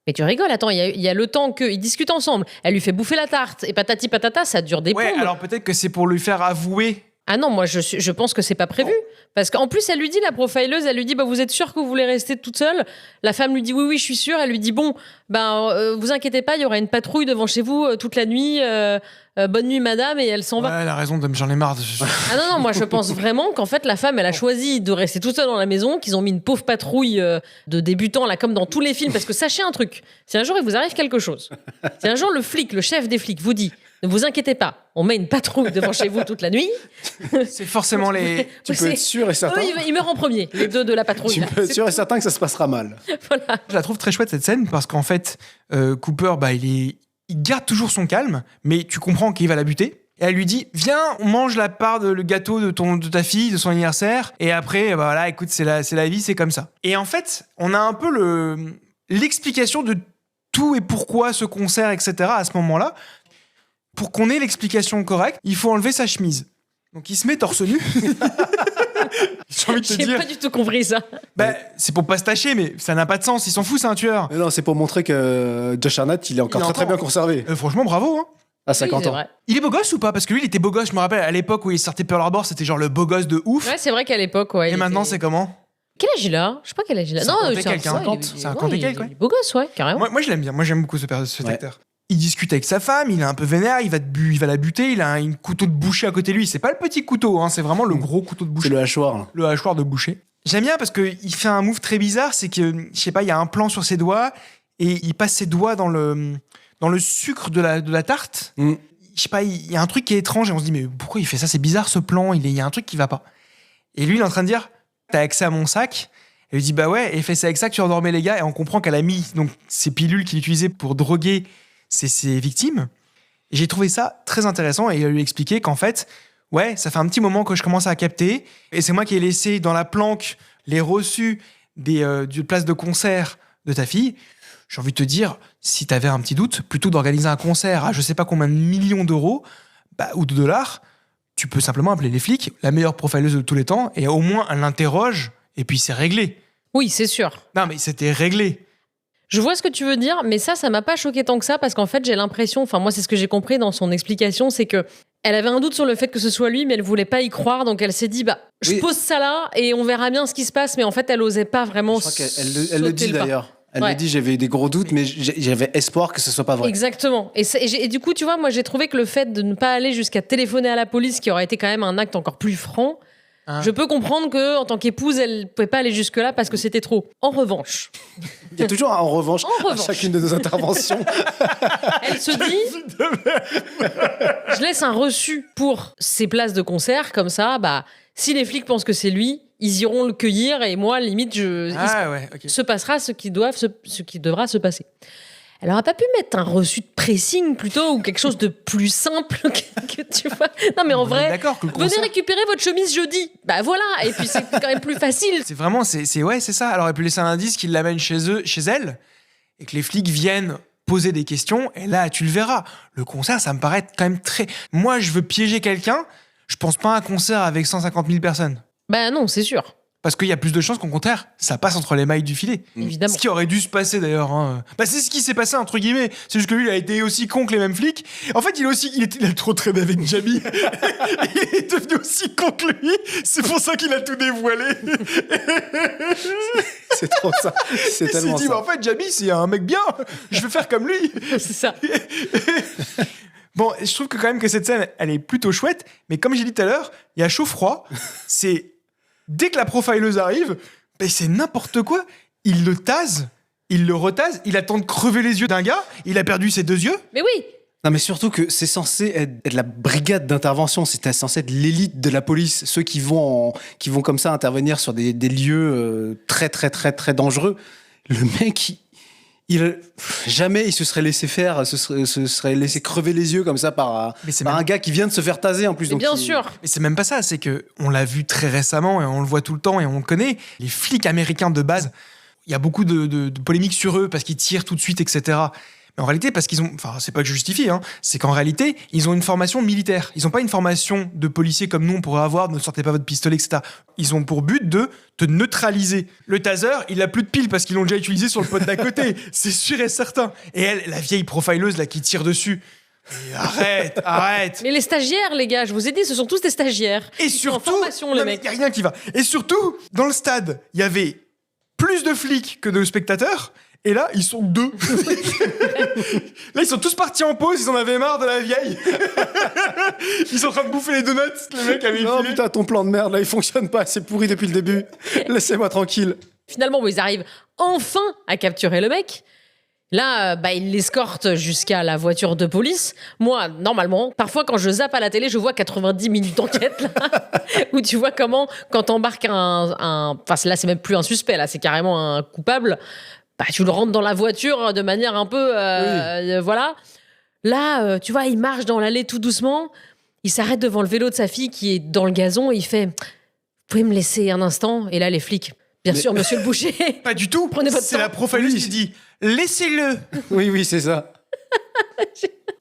Mais tu rigoles, attends, il y a le temps qu'ils discutent ensemble. Elle lui fait bouffer la tarte et patati patata, ça dure des Ouais, plombes. alors peut-être que c'est pour lui faire avouer. Ah non, moi je pense que c'est pas prévu. Parce qu'en plus, elle lui dit, la profileuse, elle lui dit, bah, vous êtes sûre que vous voulez rester toute seule? La femme lui dit, oui, oui, je suis sûre. Elle lui dit, bon, vous inquiétez pas, il y aura une patrouille devant chez vous toute la nuit. Bonne nuit, madame, et elle s'en Ouais, va. elle a raison, j'en ai marre. Ah non, non, moi je pense vraiment qu'en fait, la femme, elle a choisi de rester toute seule dans la maison, qu'ils ont mis une pauvre patrouille de débutants, là, comme dans tous les films. Parce que sachez un truc, si un jour il vous arrive quelque chose, si un jour le flic, le chef des flics vous dit, ne vous inquiétez pas, on met une patrouille devant chez vous toute la nuit. C'est forcément les. Tu peux être sûr et certain. Eux, ils meurent en premier, les deux de la patrouille. Tu là. peux être sûr et certain que ça se passera mal. Voilà. Je la trouve très chouette cette scène parce qu'en fait, Cooper, bah, il garde toujours son calme, mais tu comprends qu'il va la buter. Et elle lui dit, viens, on mange la part le gâteau de ta fille, de son anniversaire. Et après, bah, voilà, écoute, c'est la vie, c'est comme ça. Et en fait, on a un peu l'explication de tout et pourquoi ce concert, etc. à ce moment-là. Pour qu'on ait l'explication correcte, il faut enlever sa chemise. Donc il se met torse nu. J'ai envie de te J'ai dire, pas du tout compris ça. bah, c'est pour pas se tâcher, mais ça n'a pas de sens. Il s'en fout, c'est un tueur. Mais non, c'est pour montrer que Josh Arnett, il est encore Il est très encore- bien conservé. Franchement, bravo. Hein. À Oui, 50 c'est ans. vrai. Il est beau gosse ou pas? Parce que lui, il était beau gosse, je me rappelle, à l'époque où il sortait Pearl Harbor, c'était genre le beau gosse de ouf. Ouais, c'est vrai qu'à l'époque, ouais. Et il maintenant, était- c'est comment? Quel âge il a? Je sais pas quel âge il a. 50 et c'est quelques, ouais, 50, il est- 50 et ouais, quelques, ouais. Il est beau gosse, ouais, carrément. Moi, je l'aime bien. Moi, j'aime beaucoup cet Ouais. acteur. Il discute avec sa femme, il est un peu vénère, il va la buter, il a un couteau de boucher à côté de lui. C'est pas le petit couteau, hein, c'est vraiment le gros couteau de C'est boucher. le hachoir. Là. Le hachoir de boucher. J'aime bien parce qu'il fait un move très bizarre, c'est que, je sais pas, il y a un plan sur ses doigts et il passe ses doigts dans le sucre de la tarte. Mm. Je sais pas, il y a un truc qui est étrange et on se dit, mais pourquoi il fait ça? C'est bizarre ce plan, il y a un truc qui va pas. Et lui, il est en train de dire, t'as accès à mon sac? Et il dit, bah ouais, et fait c'est avec ça que tu endormais les gars. Et on comprend qu'elle a mis donc, ces pilules qu'il utilisait pour droguer ses victimes. Et j'ai trouvé ça très intéressant et il a lui expliqué qu'en fait, ouais, ça fait un petit moment que je commence à capter. Et c'est moi qui ai laissé dans la planque les reçus du place de concert de ta fille. J'ai envie de te dire, si t'avais un petit doute, plutôt d'organiser un concert à je sais pas combien de millions d'euros ou de dollars, tu peux simplement appeler les flics, la meilleure profileuse de tous les temps, et au moins elle l'interroge, et puis c'est réglé. Oui, c'est sûr. Non mais c'était réglé. Je vois ce que tu veux dire, mais ça m'a pas choqué tant que ça, parce qu'en fait, j'ai l'impression, enfin, moi, c'est ce que j'ai compris dans son explication, c'est que elle avait un doute sur le fait que ce soit lui, mais elle voulait pas y croire, donc elle s'est dit, bah, je Oui. pose ça là, et on verra bien ce qui se passe, mais en fait, elle osait pas vraiment. Je crois qu'elle le dit sauter le pas. d'ailleurs. Elle Ouais. m'a dit j'avais des gros doutes, mais j'avais espoir que ce soit pas vrai. Exactement. Et du coup, tu vois, moi, j'ai trouvé que le fait de ne pas aller jusqu'à téléphoner à la police, qui aurait été quand même un acte encore plus franc, Ah. je peux comprendre que en tant qu'épouse, elle ne pouvait pas aller jusque-là parce que c'était trop. En revanche, Il y a toujours un en revanche En à revanche. chacune de nos interventions. elle se dit, je laisse un reçu pour ces places de concert, comme ça, bah, si les flics pensent que c'est lui, ils iront le cueillir et moi, limite, Ah ouais, ok. il se passera ce qui devra se passer. Elle aurait pas pu mettre un reçu de pressing plutôt ou quelque chose de plus simple que tu vois. Non mais en On est vrai, d'accord que le venez concert- récupérer votre chemise jeudi. Bah voilà, et puis c'est quand même plus facile. C'est vraiment, c'est ça. Elle aurait pu laisser un indice qu'il l'amène chez elle, et que les flics viennent poser des questions, et là, tu le verras. Le concert, ça me paraît quand même très... Moi, je veux piéger quelqu'un, je pense pas à un concert avec 150 000 personnes. Bah non, c'est sûr, Parce qu'il y a plus de chances qu'au contraire, ça passe entre les mailles du filet. évidemment. Ce qui aurait dû se passer d'ailleurs. Hein. Bah, c'est ce qui s'est passé, entre guillemets. C'est juste que lui, il a été aussi con que les mêmes flics. En fait, il a trop traîné avec Jamie. Il est devenu aussi con que lui. C'est pour ça qu'il a tout dévoilé. C'est trop ça. C'est Il s'est tellement dit, bah, ça. en fait, Jamie, c'est un mec bien. Je vais faire comme lui. C'est ça. Bon, je trouve que quand même que cette scène, elle est plutôt chouette. Mais comme j'ai dit tout à l'heure, il y a chaud-froid. C'est... Dès que la profileuse arrive, ben c'est n'importe quoi. Il le tase, il le retase, il attend de crever les yeux d'un gars, il a perdu ses 2 yeux. Mais oui, Non, mais surtout que c'est censé être la brigade d'intervention. C'était censé être l'élite de la police. Ceux qui vont comme ça intervenir sur des lieux très, très, très, très dangereux. Le mec, jamais il se serait laissé faire, se serait laissé crever les yeux comme ça par Mais c'est un même- gars qui vient de se faire taser en plus. mais Donc bien il- sûr. Mais c'est même pas ça, c'est que on l'a vu très récemment et on le voit tout le temps et on le connaît. Les flics américains de base, il y a beaucoup de polémiques sur eux parce qu'ils tirent tout de suite, etc. Mais en réalité, parce qu'ils ont, enfin, c'est pas que je justifie, hein, c'est qu'en réalité, ils ont une formation militaire. Ils ont pas une formation de policiers comme nous on pourrait avoir, ne sortez pas votre pistolet, etc. Ils ont pour but de te neutraliser. Le taser, il a plus de piles parce qu'ils l'ont déjà utilisé sur le pote d'à côté. C'est sûr et certain. Et elle, la vieille profileuse là qui tire dessus. Mais arrête. Mais les stagiaires, les gars, je vous ai dit, ce sont tous des stagiaires. Et Ils sont en surtout, formation, les non, mais mecs. y a rien qui va. Et surtout, dans le stade, il y avait plus de flics que de spectateurs. Et là, ils sont 2. Là, ils sont tous partis en pause. Ils en avaient marre de la vieille. Ils sont en train de bouffer les donuts. Les mecs avaient Non, filé. putain, ton plan de merde, là, il fonctionne pas. C'est pourri depuis le début. Laissez-moi tranquille. Finalement, bon, ils arrivent enfin à capturer le mec. Là, bah, ils l'escortent jusqu'à la voiture de police. Moi, normalement, parfois quand je zappe à la télé, je vois 90 minutes d'enquête, là, où tu vois comment, quand t'embarques enfin, là, c'est même plus un suspect, là, c'est carrément un coupable, bah, tu le rentres dans la voiture de manière un peu... voilà. Là, tu vois, il marche dans l'allée tout doucement, il s'arrête devant le vélo de sa fille qui est dans le gazon et il fait « Vous pouvez me laisser un instant ?» Et là, les flics, bien sûr, monsieur le boucher. Pas du tout. Prenez votre C'est temps. la profileuse Oui. qui dit laissez-le Oui, c'est ça.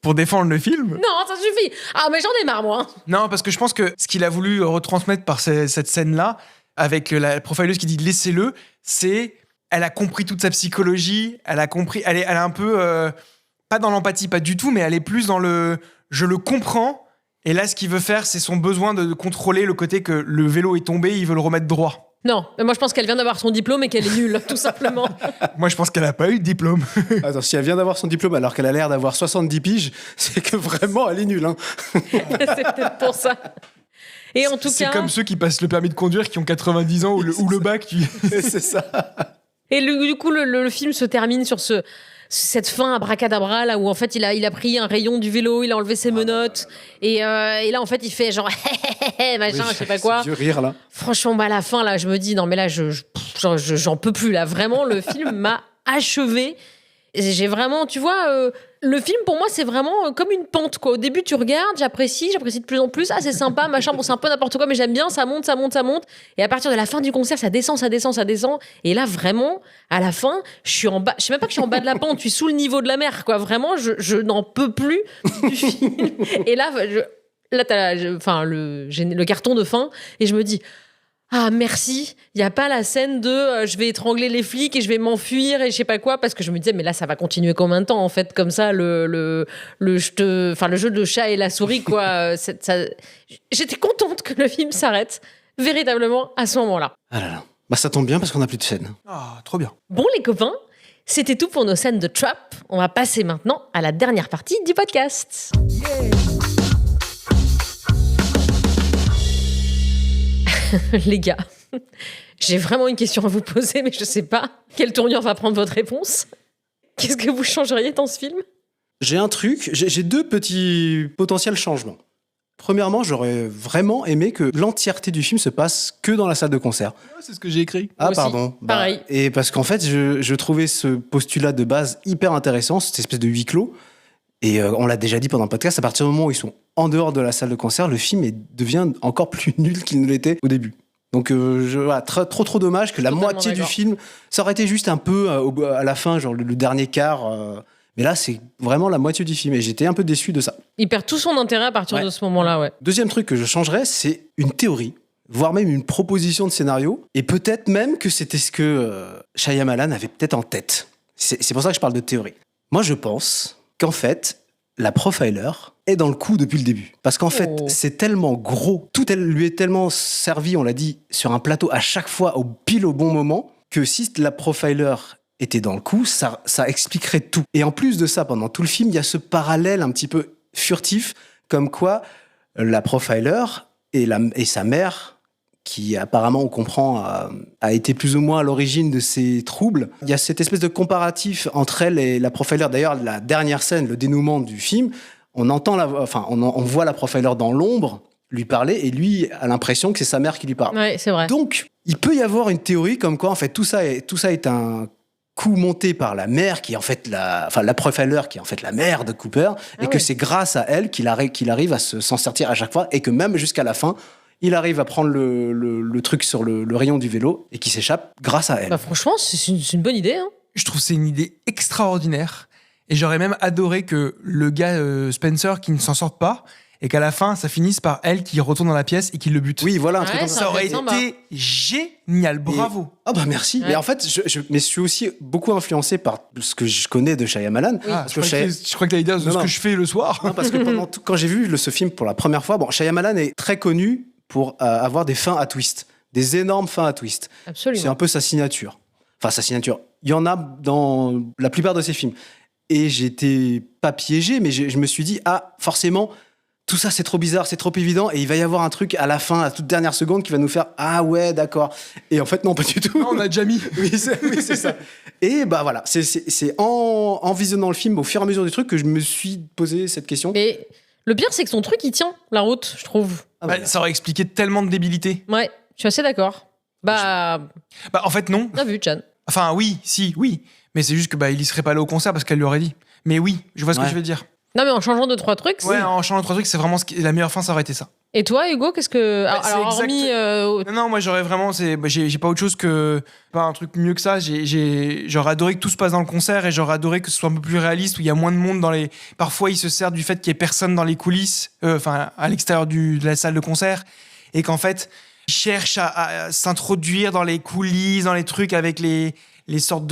pour défendre le film. Non, ça suffit. Ah, mais j'en ai marre, moi. Non, parce que je pense que ce qu'il a voulu retransmettre par cette scène-là, avec la profileuse qui dit laissez-le, c'est elle a compris toute sa psychologie, elle a compris, elle est un peu pas dans l'empathie, pas du tout, mais elle est plus dans le je le comprends. Et là, ce qu'il veut faire, c'est son besoin de contrôler le côté que le vélo est tombé, il veut le remettre droit. Non, mais moi je pense qu'elle vient d'avoir son diplôme et qu'elle est nulle, tout simplement. Moi, je pense qu'elle a pas eu de diplôme. Attends, si elle vient d'avoir son diplôme alors qu'elle a l'air d'avoir 70 piges, c'est que vraiment, elle est nulle. Hein. C'est peut-être pour ça. Et en tout C'est cas, comme ceux qui passent le permis de conduire qui ont 90 ans ou le bac. C'est ça. et du coup, le film se termine sur cette fin abracadabra là où en fait il a pris un rayon du vélo, il a enlevé ses menottes et là en fait il fait genre machin, je sais pas quoi. Ce vieux rire là. Franchement, bah à la fin là, je me dis non mais là j'en peux plus là. Vraiment, le film m'a achevé. J'ai vraiment, tu vois, le film pour moi c'est vraiment comme une pente quoi. Au début tu regardes, j'apprécie de plus en plus. Ah c'est sympa, machin, bon c'est un peu n'importe quoi mais j'aime bien, ça monte. Et à partir de la fin du concert ça descend. Et là vraiment, à la fin, je suis en bas. Je sais même pas que je suis en bas de la pente, je suis sous le niveau de la mer quoi. Vraiment, je n'en peux plus du film. Et là, t'as le carton de fin et je me dis. Ah merci, il y a pas la scène de je vais étrangler les flics et je vais m'enfuir et je sais pas quoi parce que je me disais mais là ça va continuer combien de temps en fait comme ça le jeu de chat et la souris quoi j'étais contente que le film s'arrête véritablement à ce moment-là. Ah là là. Bah ça tombe bien parce qu'on a plus de scène. Ah, trop bien. Bon les copains, C'était tout pour nos scènes de trap. On va passer maintenant à la dernière partie du podcast. Les gars, j'ai vraiment une question à vous poser, mais je sais pas quelle tournure va prendre votre réponse. Qu'est-ce que vous changeriez dans ce film ? J'ai un truc, j'ai 2 petits potentiels changements. Premièrement, j'aurais vraiment aimé que l'entièreté du film se passe que dans la salle de concert. C'est ce que j'ai écrit. Ah, aussi, pardon. pareil. Et parce qu'en fait, je trouvais ce postulat de base hyper intéressant, cette espèce de huis clos. Et on l'a déjà dit pendant le podcast, à partir du moment où ils sont en dehors de la salle de concert, le film devient encore plus nul qu'il ne l'était au début. Donc, voilà, trop dommage que la Totalement moitié du d'accord. film, ça aurait été juste un peu à la fin, genre le dernier quart. Mais là, c'est vraiment la moitié du film. Et j'étais un peu déçu de ça. Il perd tout son intérêt à partir Ouais. de ce moment-là, ouais. Deuxième truc que je changerais, c'est une théorie, voire même une proposition de scénario. Et peut-être même que c'était ce que Shyamalan avait peut-être en tête. C'est pour ça que je parle de théorie. Moi, je pense qu'en fait, la profiler est dans le coup depuis le début. Parce qu'en fait, Oh. c'est tellement gros, tout elle lui est tellement servi, on l'a dit, sur un plateau à chaque fois, pile au bon moment, que si la profiler était dans le coup, ça expliquerait tout. Et en plus de ça, pendant tout le film, il y a ce parallèle un petit peu furtif, comme quoi la profiler et sa mère, qui apparemment, on comprend, a été plus ou moins à l'origine de ces troubles. Il y a cette espèce de comparatif entre elle et la profiler. D'ailleurs, la dernière scène, le dénouement du film, on voit la profiler dans l'ombre lui parler, et lui a l'impression que c'est sa mère qui lui parle. Ouais, c'est vrai. Donc, il peut y avoir une théorie comme quoi, en fait, tout ça est un coup monté par la mère, qui est en fait la profiler, qui est en fait la mère de Cooper, et que ouais. c'est grâce à elle qu'il arrive à s'en sortir à chaque fois, et que même jusqu'à la fin, il arrive à prendre le truc sur le rayon du vélo, et qu'il s'échappe grâce à elle. Bah, franchement, c'est une bonne idée. Hein. Je trouve que c'est une idée extraordinaire. Et j'aurais même adoré que le gars Spencer qui ne s'en sorte pas, et qu'à la fin, ça finisse par elle qui retourne dans la pièce et qui le bute. Oui, voilà, un Ouais, truc comme ça. Ça aurait sympa. été génial, bravo. Ah bah merci. Ouais. Mais en fait, je suis aussi beaucoup influencé par ce que je connais de Shyamalan. Ah, Parce je que crois que t'allais dire Non, ce non. que je fais le soir. Non, parce que quand j'ai vu ce film pour la première fois, bon, Shyamalan est très connu pour avoir des fins à twist, des énormes fins à twist. C'est Absolument. un peu sa signature. Enfin, sa signature. Il y en a dans la plupart de ses films. Et j'étais pas piégé, mais je me suis dit, ah, forcément, tout ça, c'est trop bizarre, c'est trop évident, et il va y avoir un truc à la fin, à toute dernière seconde, qui va nous faire, ah ouais, d'accord. Et en fait, non, pas du tout. Non, on a déjà mis. Oui, c'est ça. Et bah voilà, c'est en visionnant le film, au fur et à mesure du truc, que je me suis posé cette question. Mais le pire, c'est que son truc, il tient la route, je trouve. Ah, Bah, bah, ça aurait expliqué tellement de débilité. Ouais, je suis assez d'accord. Bah, Bah, en fait, non. bien vu, Chan. Enfin, oui. Mais c'est juste que il y serait pas allé au concert parce qu'elle lui aurait dit. Mais oui, je vois ce que Ouais. je veux dire. Non, mais en changeant 2-3 trucs. Ouais, c'est- en changeant 3 trucs, c'est vraiment la meilleure fin, ça aurait été ça. Et toi, Hugo, qu'est-ce que. Bah, c'est alors, exact- hormis. Non, moi j'aurais vraiment, j'ai pas autre chose que pas un truc mieux que ça. J'aurais adoré que tout se passe dans le concert et j'aurais adoré que ce soit un peu plus réaliste où il y a moins de monde dans les. Parfois, il se sert du fait qu'il y ait personne dans les coulisses, enfin à l'extérieur de la salle de concert, et qu'en fait, il cherche à s'introduire dans les coulisses, dans les trucs avec les sortes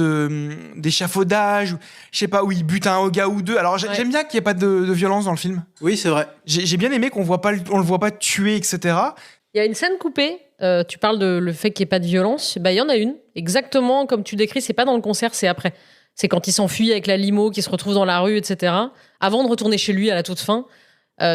d'échafaudage, je sais pas, où il bute un gars ou deux. Alors Ouais. j'aime bien qu'il n'y ait pas de violence dans le film. oui, c'est vrai. J'ai bien aimé qu'on le voit pas tuer, etc. Il y a une scène coupée. Tu parles de le fait qu'il n'y ait pas de violence. Bah, il y en a une. Exactement comme tu décris, c'est pas dans le concert, c'est après. C'est quand il s'enfuit avec la limo, qui se retrouve dans la rue, etc. Avant de retourner chez lui à la toute fin,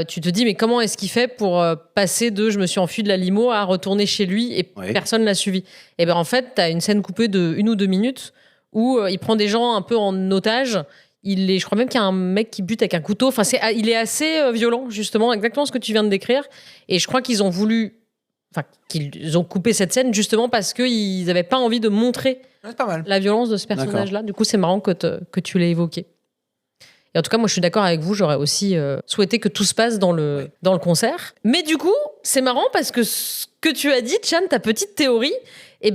tu te dis, mais comment est-ce qu'il fait pour passer de je me suis enfui de la limo à retourner chez lui et Ouais. personne l'a suivi. Et ben en fait, tu as une scène coupée de 1 ou 2 minutes où il prend des gens un peu en otage. Je crois même qu'il y a un mec qui bute avec un couteau. Enfin, il est assez violent, justement, exactement ce que tu viens de décrire. Et je crois qu'ils ont qu'ils ont coupé cette scène justement parce qu'ils n'avaient pas envie de montrer Ouais, c'est pas mal. la violence de ce personnage-là. Du coup, c'est marrant que tu l'aies évoqué. Et en tout cas, moi, je suis d'accord avec vous. J'aurais aussi souhaité que tout se passe dans le concert. Mais du coup, c'est marrant parce que ce que tu as dit, Chan, ta petite théorie,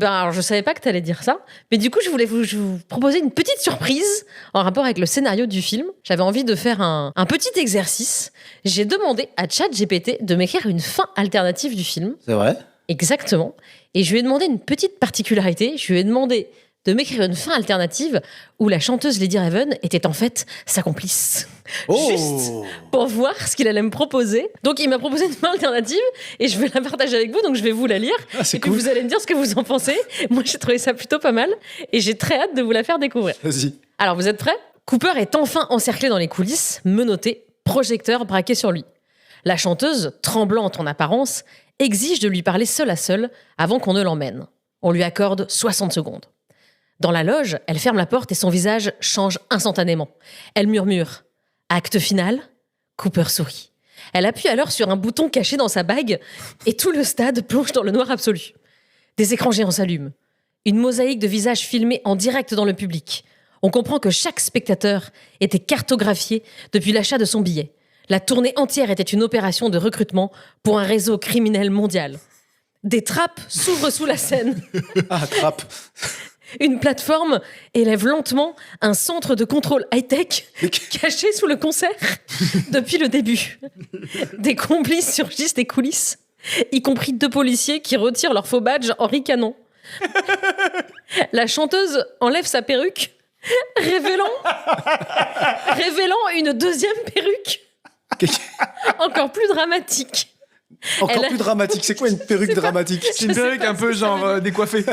alors, je savais pas que tu allais dire ça. Mais du coup, je voulais vous proposer une petite surprise en rapport avec le scénario du film. J'avais envie de faire un petit exercice. J'ai demandé à ChatGPT de m'écrire une fin alternative du film. C'est vrai. Exactement. Et je lui ai demandé une petite particularité. Je lui ai demandé de m'écrire une fin alternative où la chanteuse Lady Raven était en fait sa complice. Oh pour voir ce qu'il allait me proposer. Donc, il m'a proposé une fin alternative et je vais la partager avec vous. Donc, je vais vous la lire. Ah, c'est et puis, cool. vous allez me dire ce que vous en pensez. Moi, j'ai trouvé ça plutôt pas mal et j'ai très hâte de vous la faire découvrir. Vas-y. Alors, vous êtes prêts ? Cooper est enfin encerclé dans les coulisses, menotté, projecteur braqué sur lui. La chanteuse, tremblante en apparence, exige de lui parler seul à seul avant qu'on ne l'emmène. On lui accorde 60 secondes. Dans la loge, elle ferme la porte et son visage change instantanément. Elle murmure « Acte final ?» Cooper sourit. Elle appuie alors sur un bouton caché dans sa bague et tout le stade plonge dans le noir absolu. Des écrans géants s'allument. Une mosaïque de visages filmés en direct dans le public. On comprend que chaque spectateur était cartographié depuis l'achat de son billet. La tournée entière était une opération de recrutement pour un réseau criminel mondial. Des trappes s'ouvrent sous la scène. Ah, trappe. Une plateforme élève lentement un centre de contrôle high-tech caché sous le concert depuis le début. Des complices surgissent des coulisses, y compris 2 policiers qui retirent leur faux badge en ricanant. La chanteuse enlève sa perruque, révélant une 2e perruque, encore plus dramatique. Encore Elle- plus dramatique. C'est quoi une perruque dramatique? C'est une perruque un peu genre décoiffée.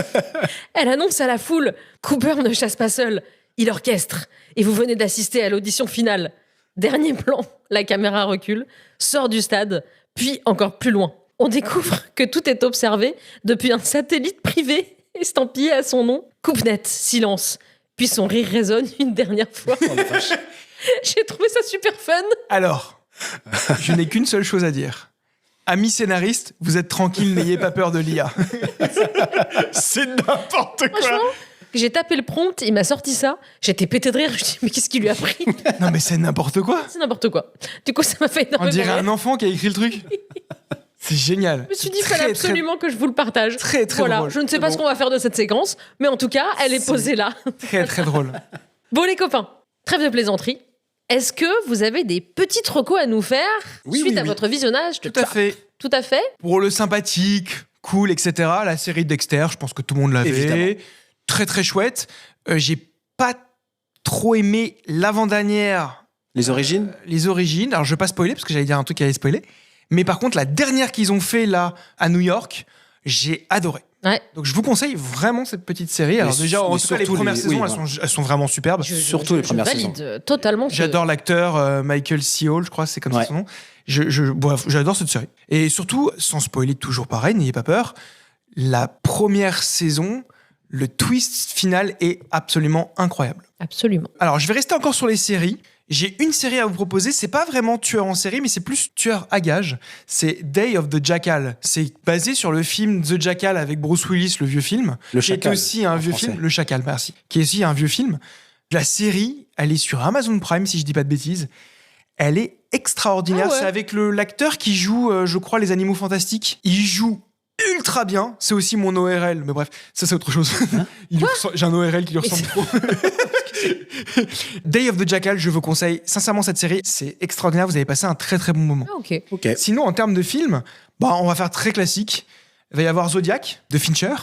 Elle annonce à la foule « Cooper ne chasse pas seul, il orchestre. Et vous venez d'assister à l'audition finale. » Dernier plan, la caméra recule, sort du stade, puis encore plus loin. On découvre que tout est observé depuis un satellite privé estampillé à son nom. Coupe net, silence. Puis son rire résonne une dernière fois. Oh, la vache. J'ai trouvé ça super fun. Alors, je n'ai qu'une seule chose à dire. Amis scénaristes, vous êtes tranquilles, n'ayez pas peur de l'IA. C'est n'importe quoi. Franchement, j'ai tapé le prompt, il m'a sorti ça. J'étais pété de rire. Je me dis, mais qu'est-ce qui lui a pris? Non mais c'est n'importe quoi. C'est n'importe quoi. Du coup, ça m'a fait On énormément dirait rire. un enfant qui a écrit le truc. C'est génial. Je me suis dit, il fallait absolument que je vous le partage. très, très voilà, drôle. je ne sais pas ce qu'on va faire de cette séquence, mais en tout cas, elle est posée là. Très très drôle. Bon, les copains, trêve de plaisanterie. Est-ce que vous avez des petites recos à nous faire Oui, suite oui, à oui. votre visionnage de Tout à Trap? fait. Tout à fait. Pour le sympathique, cool, etc. La série Dexter, je pense que tout le monde l'avait. Évidemment. Très très chouette. J'ai pas trop aimé l'avant-dernière. Les origines? Les origines. Alors je vais pas spoiler parce que j'allais dire un truc qui allait spoiler. Mais par contre, la dernière qu'ils ont fait là à New York, j'ai adoré. Ouais. Donc je vous conseille vraiment cette petite série. Alors déjà, en mais tout cas, les surtout premières les- saisons, oui, elles sont vraiment superbes. Surtout les premières je valide totalement. J'adore l'acteur Michael C. Hall, je crois, c'est comme ça Ouais. son nom. Bref, j'adore cette série. Et surtout, sans spoiler toujours pareil, n'ayez pas peur, la première saison, le twist final est absolument incroyable. Absolument. Alors, je vais rester encore sur les séries. J'ai une série à vous proposer. C'est pas vraiment tueur en série, mais c'est plus tueur à gages. C'est Day of the Jackal. C'est basé sur le film The Jackal avec Bruce Willis, le vieux film. Le qui est Chacal, aussi un en vieux français. film. Le Chacal, merci. Qui est aussi un vieux film. La série, elle est sur Amazon Prime, si je dis pas de bêtises. Elle est extraordinaire. Ah ouais. C'est avec l'acteur qui joue, je crois, les Animaux Fantastiques. Il joue ultra bien. C'est aussi mon ORL, mais bref, ça c'est autre chose. J'ai un ORL qui lui ressemble trop. Day of the Jackal, je vous conseille sincèrement cette série. C'est extraordinaire. Vous avez passé un très très bon moment. Ah, ok. Ok. Sinon, en termes de film, on va faire très classique. Il va y avoir Zodiac de Fincher.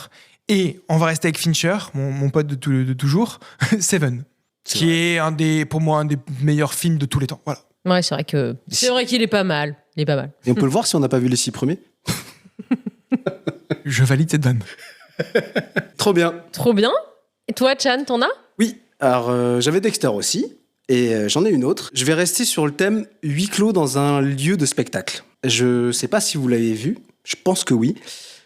Et on va rester avec Fincher, mon pote de toujours, Seven. C'est Qui est pour moi un des meilleurs films de tous les temps. Voilà. Ouais, c'est vrai qu'il est pas mal. Il est pas mal. Et on peut le voir si on n'a pas vu les 6 premiers? Je valide cette vanne. Trop bien. Trop bien. Et toi, Chan, t'en as? Oui, alors j'avais Dexter aussi, et j'en ai une autre. Je vais rester sur le thème huis clos dans un lieu de spectacle. Je sais pas si vous l'avez vu, je pense que oui.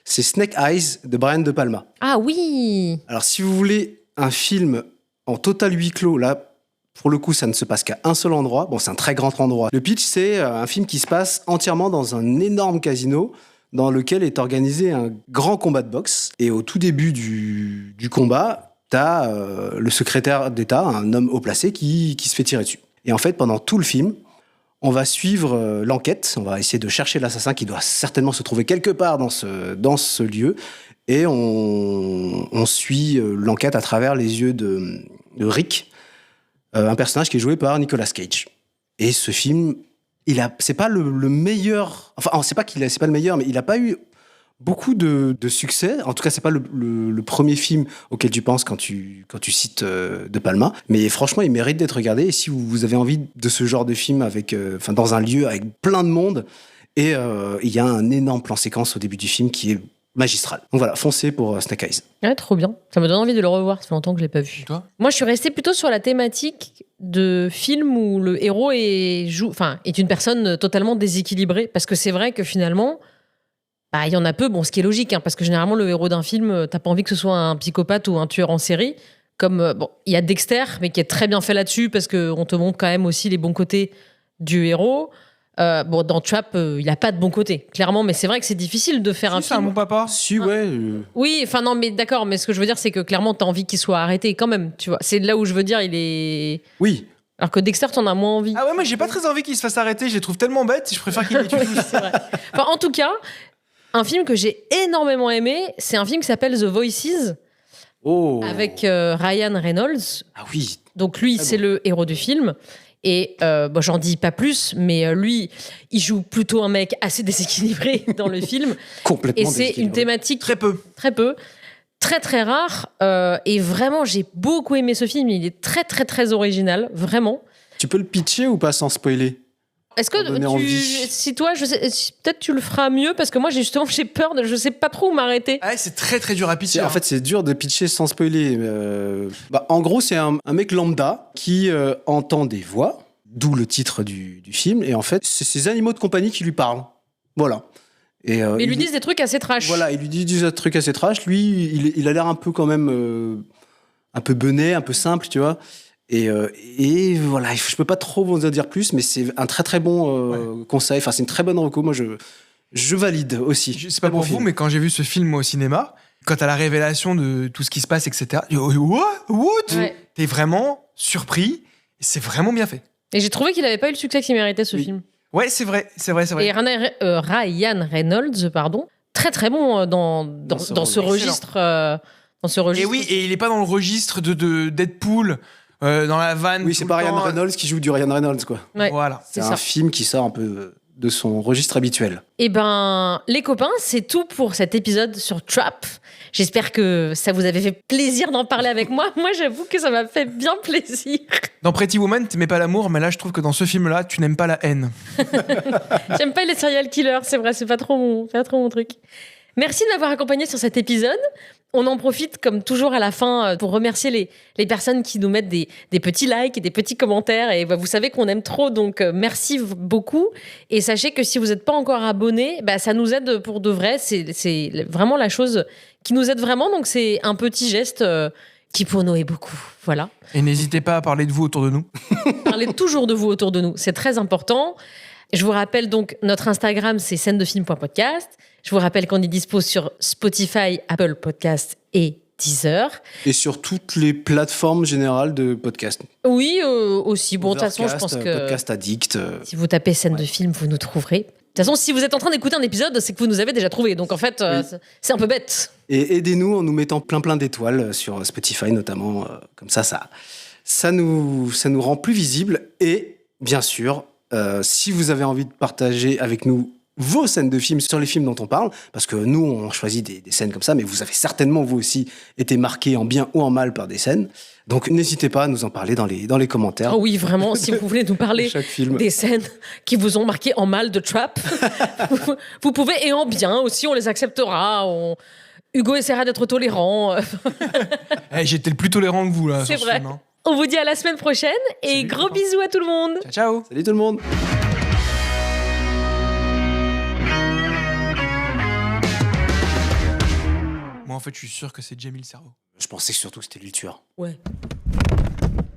C'est Snake Eyes de Brian De Palma. Ah oui. Alors si vous voulez un film en total huis clos, là, pour le coup, ça ne se passe qu'à un seul endroit. Bon, c'est un très grand endroit. Le pitch, c'est un film qui se passe entièrement dans un énorme casino dans lequel est organisé un grand combat de boxe. Et au tout début du combat, t'as le secrétaire d'État, un homme haut placé, qui se fait tirer dessus. Et en fait, pendant tout le film, on va suivre l'enquête. On va essayer de chercher l'assassin qui doit certainement se trouver quelque part dans ce lieu. Et on suit l'enquête à travers les yeux de Rick, un personnage qui est joué par Nicolas Cage. Et ce film, c'est pas le meilleur. Enfin, c'est pas le meilleur, mais il a pas eu beaucoup de succès. En tout cas, c'est pas le premier film auquel tu penses quand tu cites De Palma. Mais franchement, il mérite d'être regardé. Et si vous avez envie de ce genre de film dans un lieu avec plein de monde, et il y a un énorme plan séquence au début du film qui est magistral. Donc voilà, foncez pour Snake Eyes. Ouais, trop bien. Ça me donne envie de le revoir. Ça fait longtemps que je l'ai pas vu. Et toi ? Moi, je suis restée plutôt sur la thématique de film où le héros est une personne totalement déséquilibrée. Parce que c'est vrai que finalement, il y en a peu. Bon, ce qui est logique, parce que généralement, le héros d'un film, t'as pas envie que ce soit un psychopathe ou un tueur en série. Comme, il y a Dexter, mais qui est très bien fait là-dessus parce qu'on te montre quand même aussi les bons côtés du héros. Dans Trap, il a pas de bon côté, clairement, mais c'est vrai que c'est difficile de faire un C'est un film. bon papa. Si, ouais. Oui, enfin non, mais d'accord, mais ce que je veux dire, c'est que clairement, t'as envie qu'il soit arrêté quand même, tu vois. C'est là où je veux dire, il est. Oui. Alors que Dexter, t'en as moins envie. Ah ouais, moi j'ai pas très envie qu'il se fasse arrêter, je les trouve tellement bêtes, je préfère qu'il les tue Oui, tous. c'est vrai. Enfin, en tout cas, un film que j'ai énormément aimé, c'est un film qui s'appelle The Voices, Oh. avec Ryan Reynolds. Ah oui. Donc lui, Ah c'est bon. le héros du film. Et j'en dis pas plus, mais lui, il joue plutôt un mec assez déséquilibré dans le film. Complètement Et c'est une déséquilibré. thématique Très peu. très peu, très très rare. Et vraiment, j'ai beaucoup aimé ce film. Il est très très très original, vraiment. Tu peux le pitcher ou pas sans spoiler? Est-ce Pour donner que envie. si toi, peut-être tu le feras mieux parce que moi, j'ai peur, je sais pas trop où m'arrêter. Ah ouais, c'est très très dur à pitcher. En fait, c'est dur de pitcher sans spoiler. En gros, c'est un mec lambda qui entend des voix, d'où le titre du film. Et en fait, c'est ses animaux de compagnie qui lui parlent. Voilà. Et, Mais ils lui disent des trucs assez trash. Voilà, il lui dit des trucs assez trash. Lui, il a l'air un peu quand même un peu benet, un peu simple, tu vois. Et voilà, je peux pas trop vous en dire plus, mais c'est un très très bon conseil. Enfin, c'est une très bonne reco. Moi, je valide aussi. C'est pas pour vous, mais quand j'ai vu ce film moi, au cinéma, quand t'as la révélation de tout ce qui se passe, etc., what Ouais. T'es vraiment surpris. C'est vraiment bien fait. Et j'ai trouvé qu'il avait pas eu le succès qu'il méritait, ce Oui. film. Ouais, c'est vrai. Et Ryan Reynolds, très très bon dans ce rôle. registre. Dans ce registre. Et oui, et il est pas dans le registre de Deadpool, dans la vanne. Oui, c'est tout pas le Ryan temps. Reynolds qui joue du Ryan Reynolds, quoi. Ouais, Voilà. c'est C'est ça. un film qui sort un peu de son registre habituel. Eh ben, les copains, c'est tout pour cet épisode sur Trap. J'espère que ça vous avait fait plaisir d'en parler avec moi. Moi, j'avoue que ça m'a fait bien plaisir. Dans Pretty Woman, t'aimais pas l'amour, mais là, je trouve que dans ce film-là, tu n'aimes pas la haine. J'aime pas les serial killers, c'est vrai, c'est pas trop mon truc. Merci de m'avoir accompagné sur cet épisode. On en profite, comme toujours à la fin, pour remercier les personnes qui nous mettent des petits likes et des petits commentaires. Et vous savez qu'on aime trop, donc merci beaucoup. Et sachez que si vous n'êtes pas encore abonné, ça nous aide pour de vrai. C'est vraiment la chose qui nous aide vraiment. Donc c'est un petit geste qui pour nous est beaucoup. Voilà. Et n'hésitez pas à parler de vous autour de nous. Parlez toujours de vous autour de nous, c'est très important. Je vous rappelle donc, notre Instagram, c'est scène-de-film.podcast. Je vous rappelle qu'on est dispo sur Spotify, Apple Podcast et Deezer. Et sur toutes les plateformes générales de podcast. Oui, aussi. Bon, de toute façon, je Overcast, pense que Podcast Addict. si vous tapez scène de film, vous nous trouverez. De toute façon, si vous êtes en train d'écouter un épisode, c'est que vous nous avez déjà trouvé. Donc en fait, Oui. c'est un peu bête. Et aidez-nous en nous mettant plein d'étoiles sur Spotify notamment. Comme ça nous rend plus visibles. Et bien sûr, si vous avez envie de partager avec nous vos scènes de films sur les films dont on parle, parce que nous, on choisit des scènes comme ça, mais vous avez certainement, vous aussi, été marqués en bien ou en mal par des scènes. Donc n'hésitez pas à nous en parler dans les commentaires. Oh oui, vraiment, si vous voulez nous de parler chaque film. des scènes qui vous ont marqué en mal de Trap, vous pouvez, et en bien aussi, on les acceptera. Hugo essaiera d'être tolérant. J'étais le plus tolérant que vous, là. C'est sur ce vrai. film, hein. On vous dit à la semaine prochaine et Salut, gros copains. bisous à tout le monde. Ciao, ciao. Salut tout le monde. Moi, en fait, je suis sûr que c'est Jamie le cerveau. Je pensais surtout que c'était lui le tueur. Ouais.